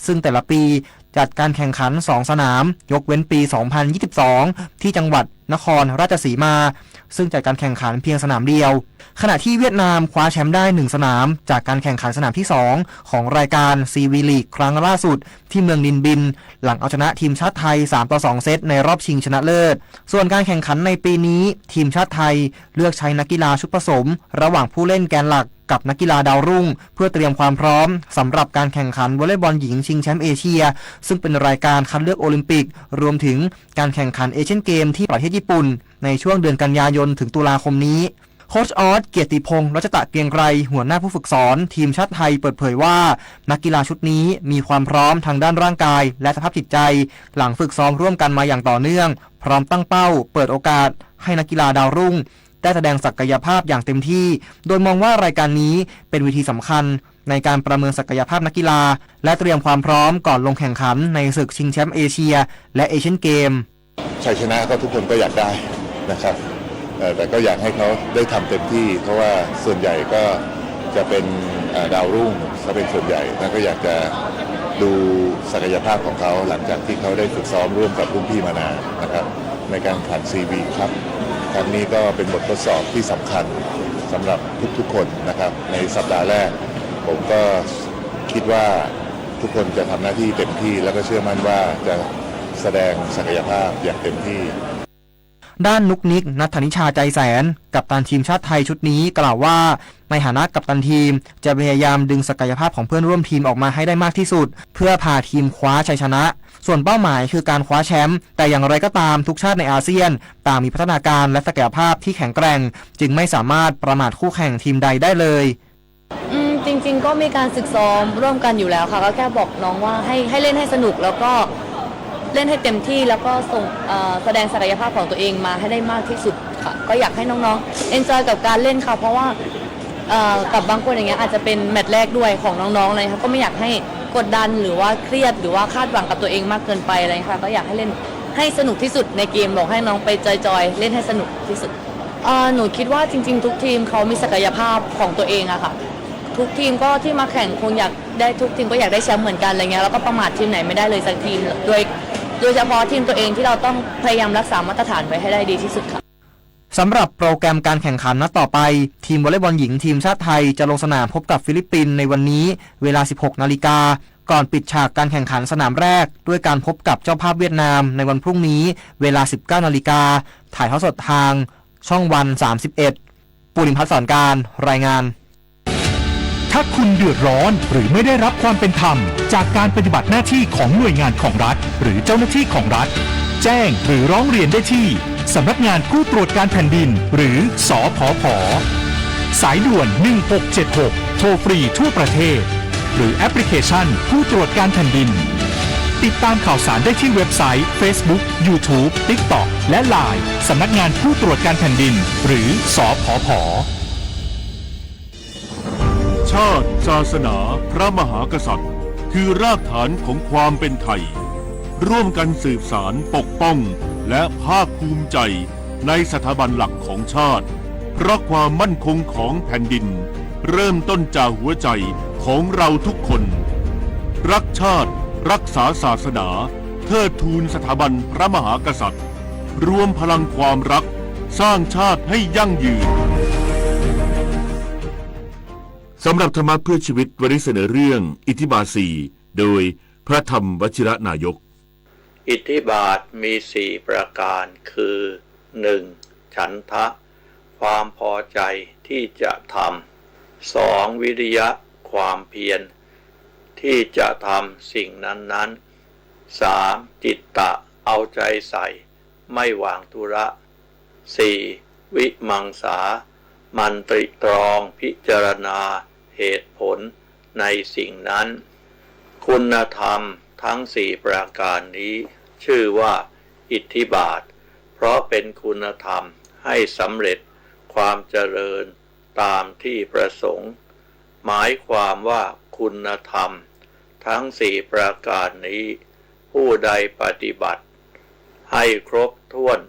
Speaker 1: ซึ่งแต่ละปีจัดการแข่งขัน2สนามยกเว้นปี 2022 ที่จังหวัดนครราชสีมาซึ่งจัดการแข่งขันเพียงสนามเดียวขณะที่เวียดนามคว้าแชมป์ได้1สนามจากการแข่งขันสนามที่2ของรายการ CV League ครั้งล่าสุดที่เมืองนินบินหลังเอาชนะทีมชาติไทย3-2 เซตในรอบชิงชนะเลิศส่วนการแข่งขันในปีนี้ทีมชาติไทยเลือกใช้นักกีฬาชุดผสมระหว่างผู้เล่นแกนหลักกับนักกีฬาดาวรุ่งเพื่อเตรียมความพร้อมสำหรับการแข่งขันวอลเลย์บอลหญิงชิงแชมป์เอเชียซึ่งเป็นรายการคัดเลือกโอลิมปิกรวมถึงการแข่งขันเอเชียนเกมที่ประเทศญี่ปุ่นในช่วงเดือนกันยายนถึงตุลาคมนี้โค้ชออสเกียรติพงษ์รัชตะเกรียงไกรหัวหน้าผู้ฝึกสอนทีมชาติไทยเปิดเผยว่านักกีฬาชุดนี้มีความพร้อมทางด้านร่างกายและสภาพจิตใจหลังฝึกซ้อมร่วมกันมาอย่างต่อเนื่องพร้อมตั้งเป้าเปิดโอกาสให้นักกีฬาดาวรุ่งได้แสดงศักยภาพอย่างเต็มที่โดยมองว่ารายการนี้เป็นเวทีสำคัญในการประเมินศักยภาพนักกีฬาและเตรียมความพร้อมก่อนลงแข่งขันในศึกชิงแชมป์เอเชียและเอเชียนเกม
Speaker 2: ชัยชนะก็ทุกคนก็อยากได้นะครับแต่ก็อยากให้เขาได้ทำเต็มที่เพราะว่าส่วนใหญ่ก็จะเป็นดาวรุ่งถ้าเป็นส่วนใหญ่แล้วก็อยากจะ ดูศักยภาพของเขาหลังจากที่เขาได้ฝึกซ้อมร่วมกับรุ่นพี่มานานนะครับในการแข่ง CV ครับครั้งนี้ก็เป็นบททดสอบที่สำคัญสำหรับทุกๆคนนะครับในสัปดาห์แรกผมก็คิดว่าทุกคนจะทำหน้าที่เต็มที่แล้วก็เชื่อมั่นว่าจะแสดงศักยภาพอย่างเต็มที่
Speaker 1: ด้านนุกนิก ณัฐนิชาใจแสนกัปตันทีมชาติไทยชุดนี้กล่าวว่าในฐานะกัปตันทีมจะพยายามดึงศักยภาพของเพื่อนร่วมทีมออกมาให้ได้มากที่สุดเพื่อพาทีมคว้าชัยชนะส่วนเป้าหมายคือการคว้าแชมป์แต่อย่างไรก็ตามทุกชาติในอาเซียนต่างมีพัฒนาการและศักยภาพที่แข็งแกร่งจึงไม่สามารถประมาทคู่แข่งทีมใดได้เลย
Speaker 3: จริงๆก็มีการฝึกซ้อมร่วมกันอยู่แล้วค่ะก็แค่บอกน้องว่าให้เล่นให้สนุกแล้วก็เล่นให้เต็มที่แล้วก็ส่งแสดงศักยภาพของตัวเองมาให้ได้มากที่สุดค่ะก็อยากให้น้องๆเอนจอยกับการเล่นค่ะเพราะว่ากับบางคนอย่างเงี้ยอาจจะเป็นแมตช์แรกด้วยของน้องๆเลยค่ะก็ไม่อยากให้กดดันหรือว่าเครียดหรือว่าคาดหวังกับตัวเองมากเกินไปอะไรค่ะก็อยากให้เล่นให้สนุกที่สุดในเกมบอกให้น้องไปจอยๆเล่นให้สนุกที่สุดหนูคิดว่าจริงๆทุกทีมเขามีศักยภาพของตัวเองอะค่ะทุกทีมก็ที่มาแข่งคงอยากได้ทุกทีมก็อยากได้แชมป์เหมือนกันอะไรเงี้ยแล้วก็ประมาททีมไหนไม่ได้เลยสักทีมโดยเฉพาะทีมตัวเองที่เราต้องพยายามรักษามาตรฐานไว้ให้ได้ดีที่สุดค่ะ
Speaker 1: สำหรับโปรแกรมการแข่งขันนัดต่อไปทีมวอลเลย์บอลหญิงทีมชาติไทยจะลงสนามพบกับฟิลิปปินส์ในวันนี้เวลา 16 นาฬิกาก่อนปิดฉากการแข่งขันสนามแรกด้วยการพบกับเจ้าภาพเวียดนามในวันพรุ่งนี้เวลา 19 นาฬิกาถ่ายทอดสดทางช่องวัน 31 ปุริมพัฒน์สอนการรายงาน
Speaker 8: ถ้าคุณเดือดร้อนหรือไม่ได้รับความเป็นธรรมจากการปฏิบัติหน้าที่ของหน่วยงานของรัฐหรือเจ้าหน้าที่ของรัฐแจ้งหรือร้องเรียนได้ที่สำนักงานผู้ตรวจการแผ่นดินหรือสผผ.สายด่วน 1676 โทรฟรีทั่วประเทศหรือแอปพลิเคชันผู้ตรวจการแผ่นดินติดตามข่าวสารได้ที่เว็บไซต์ Facebook YouTube TikTok และ LINE สำนักงานผู้ตรวจการแผ่นดินหรือสผผ.
Speaker 18: ชาติศาสนาพระมหากษัตริย์คือรากฐานของความเป็นไทยร่วมกันสืบสานปกป้องและภาคภูมิใจในสถาบันหลักของชาติเพราะความมั่นคงของแผ่นดินเริ่มต้นจากหัวใจของเราทุกคนรักชาติรักษาศาสนาเทิดทูนสถาบันพระมหากษัตริย์รวมพลังความรักสร้างชาติให้ยั่งยืนสำหรับธรรมะเพื่อชีวิตวันนี้เสนอเรื่องอิทธิบาท 4โดยพระธรรมวชิรนายก
Speaker 4: อิทธิบาทมี4ประการคือ 1. ฉันทะความพอใจที่จะทำ 2. วิริยะความเพียรที่จะทำสิ่งนั้นๆ 3. จิตตะเอาใจใส่ไม่วางธุระ 4. วิมังสามันตริตรองพิจารณาเหตุผลในสิ่งนั้นคุณธรรมทั้ง4ประการนี้ชื่อว่าอิทธิบาทเพราะเป็นคุณธรรมให้สำเร็จความเจริญตามที่ประสงค์หมายความว่าคุณธรรมทั้ง4ประการนี้ผู้ใดปฏิบัติให้ครบถ้วน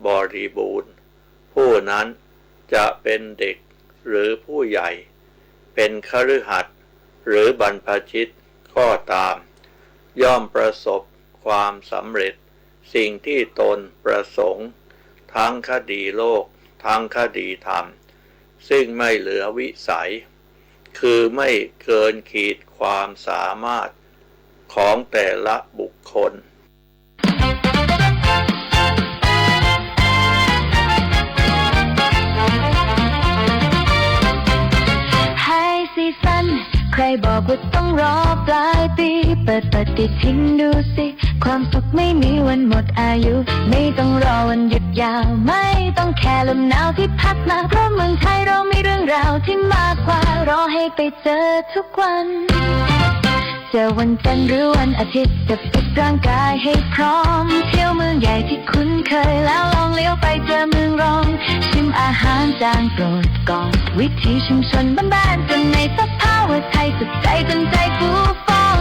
Speaker 4: บริบูรณ์ผู้นั้นจะเป็นเด็กหรือผู้ใหญ่เป็นคฤหัสถ์หรือบรรพชิตก็ตามย่อมประสบความสำเร็จสิ่งที่ตนประสงค์ทั้งคดีโลกทั้งคดีธรรมซึ่งไม่เหลือวิสัยคือไม่เกินขีดความสามารถของแต่ละบุคคล
Speaker 22: ซีซั่นใครบอกว่าต้องรอปลายปีเปิดปฏิทินดูสิความสุขไม่มีวันหมดอายุไม่ต้องรอวันหยุดยาวไม่ต้องแค่ลมหนาวที่พัดมาเพราะเมืองไทยเรามีเรื่องราวที่มากกว่ารอให้ไปเจอทุกวันเจอวันจันทร์หรือวันอาทิตย์จะฝึกร่างกายให้พร้อมเที่ยวเมืองใหญ่ที่คุ้นเคยแล้วลองเลี้ยวไปเจอเมืองรองชิมอาหารจานโปรดก่อนวิถีชุมชนบ้านๆจนในสภาวะไทยสุดใจจนใจฟูฟ่อง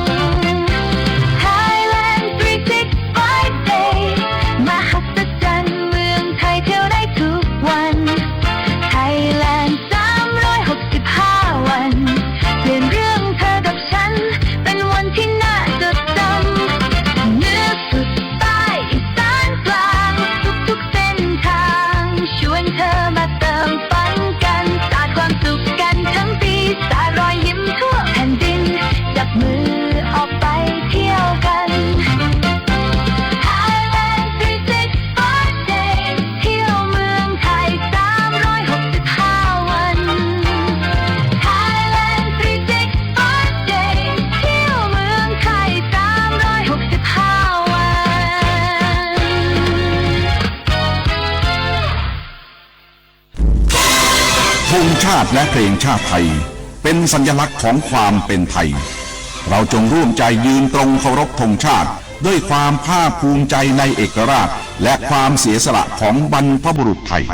Speaker 22: Thailand 365 Day มหัศจรรย์เมืองไทยเที่ยวได้ทุกวัน Thailand 365 วันเปลี่ยนเรื่องเธอกับฉันเป็นวันที่น่าจด
Speaker 5: ชาติและเพลงชาติไทยเป็นสัญลักษณ์ของความเป็นไทยเราจงร่วมใจยืนตรงเคารพธงชาติด้วยความภาคภูมิใจในเอกราชและความเสียสละของบรรพบุรุษไทย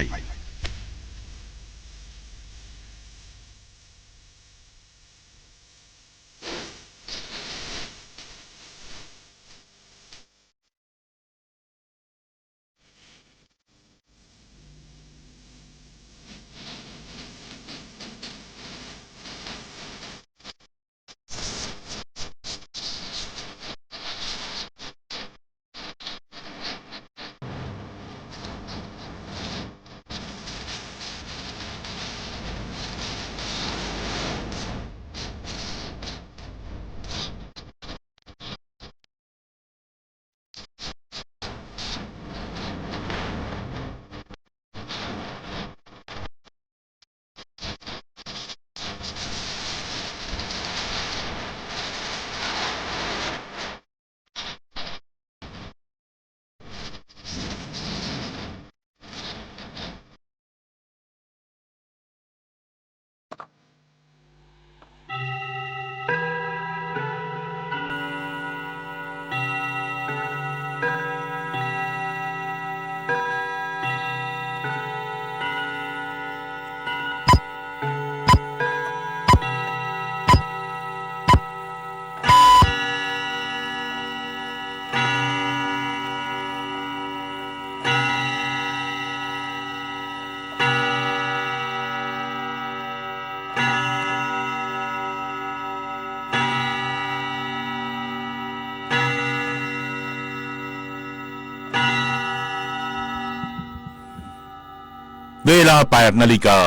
Speaker 18: เวลา 8 นาฬิกา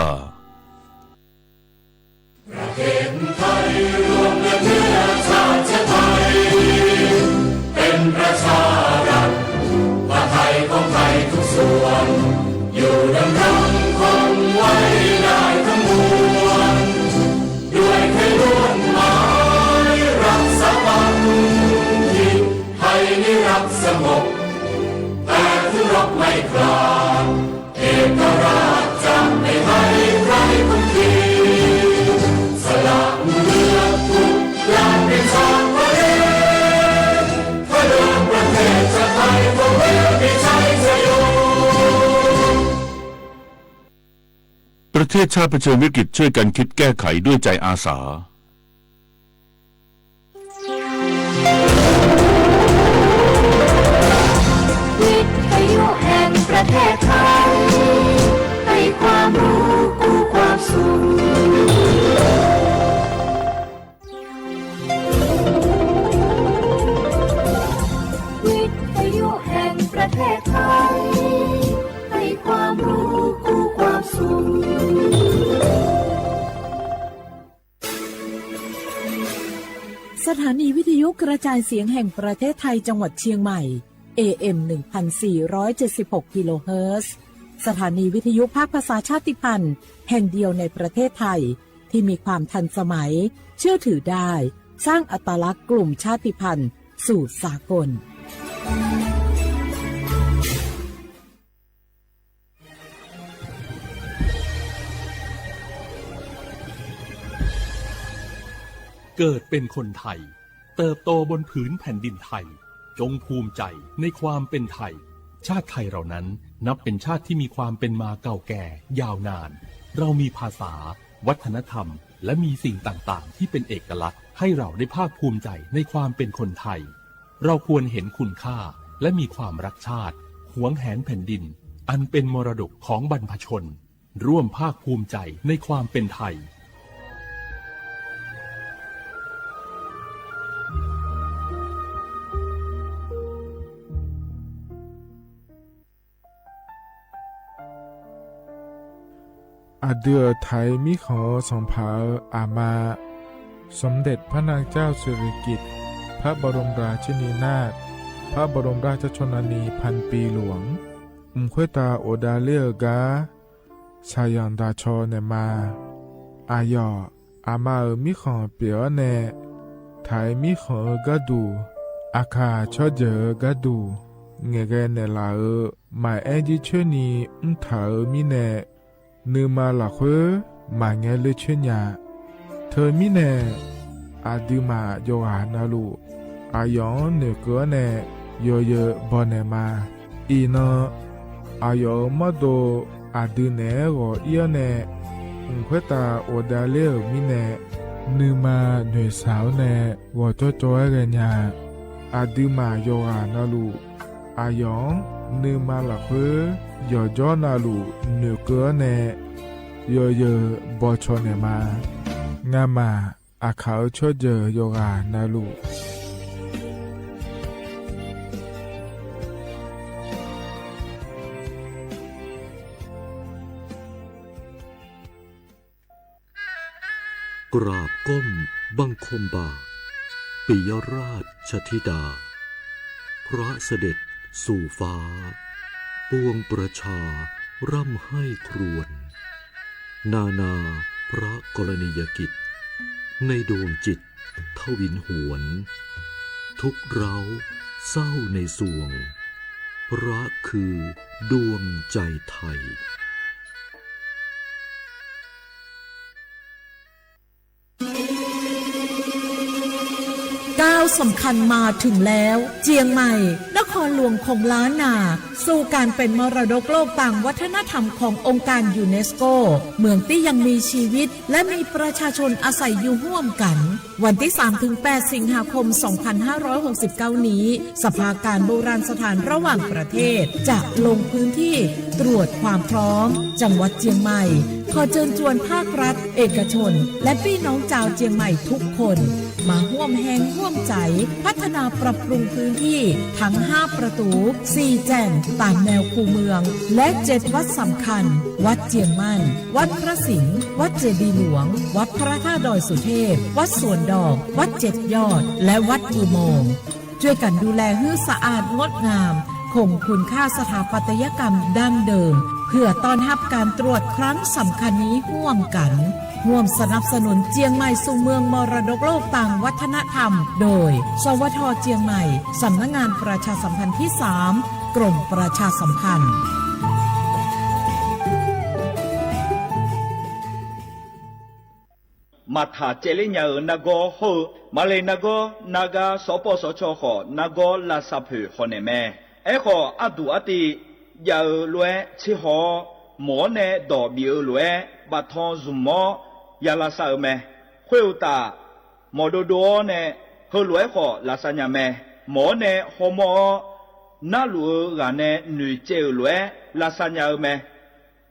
Speaker 6: ประเทศไทยรวมเนื้อชาติไทยเป็นประชารัฐผ้าไทยของไทยทุกส่วนอยู่ดำรงคงไว้ได้ทั้งมวลด้วยเคยร่วมหมายรักษาความที่ไทยนิรักสงบแต่ถึงรบไม่กล้าเอกราชจะไม่ให้ใครคุกคีสละเลือดทุกอย่างเป็นชาติไทยเพื่อดวงประเทศชาติไทยของเรามีชัยชโย
Speaker 18: ประเทศชาติเผชิญวิกฤตช่วยกันคิดแก้ไขด้วยใจอาสา
Speaker 22: วิทยุแห่งประเทศไทยให้ความรู้กู้ความสุขวิทยุแห่งประเทศไทยให้ความรู้กู้ความสุข
Speaker 23: สถานีวิทยุกระจายเสียงแห่งประเทศไทยจังหวัดเชียงใหม่ AM 1476 กิโลเฮิรตซ์สถานีวิทยุภาคภาษาชาติพันธุ์แห่งเดียวในประเทศไทยที่มีความทันสมัยเชื่อถือได้สร้างอัตลักษณ์กลุ่มชาติพันธุ์สู่สากล
Speaker 24: เกิดเป็นคนไทยเติบโตบนผืนแผ่นดินไทยจงภูมิใจในความเป็นไทยชาติไทยเรานั้นนับเป็นชาติที่มีความเป็นมาเก่าแก่ยาวนานเรามีภาษาวัฒนธรรมและมีสิ่งต่างๆที่เป็นเอกลักษณ์ให้เราได้ภาคภูมิใจในความเป็นคนไทยเราควรเห็นคุณค่าและมีความรักชาติหวงแหนแผ่นดินอันเป็นมรดกของบรรพชนร่วมภาคภูมิใจในความเป็นไทย
Speaker 25: อาเดือไทยมิขอสองผาอามาสมเด็จพระนางเจ้าสิริกิติ์พระบรมราชินีนาถพระบรมราชชนนีพันปีหลวงควยตาโอดาเลียกาชายันดาชอเนมาอายออามามิขอเปียวเนไทยมิขอกะดูอาคาชอเจอกะดูเงเกเนลาหมายแอจิเชนีถามิเนนือมาละเคว มาเงเลเชญญาเธอมิเนอาดิมาโยอานาลูอายอนเนเกเนโยเยบอเนมาอีนอายอมาโดอาดิเนโกเอียเนอุควตาโอดาเลมิเนนือมาหน่วยสาวเนวอจอเรญาอาดิมาโยอานาลูอายองนือมาละเพยอจอนาลูเนเกเนโยเยบอชอเนมางามาอาเขาชอเจโยอานาลู
Speaker 7: กราบก้มบังคมบาทปิยราชธิดาพระเสด็จสู่ฟ้าปวงประชาร่ำให้ครวญนานาพระกรณียกิจในดวงจิตทวินหวนทุกเร้าเศร้าในสวงพระคือดวงใจไทย
Speaker 23: ก้าวสำคัญมาถึงแล้วเจียงใหม่นครหลวงของล้านนาสู่การเป็นมรดกโลกต่างวัฒนธรรมขององค์การยูเนสโกเมืองที่ยังมีชีวิตและมีประชาชนอาศัยอยู่ร่วมกันวันที่ 3-8 สิงหาคม 2569 นี้สภาการโบราณสถานระหว่างประเทศจะลงพื้นที่ตรวจความพร้อมจังหวัดเจียงใหม่ขอเชิญชวนภาครัฐเอกชนและพี่น้องชาวเจียงใหม่ทุกคนมาร่วมแรงร่วมใจพัฒนาปรับปรุงพื้นที่ทั้ง5ประตู4แจ่งตามแนวคูเมืองและ7วัดสำคัญวัดเจียงมั่นวัดพระสิงห์วัดเจดีย์หลวงวัดพระธาตุดอยสุเทพวัดสวนดอกวัด7ยอดและวัดอุโมงค์ช่วยกันดูแลให้สะอาดงดงามคงคุณค่าสถาปัตยกรรมดั้งเดิมเพื่อต้อนรับการตรวจครั้งสำคัญนี้ร่วมกันร่วมสนับสนุนเจียงใหม่สู่เมืองมรดกโลกต่างวัฒนธรรมโดยสวท.เจียงใหม่สำนักงานประชาสัมพันธ์ที่3กรมประชาสัมพันธ์
Speaker 9: มาถาเจริญยานากอโฮมาเลยนากอนากาสปสชขอนากอลาซาเพขอเนแมเอขออดูอติยาลวยชิหอหมอเนดอบิลวยบัทองซุมอยาลาซาเมเขวตาหมอโดโดเนเฮลวยขอลาซาญาเมหมอเนฮอมนาลูกาเนนุเจลวยลาซาญาเม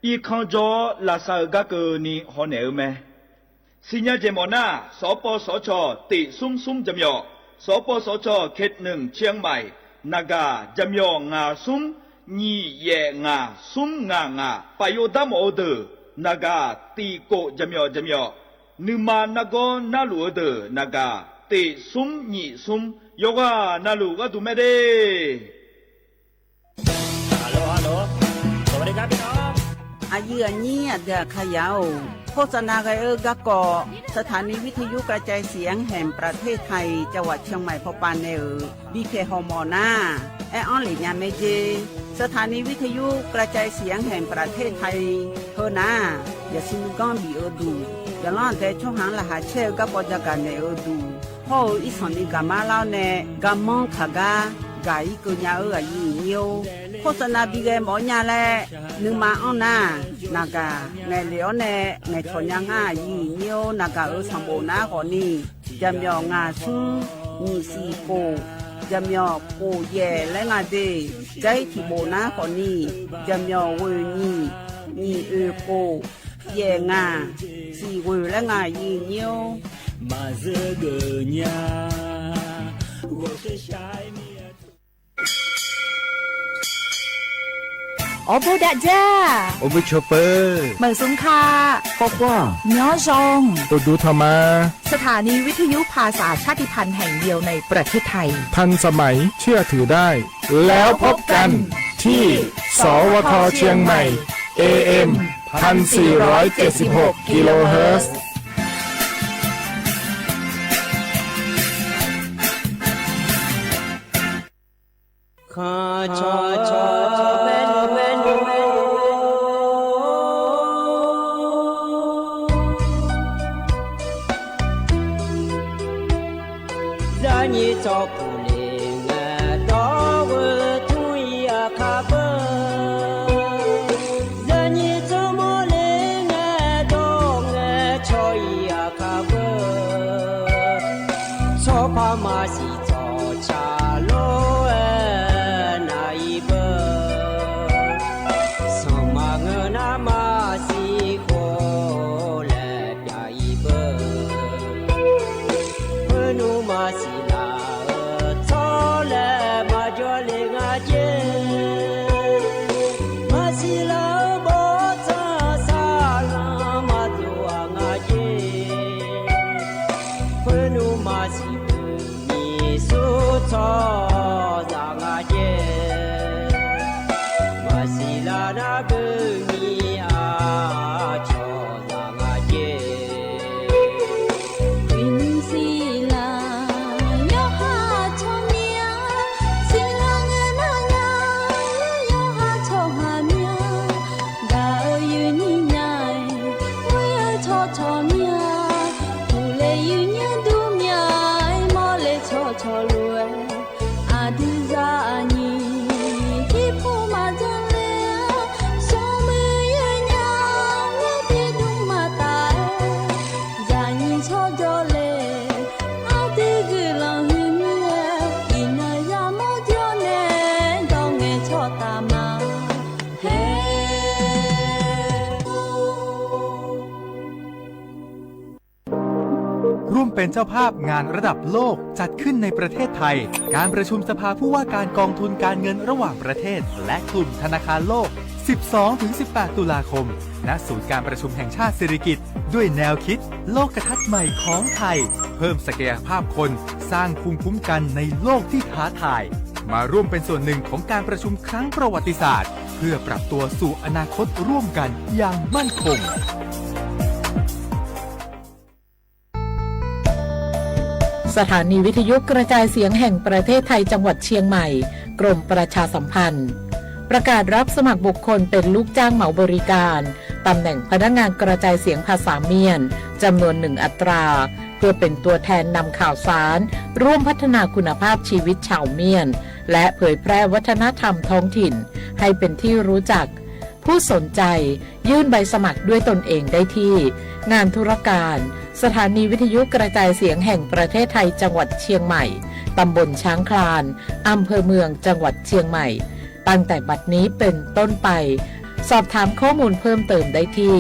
Speaker 9: อีคังจอลาซากะเกนีฮอเนเมสิญญาเจมอนาสปสชติซุมซุมจำยอสปสชเขต1เชียงใหม่นากาจำยองาซุมญีเยงาซุมงาปะโยดามโอเดนากาตีโกจำยนึมานากอนาลูเดนากาติซุมญีซุมโยกานาลูกะตุเมเด
Speaker 10: ฮัลโหลสวัสดีครับพี่น้องอายุอันนี้เดือขยาวโฆษณาไกกะกอสถานีวิทยุกระจายเสียงแห่งประเทศไทยจังหวัดเชียงใหม่พอปานเนอบีเคฮอมอนาแอออนหลิญาเมเจสถานีวิทยุกระจายเสียงแห่งประเทศไทยเฮนาอย่าซิมก้อนบีดูอย่าล้อนแต่ช่องหางละหาเชลกับปจักันเนอดูโฮอีสอนนี่กามาเล่าเนกามองขากากาอีกุญญาอายุเนียวโฆษณาบีเกหมอญาแลนึงมาอ้อนนานากาในเหลียวในชนยังง่ายีเนียวนากาสัมโบนาขอนี่จำยองาซุงมีสีโกจำยอโกเย่และงาเดใจที่โบนาขอนี่จำยอเวนี่มีโกเย่งาสีเวและงายีเนียวมาเจอเกญา我是下面
Speaker 23: โอโบดาจ้า
Speaker 25: โอเบชเปอร์
Speaker 23: เหมือนสุนคา
Speaker 25: พอกว่า
Speaker 23: ย้อจง
Speaker 25: ตัวดูธรรมา
Speaker 23: สถานีวิทยุภาษาชาติพันธุ์แห่งเดียวในประเทศไทย
Speaker 25: ทันสมัยเชื่อถือได้แล้วพบกันที่สวทเชียงใหม่ AM 1476 กิโลเฮิรตซ์
Speaker 10: ข้าชอเมน
Speaker 11: เจมาสิลาดาเบมีอาชอลางาเจ
Speaker 22: วินสิลาโยฮาชอเมียสิลาเงนาญาโยฮาชอฮาเมียดาอยู่นี่ไงเวชอชอเมียกูเลยอยู่เนี่ยดูเมียมอเลยชอชอรวยอาดิซานีที่ผู้มาจังเลยสองมือยืนยาวเมื่อที่ดูมาตายจานีชอจอเลยอาดิคือลองหินเย่อินายามอจอเนดองเงชอตามาเฮ
Speaker 12: ร่วมเป็นเจ้าภาพงานระดับโลกจัดขึ้นในประเทศไทยการประชุมสภาผู้ว่าการกองทุนการเงินระหว่างประเทศและกลุ่มธนาคารโลก 12-18 ตุลาคม ณ ศูนย์การประชุมแห่งชาติสิริกิติ์ด้วยแนวคิดโลกทัศน์ใหม่ของไทยเพิ่มศักยภาพคนสร้างภูมิคุ้มกันในโลกที่ท้าทายมาร่วมเป็นส่วนหนึ่งของการประชุมครั้งประวัติศาสตร์เพื่อปรับตัวสู่อนาคตร่วมกันอย่างมั่นคง
Speaker 23: สถานีวิทยุกระจายเสียงแห่งประเทศไทยจังหวัดเชียงใหม่กรมประชาสัมพันธ์ประกาศรับสมัครบุคคลเป็นลูกจ้างเหมาบริการตำแหน่งพนักงานกระจายเสียงภาษาเมียนจำนวน1 อัตราเพื่อเป็นตัวแทนนำข่าวสารร่วมพัฒนาคุณภาพชีวิตชาวเมียนและเผยแพร่วัฒนธรรมท้องถิ่นให้เป็นที่รู้จักผู้สนใจยื่นใบสมัครด้วยตนเองได้ที่งานธุรการสถานีวิทยุกระจายเสียงแห่งประเทศไทยจังหวัดเชียงใหม่ตำบลช้างคลานอำเภอเมืองจังหวัดเชียงใหม่ตั้งแต่บัดนี้เป็นต้นไปสอบถามข้อมูลเพิ่มเติมได้ที่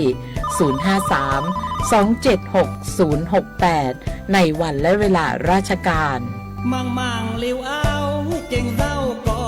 Speaker 23: 053-276-068ในวันและเวลาราชการ
Speaker 11: มังลิวเอาเก่งเศร้าก็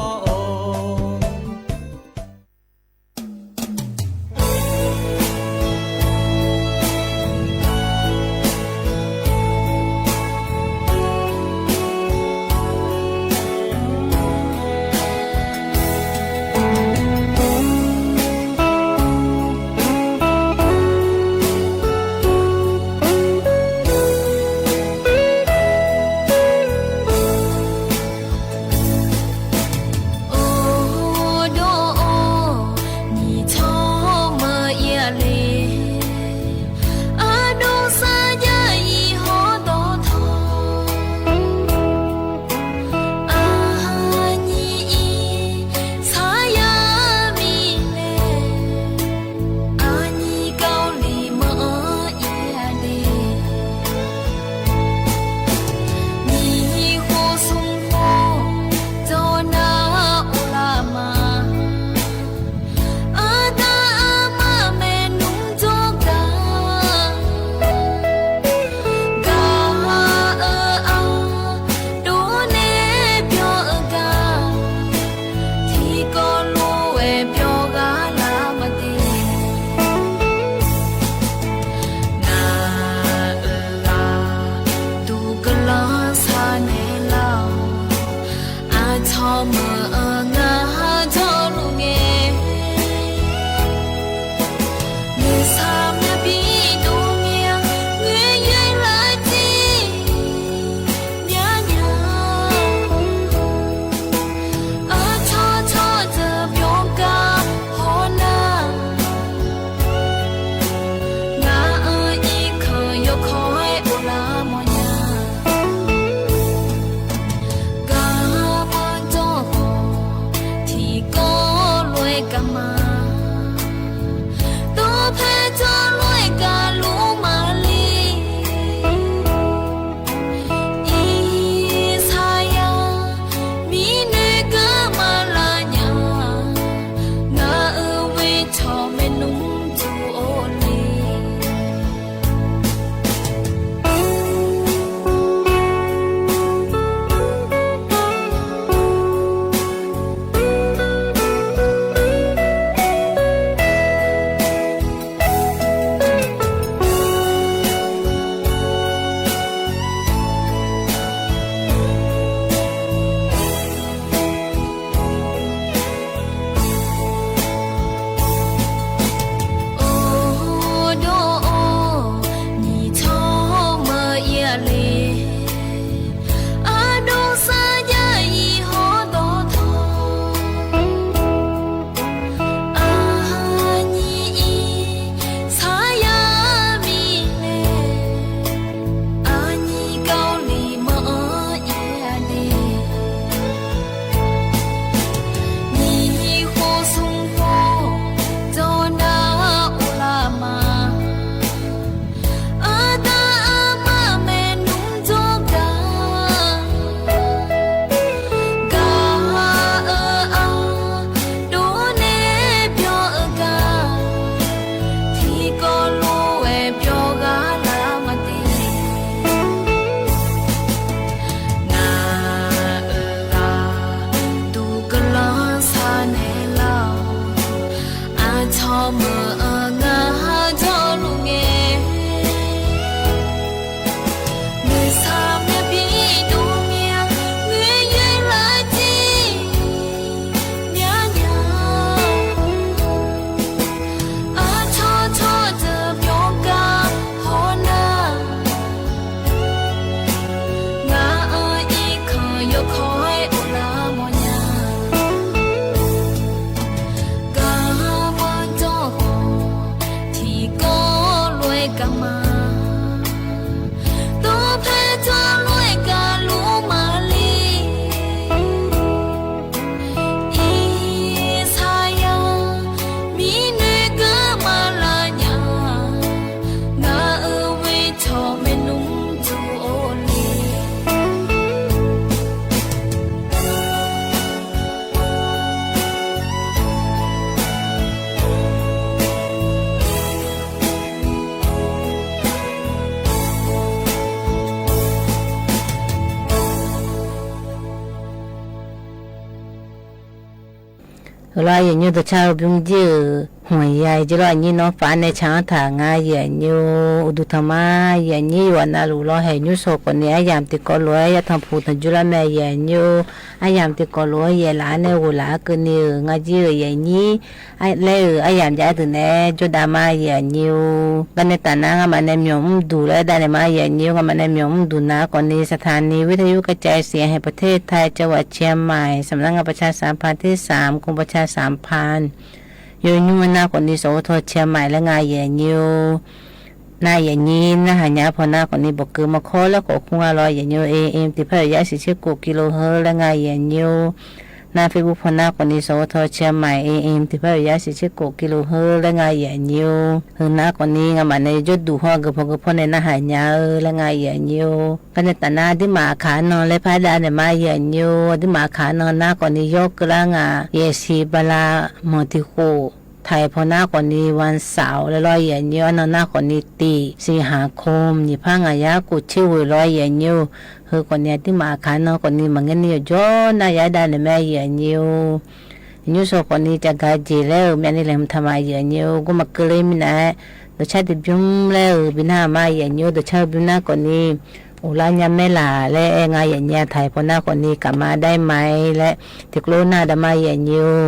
Speaker 13: là như tôi chào bung dư hồi dài chỉ là như nó phảnในช้างถางาอย่าอยู่อุธรรมะอย่านี้วันนั้นรู้ละให้ยูโซคนนี้ยามติกอลอยอย่าทำพูดจุลแม่อย่าอยู่ยามติกอลอยอย่าหลานในหัวหลากันนี่งาจีอย่านี้แล้วยามย้ายถึงแน่จุดามาอย่าอยู่กันในตาหน้ามันในหย่อมดูแลได้ในมาอย่าอยู่กันในหย่อมดูนะคนนี้สถานีวิทยุกระจายเสียงแห่งประเทศไทยจังหวัดเชียงใหม่สำนักงานประชาสัมพันธ์ที่3กรมประชาสัมพันธ์อยู่นู่นนะคนนี้สวทเชียงใหม่และงานใหญ่ยูนายอย่างนี้นะหายาพอหน้าคนนี้บอกคือมาขอแล้วก็คงอร่อยอย่างยูAMติดพยาย49กิโลเฮิรตซ์และงานอย่างยูหน้าเฟซบุ๊กพอหน้าคนนี้สวทเชียงใหม่AMติดพยาย49กิโลเฮิรตซ์และงานอย่างยูหน้าคนนี้งานมันในจุดดูหัวกับพอในหน้าหายาและงานอย่างยูกันในตาหน้าที่มาขานอนและพายดาในมาอย่างยูที่มาขานอนหน้าคนนี้ยกกระงาเยซีบลามอติโคไทยพอหน้าคนนี้วันเสาร์และร้อยเย็นเยอะหน้าคนนี้ตีสิงหาคมยี่พังอายากุชื่อร้อยเย็นเยอะคือคนนี้ที่มาขานคนนี้มันเงี้ยย้อนนายได้ในแม่เย็นเยอะยูโซคนนี้จะกาจีแล้วแม่นี่เลยทำไมเย็นเยอะก็มาเกลือมินะโดยชาติบิมแล้วบินามาเย็นเยอะโดยชาติบินาคนนี้อุลาญาเมลาและงานเย็นเยอะไทยพอหน้าคนนี้กลับมาได้ไหมและติกโลน่าดมาเย็นเยอะ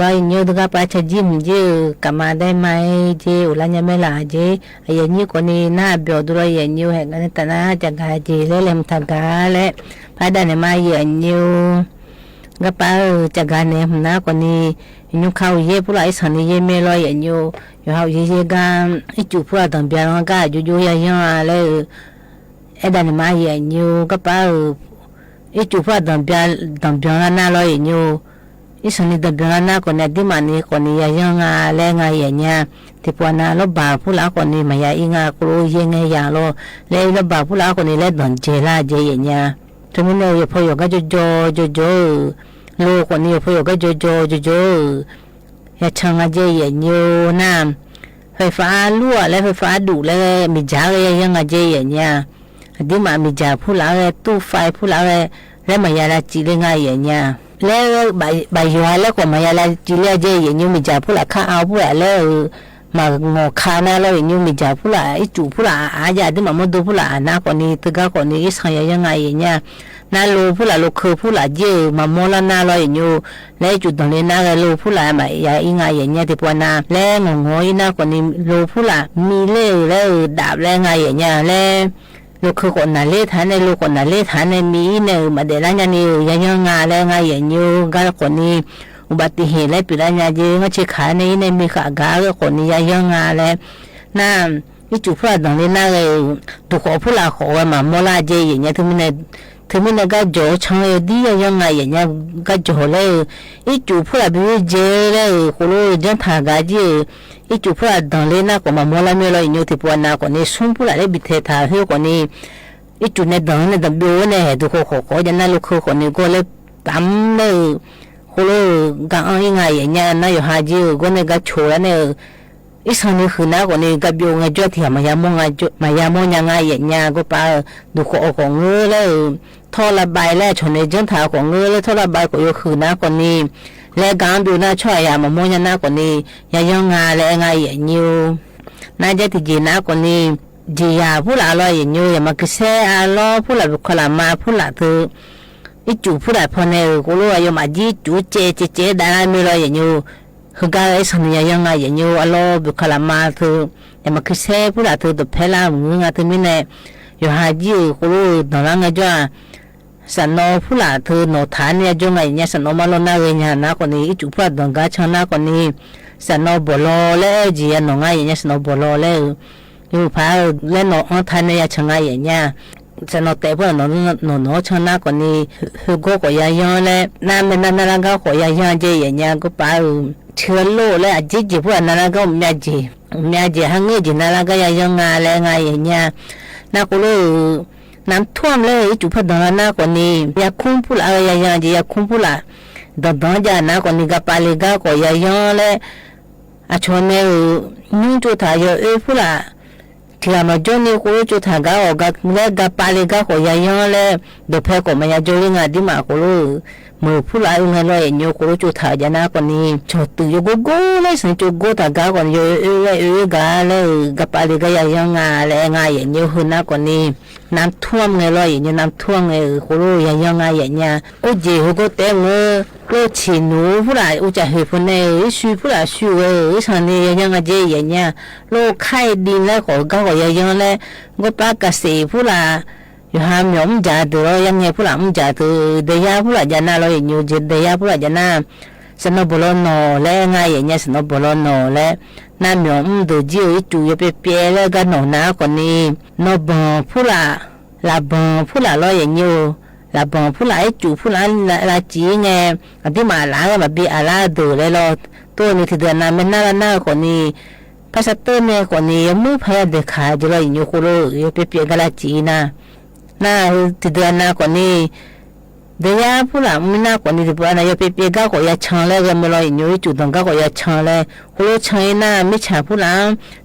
Speaker 13: รออย่างเงี้ยดูกับป้าจะยิ้มเยอะกลับมาได้ไหมเจ้อุลาเนี่ยไม่ลาเจ้อย่างนี้คนนี้น่าเบียวดูรออย่างเงี้ยแห่งนั้นแต่น่าจะกาเจ้เล่มทากาและป้าได้เนี่ยมาอย่างเงี้ยกับป้าจะกาเนี่ยน่าคนนี้ยูเข้าเย่ผู้หลายสันนี่เย่ไม่รออย่างเงี้ยอยู่เขาเย่กันไอจูผู้หลายต่างเบียร์ก็อยู่อย่างอะไรไอ้ได้เนี่ยมาอย่างเงี้ยกับป้าไอจูผู้หลายต่างเบียร์น่ารออย่างเงี้ยอีสันนี่ดับยันน่าคนนี้ที่มันนี่คนนี้ยังงาแรงงาอย่างเงี้ยที่ปวนาลบบาผู้ละคนนี้มาอย่างงากรูยังไงอย่างโลเลยลบบาผู้ละคนนี้เล่นดอนเจล่าเจอย่างเงี้ยทุกคนเนี่ยพออยู่ก็โจโลคนนี้พออยู่ก็โจอย่าช่างเจอย่างเงี้ยน้ำไฟฟ้ารั่วและไฟฟ้าดูแล้วมีจ่าเลยยังเจอย่างเงี้ยที่มันมีจ่าผู้ละตู้ไฟผู้ละแล้วมาอย่างละจีเรื่องอย่างเงี้ยแล้วใบยัวแล้วก็มาอะไรจีเล่เจอย่างนี้มีจ่าผู้ละข้าเอาผู้ละแล้วมางอข้าหน้าแล้วอย่างนี้มีจ่าผู้ละไอจูผู้ละอาญาที่มาดูผู้ละหน้าคนนี้ตึกคนนี้อีสังยังไงอย่างเงี้ยน่าลูผู้ละลูกคือผู้ละเจมาโมละหน้าแล้วอย่างนี้แล้วจุดตรงนี้น่าลูผู้ละมาอย่างไงอย่างเงี้ยที่ปวนาแล้วงอหน้าคนนี้ลูผู้ละมีเล่แล้วดาบแล้วไงอย่างเงี้ยแล้วลูกคือคนนั้นเล่ทันในลูกคนนั้นเล่ทันในมีเนี่ยมาเดี๋ยวนั้นนี่ยังงาแล้วไงอย่างนี้ก็คนนี้อุบัติเหตุและปีนั้นยังก็เชื่อขาในมีขากาก็คนนี้ยังงาแล้วน่าวิจุพระตรงนี้น่าเลยถูกขอผู้ละขอมาโมลาเจอย่างเงี้ยถึงมันก็โจช่างดียังไงอย่างเงี้ยก็โจเลยวิจุพระบิวเจเลยคนรู้จังทางการเจอีจูพระดังเลน่าก็มาโมลาเมลอยนิวที่ปวนาคนนี้สุ่มพระเลยบิดเทถาเฮคนนี้อีจูเนี่ยดังเนี่ยดังบิวเนี่ยดูขอจะน่าลูกคนนี้ก็เลยตั้มเลยคนเลยกันยังไงอย่างเงี้ยน่าอยู่หาจีก็เนี่ยก็ชัวร์เนี่ยอีสันนี่คือน่าคนนี้ก็บิวไงจวดที่มายามงยังไงอย่างเงี้ยก็ไปดูของเงือเลยท่อระบายแล้วชนในจังถาของเงือเลยท่อระบายก็อยู่คือน่าคนนี้และการดูน่าช่วยยามาโมยน่าคนนี้ยังงาและไงอย่างนี้น่าจะที่จีน่าคนนี้จียาผู้ละลอยอย่างนี้อย่ามาคิดเสียล้อผู้ละบุคลามาผู้ละคืออีจูผู้ละพอเนี่ยกูรู้ว่าอย่ามาจีจูเจได้ไม่ลอยอย่างนี้คือการไอ้สัญญายังไงอย่างนี้ล้อบุคลามาคืออย่ามาคิดเสียผู้ละคือตัวเพล่ามึงอ่ะที่ไม่เนี่ยอยู่หาจีกูรู้ตอนนั้นไงจ้าสันนอผู้ละเธอโนฐานเนี่ยจงไงเนี่ยสันนอมาลนาเงียนะคนนี้จุพระดงกาชนะคนนี้สันนอบลอเล่จีนงไงเนี่ยสันนอบลอเล่อยู่พาเล่นนอทานเนี่ยชงไงเนี่ยสันนอเตะพวกนอชนะคนนี้คือก็ยังเล่น้ำเป็นนั่นก็ยังเจียเนี่ยก็ไปเชื่อโลเล่จีพวกนั่นก็มีจีหังเงี้ยจีนั่นก็ยังงาเล่ไงเนี่ยน่าก็รู้น้ำท่วมเลยจุดพัดดอนน่าคนนี้อยากคุ้มผู้ละยังอยากคุ้มผู้ละดอนจาน่าคนนี้กับปาลิกาก็ยังเลยอาชนเนี่ยนุ่งจุดถ่ายผู้ละที่เรามาจนนี่กูจุดถ่ายก็ออกเลยกับปาลิกาก็ยังเลยเดี๋ยวเพื่อก็มาจนงานที่มากูรู้มือผู้ละยังไงเลยเนี่ยกูจุดถ่ายน่าคนนี้ชดตัวอยู่กูเลยสังจุดกูถ่ายก็คนยังกาเลยกับปาลิกายังงาเลยงาอย่างนี้หุ่นน่าคนนี้น้ำท่วมไงลอยอย่างเงี้ยน้ำท่วมไงกูรู้ยังไงอย่างเงี้ยอุจิหูก็เต็มเลยก็ฉีหนูผู้ละอุจจะเหตุผลเนี่ยชูผู้ละชูสันนี่ยังไงเจอย่างเงี้ยโลกไข้ดินแล้วก็ยังเลยก็ปากกระสีผู้ละอยู่หามยมจ่าตัวยังไงผู้ละจ่าตัวเดียผู้ละจะน่าลอยอย่างเงี้ยเดียผู้ละจะน่าสนบลนอและไงอย่างเงี้ยสนบลนอและน้ำยมดูจิ๋วจู่ไปเปียแล้วก็หนูน้าคนนี้นบผู้ละลาบผู้ละลอยอย่างเงี้ยลาบผู้ละไอ้จู่ผู้ละลาจีไงอันที่มาล้างมาบีอาลาดูเลยเราตัวนี้ที่เดือนนั้นไม่น่าคนนี้ภาษาเติมเนี่ยคนนี้มือพายเด็กขาจะลอยอย่างเงี้ยคนรู้อยู่ไปเปียกันลาจีน่ะน่าที่เดือนนั้นคนนี้เดียผู้ละไม่น่าคนนี้ที่ว่านะอยู่ไปเปียก็ก็ยาชังเลยก็ไม่ลอยอย่างเงี้ยจู่ตรงก็ยาชังเลยคนรู้ชังน่ะไม่ฉาผู้ละ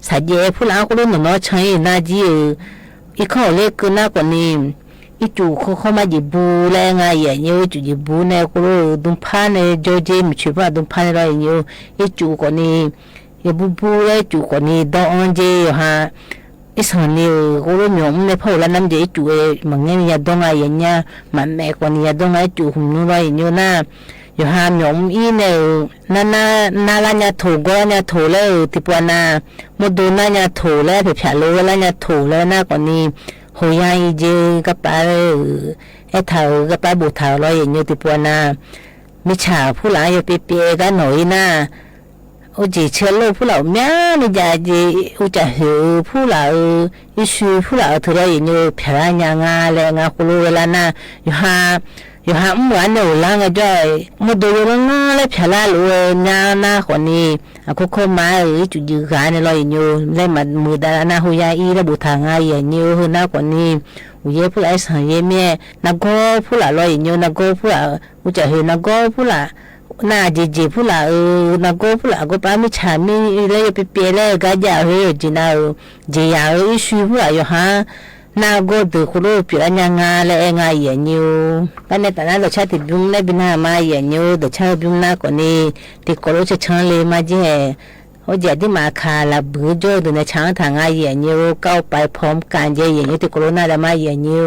Speaker 13: สายเย่ผู้ละคนรู้หนูน้อยชังน่าจีอีข้อเล็กคือน่าคนนี้อีจู่เขามาจีบูแรงไงอย่างเงี้ยจู่จีบูเนี่ยคนรู้ดุมพันเนี่ยโจเจมิชิว่าดุมพันอะไรอย่างเงี้ยอีจู่คนนี้อีบูเลยจู่คนนี้ดอนเจฮะอีสันนี่คนรู้มีเนี่ยพอแล้วน้ำเจจู่มันเงี้ยดองอะไรอย่างเงี้ยมันแม่คนนี้ดองอะไรจู่หุ่นนู้นอะไรอย่างเงี้ยน่ะ อยู่หามยมอีเนี่ยนาลาญาถูก็ญาถูเลยติปวนาหมดดูนาญาถูแล้วเผียรู้แล้วญาถูแล้วหน้ากว่านี้โหยายเจกับปลาไอ้เถากับปลาบุเถาลอยอย่างอยู่ติปวนามิฉาผู้หลายอยู่เปียกันหน่อยหน้าโอ้จีเชื่อลูกผู้เหล่าแม่นี่ยาจีอุจจะหือผู้เหล่าอิชูผู้เหล่าถือว่าอย่างอยู่เผียญางาแรงาคุลูเวลาหน้าอยู่หาหมวนอยู่ล่างจ้อยหมดดูแล้วงาเลยเผียละลูหน้าคนนี้คุกมาจุดยืนขาเนี่ยลอยอยู่เลยมันมือดาราหน้าหุยาอีระบุทางไงอย่างอยู่หน้าคนนี้อุยผู้หลายสังเยเมียนักก็ผู้หลาลอยอยู่นักก็ผู้หลาอุจจะหือนักก็ผู้หลาน่าจีผู้หลานักก็ผู้หลาก็ป้าไม่ฉามีเลยไปเปลี่ยนเลยก็จะเฮจีน่าจียาอิชูผู้หลาอยู่ฮะน่าก็ดูคุโรเปลี่ยนยังไงเลยไงอย่างอยู่ก็ในแต่นั้นเราใช้ติดบุ้งในบินามาอย่างอยู่เดี๋ยวใช้บุ้งหน้าก่อนนี้ติดคุโรจะชังเลยมาเจ้เขาจะที่มาคาลาบื้อโจ้ดูในช้างทางไงอย่างอยู่เข้าไปพร้อมกันเจ้อย่างอยู่ติดคุโรน่าจะมาอย่างอยู่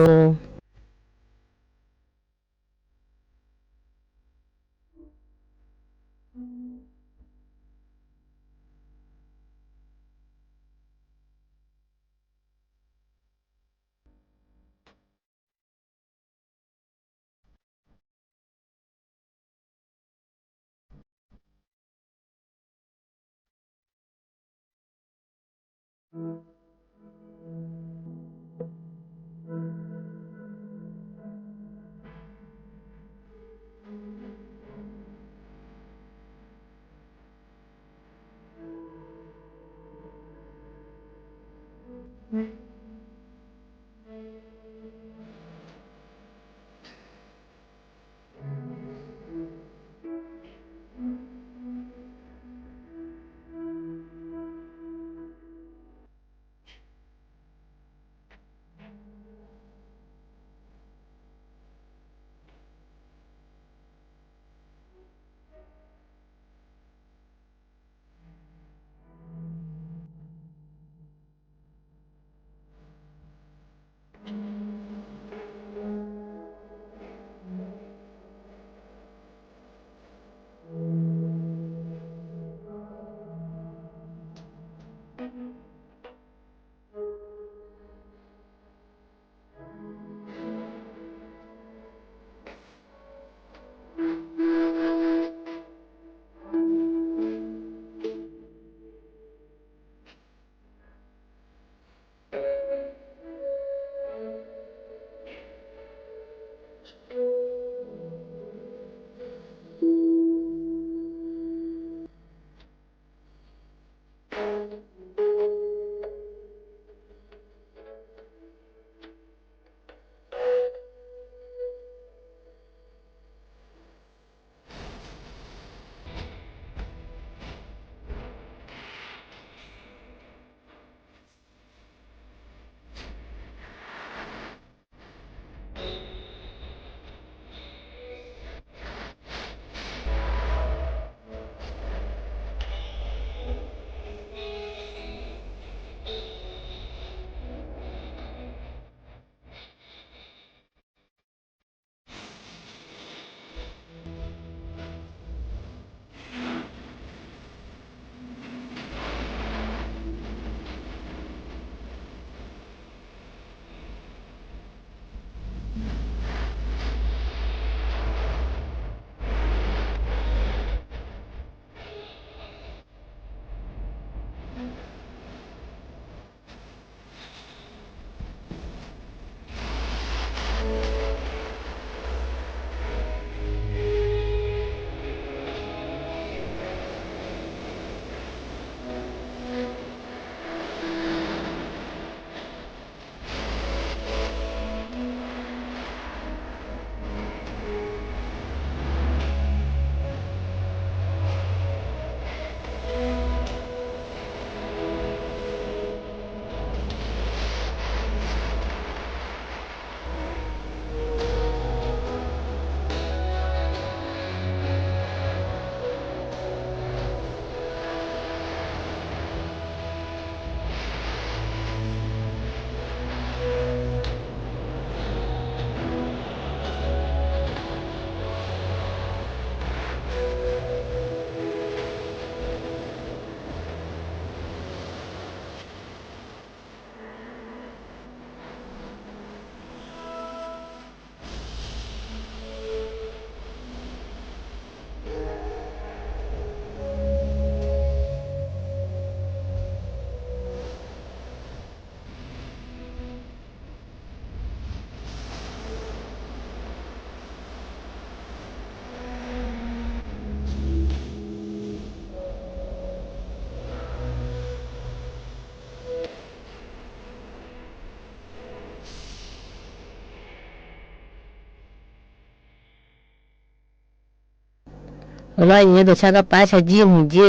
Speaker 13: lo ye do cha ga pa cha ji mu ji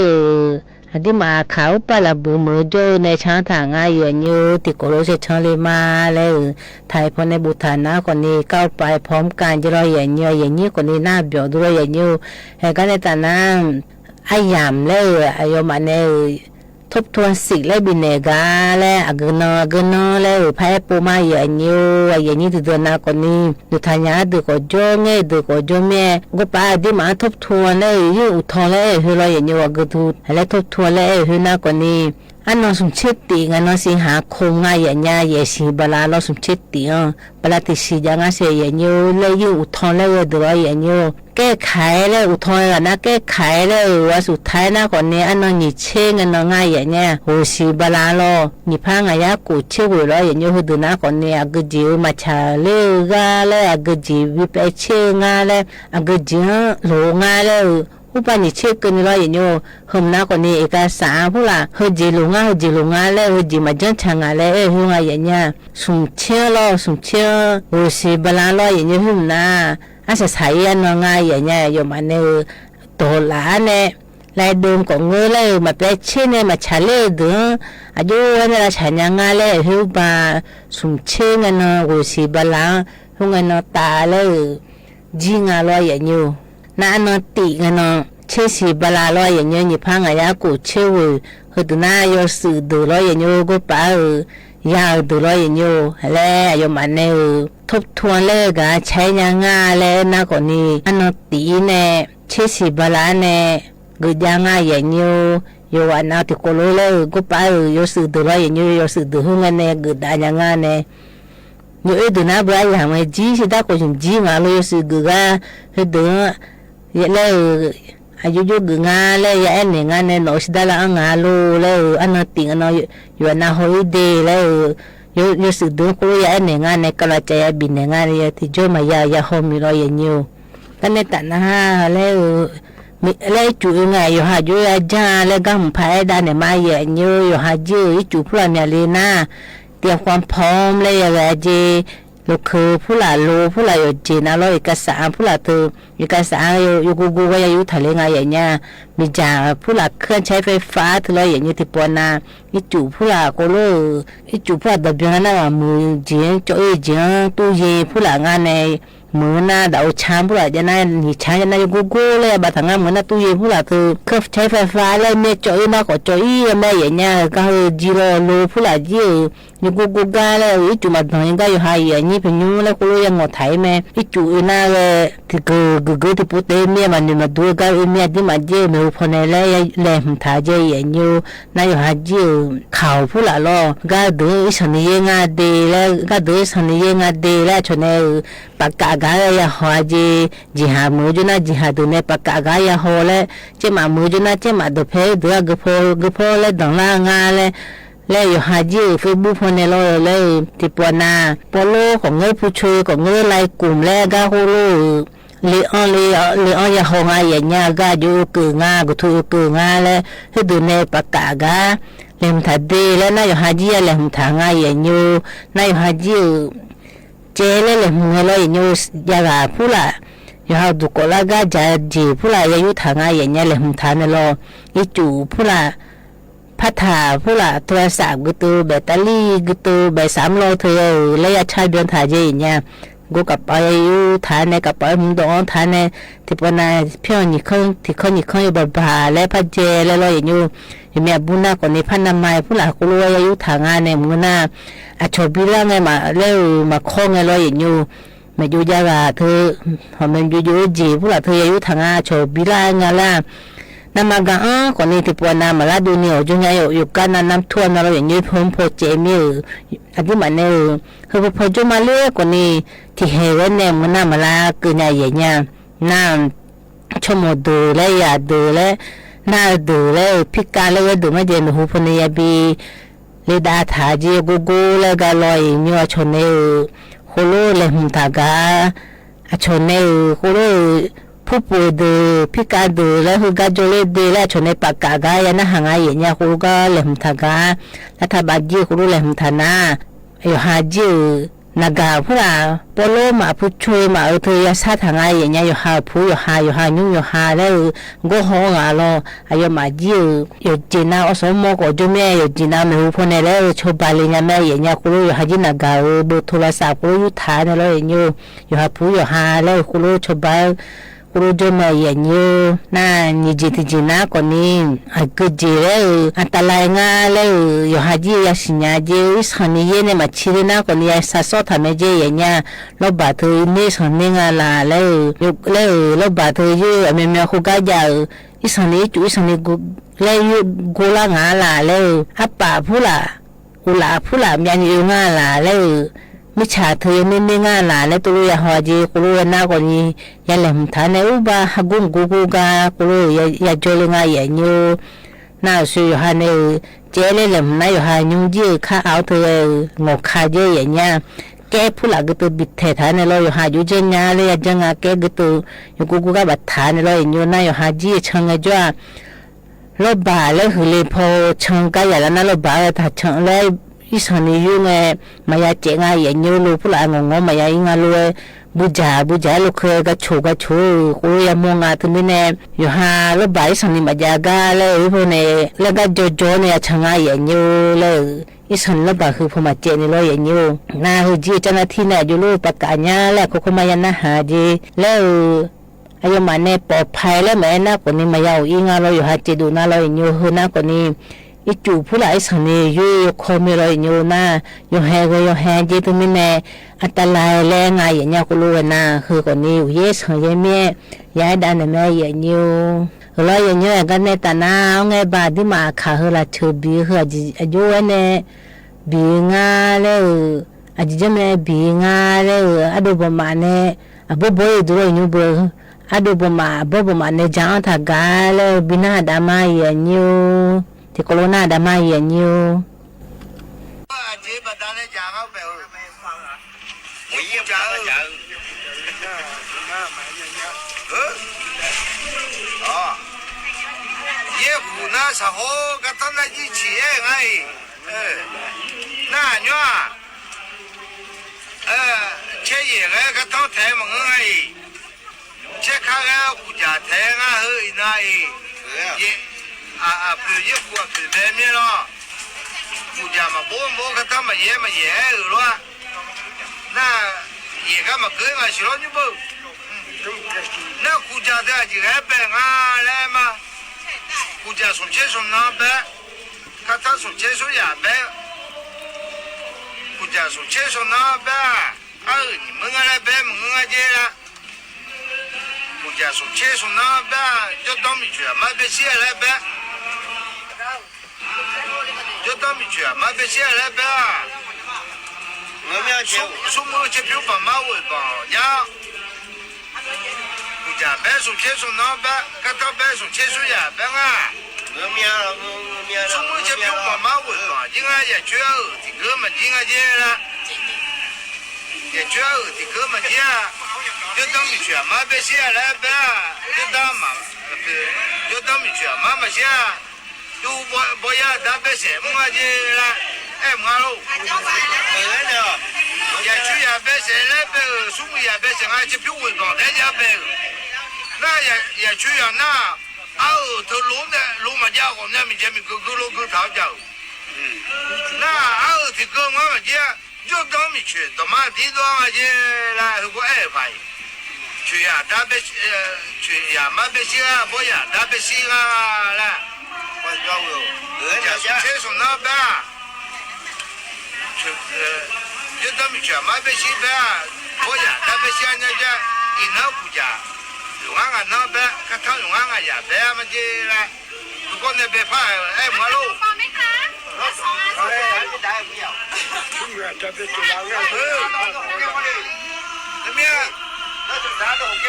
Speaker 13: adi ma khau pa la bu mo jo ne cha tha nga ye nyu ti ko lo se chon le ma le thai pho ne bu tha na ko ni kao pai phom kan ji lo ye nyu ko ni na byo du lo ye nyu he ka ne ta na ai yam le ayo ma neทบทวนสิ่งและบินเนกาและกนและแพ้ปูมาอย่างนี้ตัวนาคนนี้ดูทายาดูก็โจงดูก็โจแม่ก็ป้าดิมาทบทวนเลยยิ่งอุทธรณ์เลยคือเราอย่างนี้ว่าก็ดูและทบทวนเลยคือนาคนนี้อันนอสมเชติงอันนอสิหาคงง่ายอย่างนี้เยสิบลาเราสมเชติบลาติสิยังอาเสียอย่างนี้เลยยิ่งอุทธรณ์เลยดูเราอย่างนี้แก้ไขเลยอุทธรณ์นะแก้ไขเลยว่าสุดท้ายนะคนนี้อันนอหนีเช่งอันนอง่ายอย่างนี้โหสิบลาเราหนีพังอายะกูเชื่อหัวเราอย่างนี้คือดูนะคนนี้อักจิวมาชาเลกาเลยอักจิวิเปเช่งาเลยอักจิวโลงาเลยอุปนิเชกันเราอย่างนี้หมน้าคนนี้เอกสารพวกละเฮจิลุงาเลยเฮจิมาจังช่างเลยหัวอย่างนี้สุ่มเชื่อเราสุ่มเชื่อโหสิบลาเราอย่างนี้หมน้าอาศัยใช้อันง่ายอย่างนี้อยู่มาเนี่ยตัวหลานเนี่ยลายดมของเงยเลยมาเป็นเช่นเนี่ยมาชาเลดูอายุวันละฉันยังง่ายเลยหิวบาสุ่มเชื่อกันเนาะโหสิบลาหัวเนาะตาเลยจิงอะไรอย่างนี้น่าเนาะตีกันเนาะเชื่อสิบลาอะไรอย่างนี้นี่พังอายะกูเชื่อว่าคือตัวน่าโยสื่อดูอะไรอย่างนี้ก็ป้ายาวดูอะไรอย่างนี้แล้วอยู่มาเนี่ยทบทวนเลยก็ใช้ยังง่ายเลยนะคนนี้อันนตีเนี่ยเชื่อสิบลาเนี่ยก็ยังง่ายอย่างนี้อยู่วันนั้นที่คนรู้เลยก็ไปอยู่สื่อดูอะไรอย่างนี้อยู่สื่อดูหัวเนี่ยก็ได้ยังง่ายเนี่ยอยู่ดูน่าบ้าอย่างไม่จีสิได้ก็ยังจีงาเลยอยู่สื่อก็ให้ดูอย่างเลยอายุยุกงาเลยอย่างนี้งานเนี่ยหนูสิได้ละงาลูเลยอันนั้นติงอันนั้นอยู่วันนั้นฮอลิเดย์เลยอยู่สื่อดูคุยอย่างนี้งานเนี่ยก็ละใจบินเนี่ยงานเนี่ยที่จะมายาโฮมิโรอย่างนี้กันเนี่ยแต่นะฮะเลยจู่ยังไงอยู่หาอยู่จ้าเลยก็ไม่พายได้เนี่ยมาอย่างนี้อยู่หาจู่จู่พวกเนี่ยเลยนะเตรียมความพร้อมเลยอย่างไรลูกคือผู้หลานรู้ผู้หลานอยู่จีนแล้วเอกสารผู้หลานตัวเอกสารอยู่กูก็อยู่ทะเลไงอย่างเงี้ยมีจ่าผู้หลานเครื่องใช้ไฟฟ้าทะเลอย่างเงี้ยที่ปอนาอีจู่ผู้หลานก็รู้อีจู่ผู้หลานดับยังนั่งมือจีนจ่อยจีนตู้เย็นผู้หลานงานในมือหน้าดาวช้างผู้หลานจะนั่งหิช้างจะนั่งอยู่กูเลยบัดทางงานมือหน้าตู้เย็นผู้หลานคือเครื่องใช้ไฟฟ้าเลยเมื่อจ่อยน่าก็จ่อยแม่อย่างเงี้ยก็จีโร่รู้ผู้หลานอยู่กูกันเลยอีจู่มาทางก็อยู่หายอย่างนี้เป็นยูแล้วก็รู้ยังงอไทยแม่อีจู่น่าเลยที่กูที่พูดเต็มเนี่ยมันมาดูก็เมียที่มันเจ้าไม่รู้พอในเลยมันถ่ายเจ้าอย่างยูน่าอยู่หาเจ้าข่าวผู้หลานล้อก็ดูฉันยังงาดีแล้วก็ดูฉันยังงาดีแล้วชนเนี่ยปากกาก็ยังหัวจีหามือจุน่าจีหาดูเนี่ยปากกาก็ยังหัวเลยเจ้ามามือจุน่าเจ้ามาดูเพย์ดูกพอเลยดังล่างาเลยแล้วอยู่หาจีเฟซบุ๊กคนเนี่ยเลยที่ปวนาปโลของเงยผู้ช่วยของเงยไล่กลุ่มแล้วก็ฮู้เลออนยาหงายอย่างเงี้ยก็อยู่กืองาก็ถูกกืองาแล้วให้ดูในปากกาก็เล่มถัดดีแล้วน่าอยู่หาจีเล่มถังง่ายอย่างยูน่าอยู่หาจีเจเล่มเงยเลยอย่างยูยาละผู้ละอยู่หาดูก็ละก็จะจีผู้ละอยู่ถังง่ายอย่างเงี้ยเล่มถังเนี่ยรออีจู่ผู้ละพัฒนาผู้ละโทรศัพท์ก็ตัวแบตเตอรี่ก็ตัวแบต300เท่าระยะใช้เดือนถ่ายเจอย่างเงี้ยกูกับไปอยู่ฐานในกับไปมึงโดนฐานในที่ปนายเพี้ยนนี่เขาที่เขานี่เขาอยู่บ่าและพัดเจและลอยอย่างอยู่แม่บุญนาคนนี้พันนามัยผู้หลานกูรู้ว่าอยู่ทางงานในมึงน่าอาชบิล่าไงมาเร็วมาคล้องไงลอยอย่างอยู่มาอยู่ยาเธอพอมันอยู่จีผู้หลานเธออยู่ทางงานชบิล่าไงล่ะน้ำมันก็คนนี้ที่ปวดน้ำมาลาดูเนี่ยจุงไงอยู่กันน้ำท่วมเราอย่างนี้ผมพอเจมิอันที่มันเนี่ยคือพอจุมาเลี้ยคนนี้ที่เฮวันเนี่ยมันน้ำมาลาคือไงอย่างเงี้ยน้ำชั่วโมงดูเลยอย่าดูเลยน่าดูเลยพิการเลยดูไม่เดินหูพนียบีเลยดาถาจีกูเลยก็ลอยมีว่าชนเนี่ยโคโลเลยหุ่นตากาชนเนี่ยโคโลผู้ป่วยดูพิการดูแล้วหูก็จะเลยดูแล้วชนในปากกากายนะหางายอย่างเงี้ยหูก็เลยหุ่นตากาแล้วถ้าบาดจีหูเลยหุ่นทานาอยู่หาจีน naga pula polo ma pu chui ma tu ya sa thanga ye nya yo ha phu yo ha nyu yo ha le go ho ga lo ayo ma ji yo jina o so mo ko jo me yo jina me hu phone le cho ba le nya me ye nya ku lo yo ha ji naga o bo thola sa ku yo tha ne lo ye nyu yo ha phu yo ha le ku lo cho ba kurujo ma ya nyu na ni jiti jina ko ni akujire atalai nga le yo haji ya shinya je isani ye ne ma chire na ko ni ya saso thame je ye nya lo ba thu ni sani nga la le lo ba thu ju ame me khu ga ja isani chu isani le yu gola nga la le apa phula mya ni nga la leมิชาเธอไม่ง่ายหลาและตัวอยาหัวจีกูรู้หน้าก่อนนี้ยาแหลมฐานในอุบาฮักุงกูกากูรู้ยาโจลง่ายอย่างยูน่าสุยหันเจเลแหลมนายหันยุ่งยื้อข้าเอาเธองอกขาเยอะอย่างเงี้ยแกผู้หลักก็ตัวบิดเทฐานในเราอยู่หาอยู่เจนยาเลยจังอาแกก็ตัวอยู่กูก็บัดฐานในเราอย่างยูน่าอยู่หาจีชังไงจ้ารถบ่าแล้วหือเลยพอชังก็อย่างนั้นรถบ่าถ้าชังแล้วอีสานีอยู่ไงมายาเจงายอย่างยูรู้ผู้หลักงงมายาอิงาลูบุจาลูกเคยก็ชูกูยามองอาตุมิเนอยู่หารถบ่าอีสานีมายากาเลยพวกเนี่ยแล้วก็โจเนี่ยชังายอย่างยูเลยอีสันรถบ่าคือพอมาเจนี่เลยอย่างยูน่าคือจีเจ้าหน้าที่เนี่ยอยู่รู้ประกาศเนี่ยแล้วเขามายันนะหาจีแล้วอายุมันเนี่ยปลอดภัยแล้วแม่น่าคนนี้มายาวอิงาเราอยู่หาจีดูน่าเราอย่างยูคือน่าคนนี้อีจูผู้หลายสันนี่อยู่คอมีเราอยู่น่าอยู่แฮจีตุมิเนอัตลายแรงไงอย่างเงี้ยก็รู้นะคือคนนี้อยู่เยสของยายแม่ยายดันแม่อย่างยูเราอย่างเงี้ยกันในตาหน้าไงบาดที่มาขาเฮลาเชบีเฮอายุเนี่ยบีงาเลยอาจจะไม่บีงาเลยอดูประมาณเนี่ยบ่บ่ดูอยู่บ่อดูประมาณเนี่ยจางทากาเลยบินาดามาอย่างยูที่โคโรนาดามาอย่างยู
Speaker 14: 也苦那时候跟他那一起哎，那女这也个到台门哎，这看个国家台啊和那也不也过不外面了，国家嘛不跟他们也了，那也个嘛跟俺说你不，那国家的就爱办啊来嘛。国家从前从哪办？他从前从哪办？国家从前从哪办？你们来办，我们来接了。国家从前从哪办？就当米去，买别些来办。就当米去，买别些来办。我们要接，从我这边把马尾绑呀。国家办从前从哪办？他办从前从哪办啊？我们从我这边把马尾绑，应该也主要的哥们应该接了，也主要的哥们接，就当米去买别些来办，就当嘛，就当米去买别些，就不要当别些，我接了，哎，我喽，也去也别些来办，从我也别些，俺这边尾绑在家办。那也去呀，那头路嘛家伙，那米前面路讨价，那的哥我们家就当米去，他妈地多我去来个爱发，去呀，大别去呀，马别西啊，不呀，大别西啊来，我叫我，车从那边，去就当米去马别西边，不呀，大别西那家一那不家。用俺那边，看他用俺也别么的啦。如果那边怕，哎，马路。怎么样？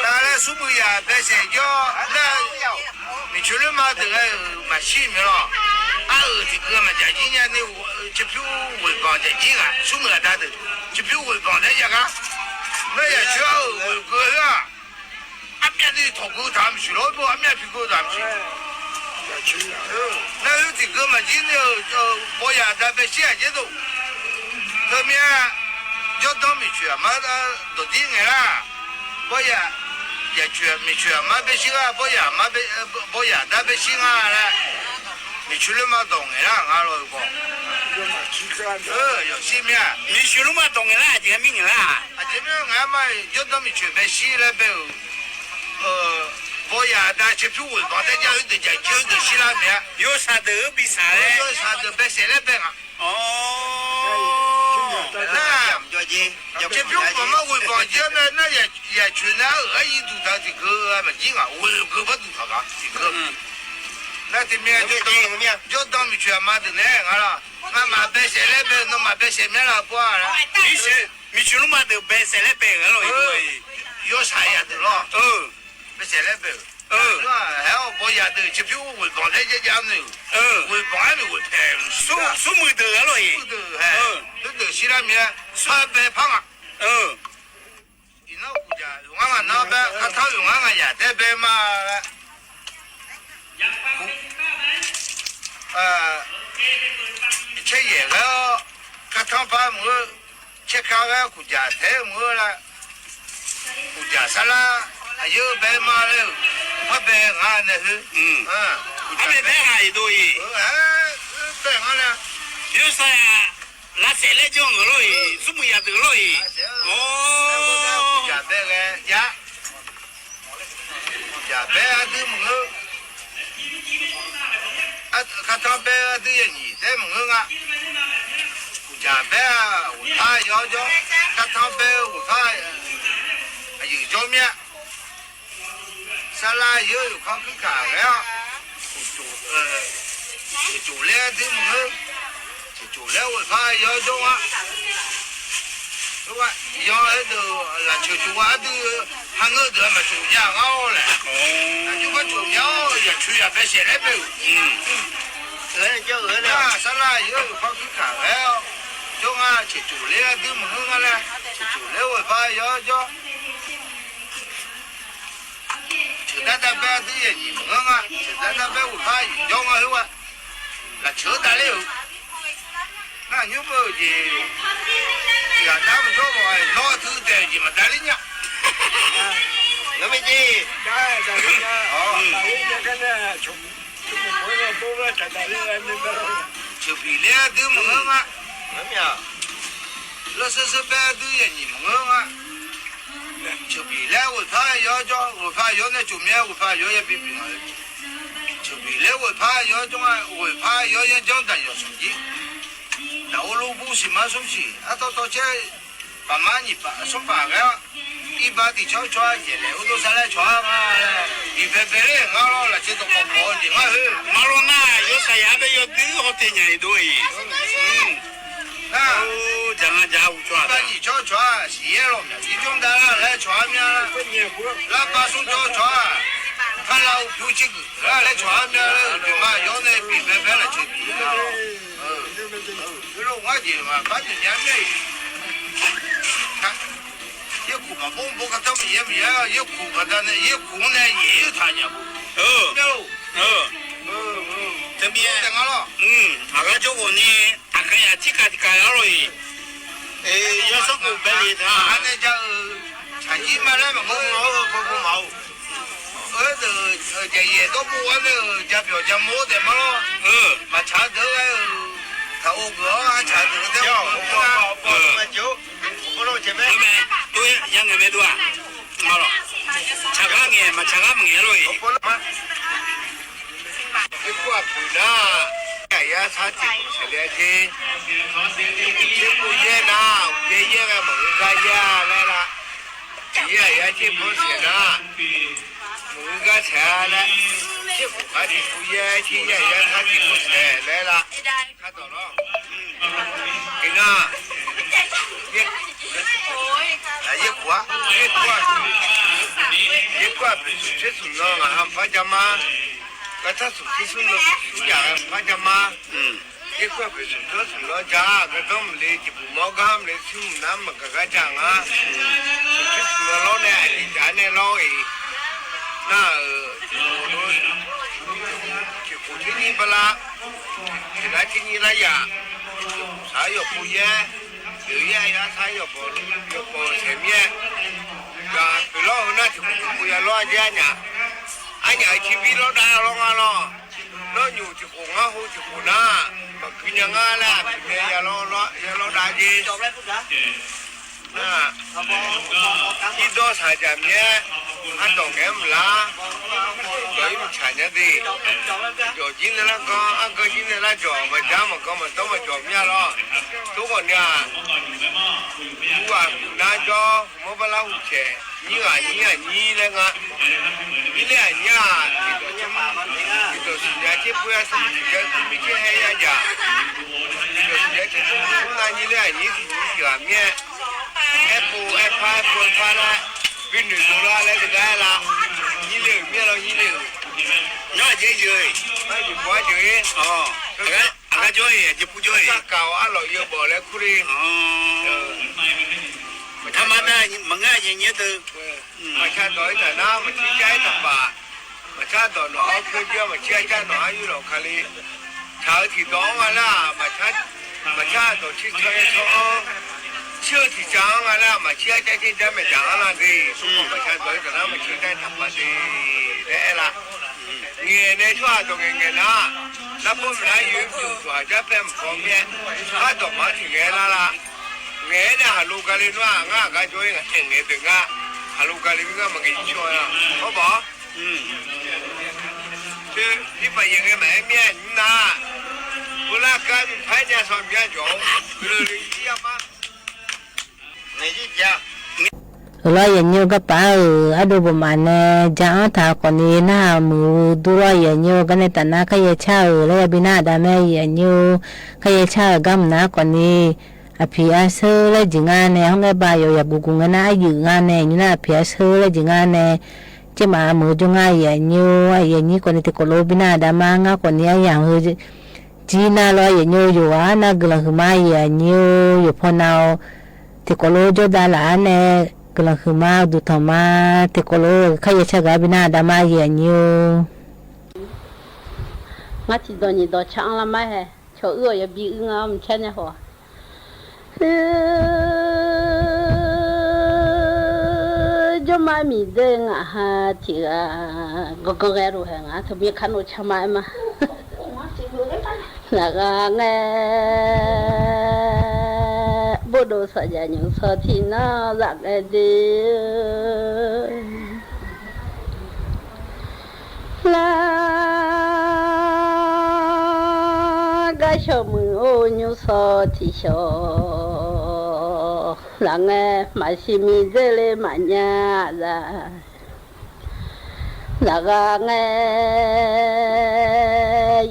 Speaker 14: 当然，苏木也别睡觉，那你去了嘛？这个蛮细密了。这个嘛，这今年的这批尾帮这几个，苏木他的这批尾帮这几个，那也需要尾哥呀。阿面的头骨他们去了不？阿面屁股他们去。那有这个嘛？今天包呀，咱别写这都，后面就当没去嘛，到底ไงล่ะ不呀，也去没去嘛不行啊，不呀，但不行啊嘞，没去了嘛懂ไงล่ะ俺老公。有西面，没去了嘛懂ไงล่ะ这个命啦，这边俺嘛就当没去白西了呗，不呀，但去皮文房在家有的家就的西那面，有啥都比啥嘞，有啥都白谁来白啊？哦。那这票我们回房间呢，那也去那额一度他这个没劲啊，我个不度他个这个。那这面就当没去嘛的呢，俺了，俺嘛白谁来白，那嘛白谁面了不啊？没去，没去了嘛都白谁来白个了，有啥呀的了？白谁来白？还要不呀的，这票回房在家呢，回房还没回派，数没得了耶，都西那面穿白胖啊，你那国家用俺那边，他用俺也在白嘛，吃野个，他汤饭么，吃烤个国家菜么了，国家啥啦，有白嘛了。我白俺那是，俺没白俺一多耶，白俺呢，有啥呀？那谁来叫我了耶？什么也得了耶？哦，家白个家白俺都么个，看他白都也你在么个啊？家白我他要叫，看他白我他有叫面。啥啦？有看去干个呀？就来的么？就来我怕要叫啊，对吧？要都那就啊都还我得嘛中间好嘞。那就把中间也去也别写来呗。叫了。啥啦？有看去干个呀？叫啊，就来的么个嘞？就来我怕要叫。那白都也你们啊，那白我怕要我后啊，那球打了后，那你不的，呀，咱们说吧，老头在你们打里呢，那没的，哦，就比来都么啊，那是白都也你们啊。就比来我怕要叫，我怕要那酒面，我怕要也比啊。就比来我怕要叫啊，我怕要也讲的要手机。那我路不是嘛手机，到这爸妈你爸送爸个，一把的叫抓起来，我都上来抓啊，一百嘞，俺老了这都好好的，马路那有啥样的要多好点样一多耶。那讲啊讲不抓，把你叫抓，洗了面，你中单了来抓面，那把手叫抓，看了有几个，来抓面了，对嘛？要那比白白了就比了，就是我的嘛，反正也没，看，也苦嘛，不看他们也没有，也苦嘛，但那也苦呢，也有他家苦，这边等我了，那个叫我呢。看呀，这个了嘞，要是我白里头，俺那叫产业嘛来嘛，不毛，这也都不完了，这表家没得嘛咯，嘛查头个，他我哥还查头的，不酒，不弄前面，对，养个没多啊，嘛咯，查个眼嘛，查个眼咯，一挂皮啦。呀，他这个是来听，这不也呐，别也个门个呀来了，也这不是呐，门个菜了，这不他的不也这也他这不是来了，看到了，给那，一挂不是这是那个俺爸家嘛。那他手机送了暑假放假嘛，一块不是说送了家，个咱们来就不毛干来送那么个讲啊，手机送了老呢，你家呢老哎，那我就不听你不啦，现在听你那呀，啥也不言，有些呀他要保前面，啊，比老那就不要老家呢，俺家去比老大老啊了，老牛就红啊好就红呐，去年啊啦，去年也老大的，啊，一到参加面，俺当干不啦，所以不参加的，就今天那个，俺哥今天那叫嘛家嘛哥嘛都嘛叫面了，都个呢，我啊难叫，我不拉胡钱，你那个，你俩呀，这个时间这不要是这没这还呀家，这个时间这那你俩你个面。ai phá ra bên người số ra lấy được cái là như liệu như là như liệu nó là dễ chơi nó chỉ quá chơi cái chơi chỉ phụ chơi cào ăn lẩu yêu bỏ lấy khu đi mà tham ăn này mà nghe gì nhớ từ mà cha nói là na mà chỉ trái thằng bà mà cha nói nó cứ chưa mà cha nói như là khali tháo thì đó mà cha nói chỉ chơi cho chưa thì chẳng là mà chia trái trên trái mà chẳng là gì mà cha tới cho nó mà chia trái thập mà gì để là nghề này thoa cho nghề nó không phải dùng dùng thoa cho phép phong miễn nó tổ mà thì nghề là nghề này hà lô cái này nó ngã cái chỗ này thành nghề được ngã hà lô cái này ngã mà cái chỗ là có bỏ chứ đi phải những cái máy miễn na bữa nay cái phải nhà sản miễn chỗ rồi đi mà
Speaker 13: lo ya nyu ga pa adu bu mane ja tha ko ni na mu du lo ya nyu ga ne ta na ka ye cha lo ya bina da me ya nyu ka ye cha gam na ko ni a phi a sơ le jinga ne hong ga ba yo ya gu gu nga na yu nga ne nyu na phi a sơ le jinga ne che ma mu ju nga ya nyu a ye ni ko ni te ko lo bina da ma nga ko ni ya hu ji na lo ya nyu yu a na gla hu ma ya nyu yu pho nao te kolo jo da la ne kala khuma du thama te kolo khaya chaga bina da ma ye nyu
Speaker 15: nga chi do ni do chang la ma he cho ư ya bi nga m chen ya ho jo ma mi de nga ha ti ga go ga ru ha nga to bi khan o chama ma là ga nghe bộ đồ sợ giả những sợ thì nó lạc cái đi là cái sợ mừng ô như sợ thì sợ là nghe mà xì mi dê lê mà nhà là ga nghe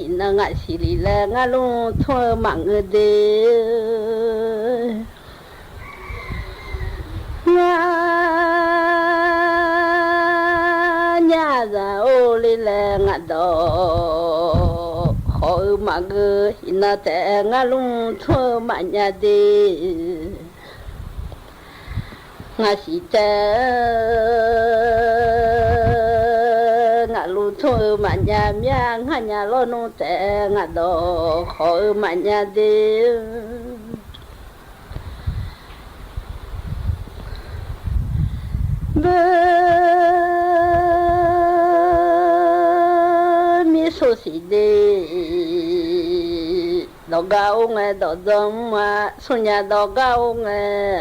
Speaker 15: nó ngại xì lì là ngã luôn thôi mạng người đi nhà ra ô lì là ngã đó khỏi mạng người nó té ngã luôn thôi mạng nhà đi ngã xì té ngã lu thôi mà nhà mía ngã nhà lo nô tệ ngã đồ khỏi mà nhà đi bơ mi số xí đi đồ gạo nghe đồ dông mà số nhà đồ gạo nghe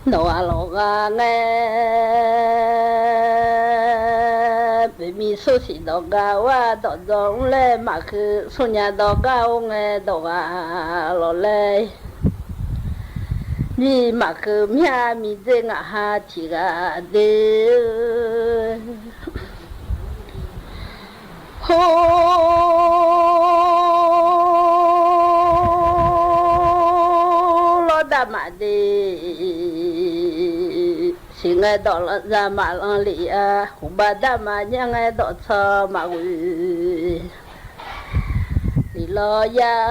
Speaker 15: đồ alo ga nghe bị mi số xí đồ gạo à đồ dông lê mà cứ số nhà đồ gạo nghe đồ alo lê mi mà cứ mía mi dê ngã ha chỉ ga đi ho lo đam mà đi xin nghe đó là ra mà lang lì à hùng ba đam mà nhang nghe đó cho mà quỳ đi lo ya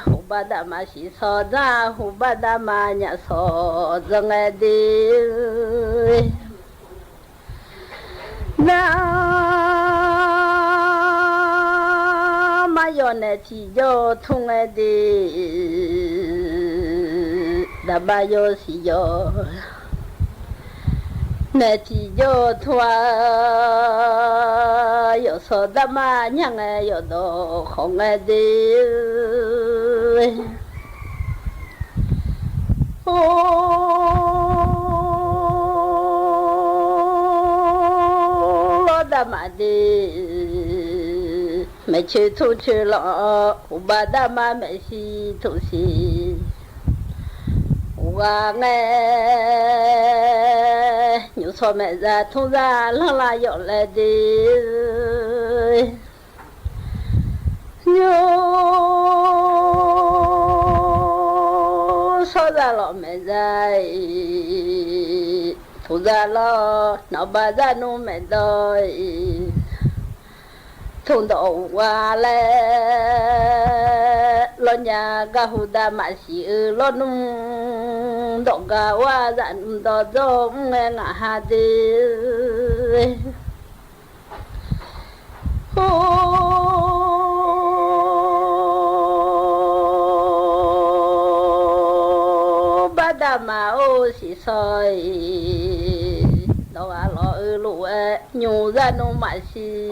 Speaker 15: hùng ba đam mà xí so ra hùng ba đam mà nhà so ra nghe đi na yo ne ti yo thung e de da ba yo si yo ne ti yo thwa yo so da ma nyang e yo do khong e de da ma de me che tu che lo ba da ma me si tu si wa nghe nyu so me za thu ra la la yo le de nyu so ra lo me za thu ra lo nó ba ra nu me doi thôn đầu qua lẽ lo nhà ga hu da mà xí lo nung động ga qua dặn đó giống nghe ngã hà đi ba da mà ô xí soi đó là lo lũ nhu ra nung mà xí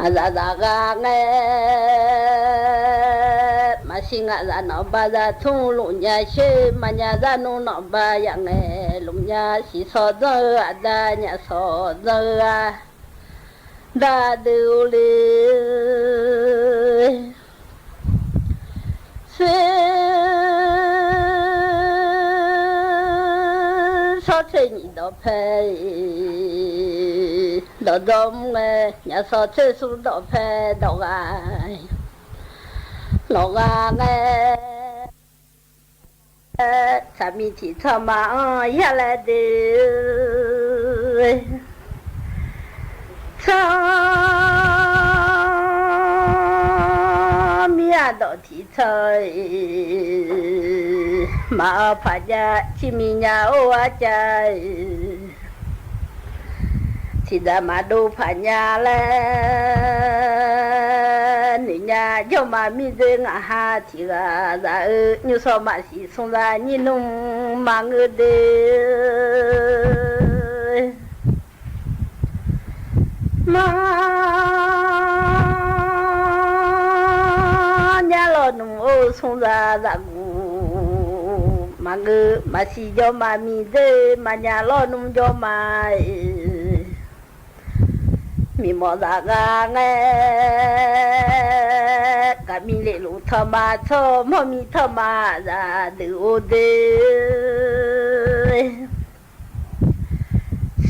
Speaker 15: za ga nghe mà xin ngã ra nó ba ra thu lũ nhà xe mà nhà ra nu nó ba yang nghe lũ nhà xí so dơ à đa nhà so dơ à đa đều li xe so thế nhị đó phải đó giống nhà so chơi xuống đó phê đó ai nó ga nghe cha mi chỉ cho mà ya lại đi cha mi đó thì chơi mà phải ra chỉ mi nhà ô chơi thì đã mà đâu phải nhà lên nhà cho mà mi dê ngã ha thì là ra như sao mà chỉ xong ra như nung mà ngư đê mà nhà lo nung ô xong ra ra mà ngư mà chỉ cho mà mi dê mà nhà lo nung cho mà mi mò ra ga nghe cả mi lệ lũ thơ mà thơ mò mi thơ mà ra từ ô đê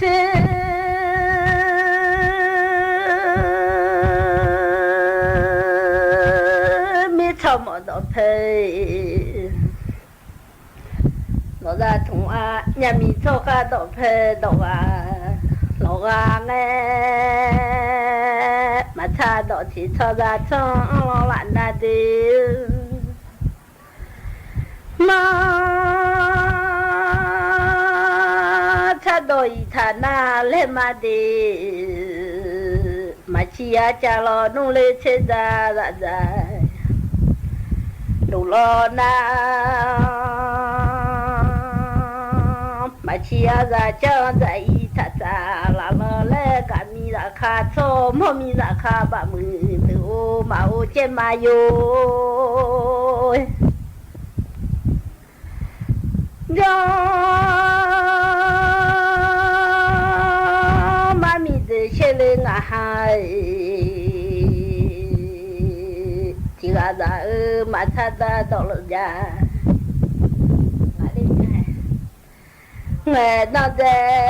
Speaker 15: xe mi thơ mò đó phê nó ra thùng à nhà mi thơ ca đó phê đó à nó ra nghe mà cha đó chỉ cho ra cho lo bạn là đi mà cha đôi thà na lên mà đi mà chia cha lo nung lên chế ra ra ra đủ lo na mà chia ra cho dạy thật ra là lo lẽ cả mi ra khá cho mò mi ra khá bà mừ từ ô mà ô trên mà yo do mà mi từ trên lên ngã hai chỉ là ra mà thật ra đó là ra nghe nó dễ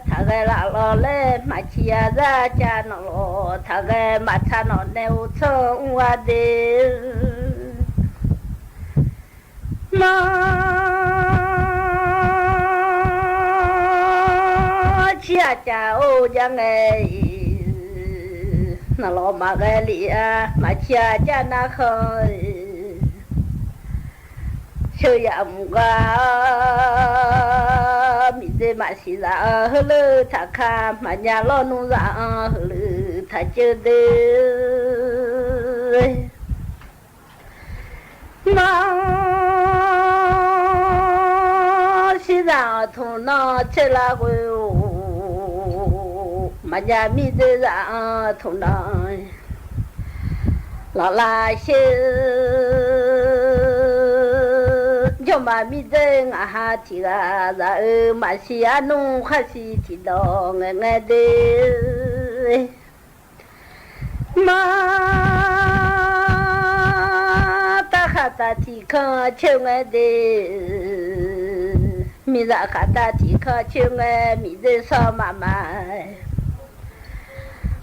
Speaker 15: thằng cái là lo lên mà chia ra cha nó lo thằng cái mà cha nó nêu cho qua đi mà chia cha ô giang nghe nó lo mà cái lìa mà chia cha nó khơi chơi ẩm qua 米的马西拉呵了他看马家老农让呵了他觉得马西拉头脑吃了会马家米的让头脑老拉些就马米的啊哈提啊啦马西阿努哈西提到我的马达哈达提康求我的米拉哈达提康求我米的少妈妈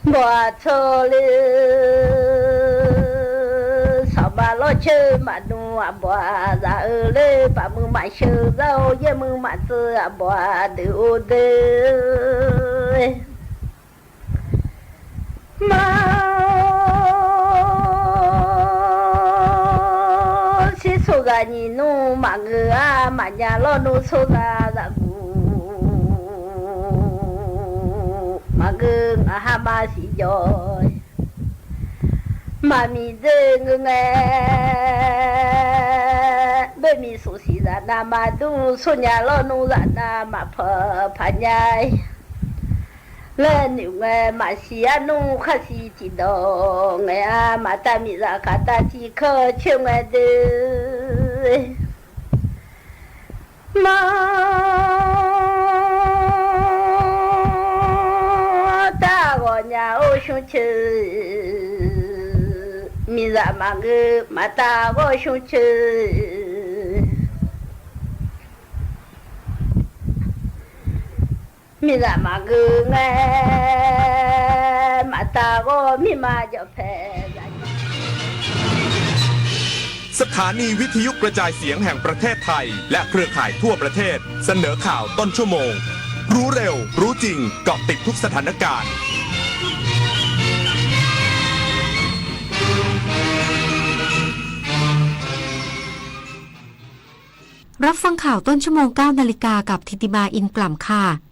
Speaker 15: 我错了sao bà lo chơi mà nu à bò ra ở lê bà mưa mà chơi rau ye mưa mà chơi à bò đều đê mà si số ra nhỉ nu mà người à mà nhà lo nu số ra ra mà người à ha ma si rồi mà mi dê ngơ nghe bê mi số xí ra na mà đu số nhà lo nu ra na mà phở phá nhai lên nhiều nghe mà xí à nu khá xí chỉ đồ nghe à mà ta mi ra khá ta chỉ khơ chiều nghe đê mà ta gọi nhà ô xuống chơi mi ra mà ngư mà ta có xuống chơi mi ra mà ngư nghe mà ta có mi mà cho phê
Speaker 16: สถานีวิทยุกระจายเสียงแห่งประเทศไทยและเครือข่ายทั่วประเทศเสนอข่าวต้นชั่วโมงรู้เร็วรู้จริงเกาะติดทุกสถานการณ์
Speaker 17: รับฟังข่าวต้นชั่วโมง 9 นาฬิกากับธิติมาอินกล่ำค่ะ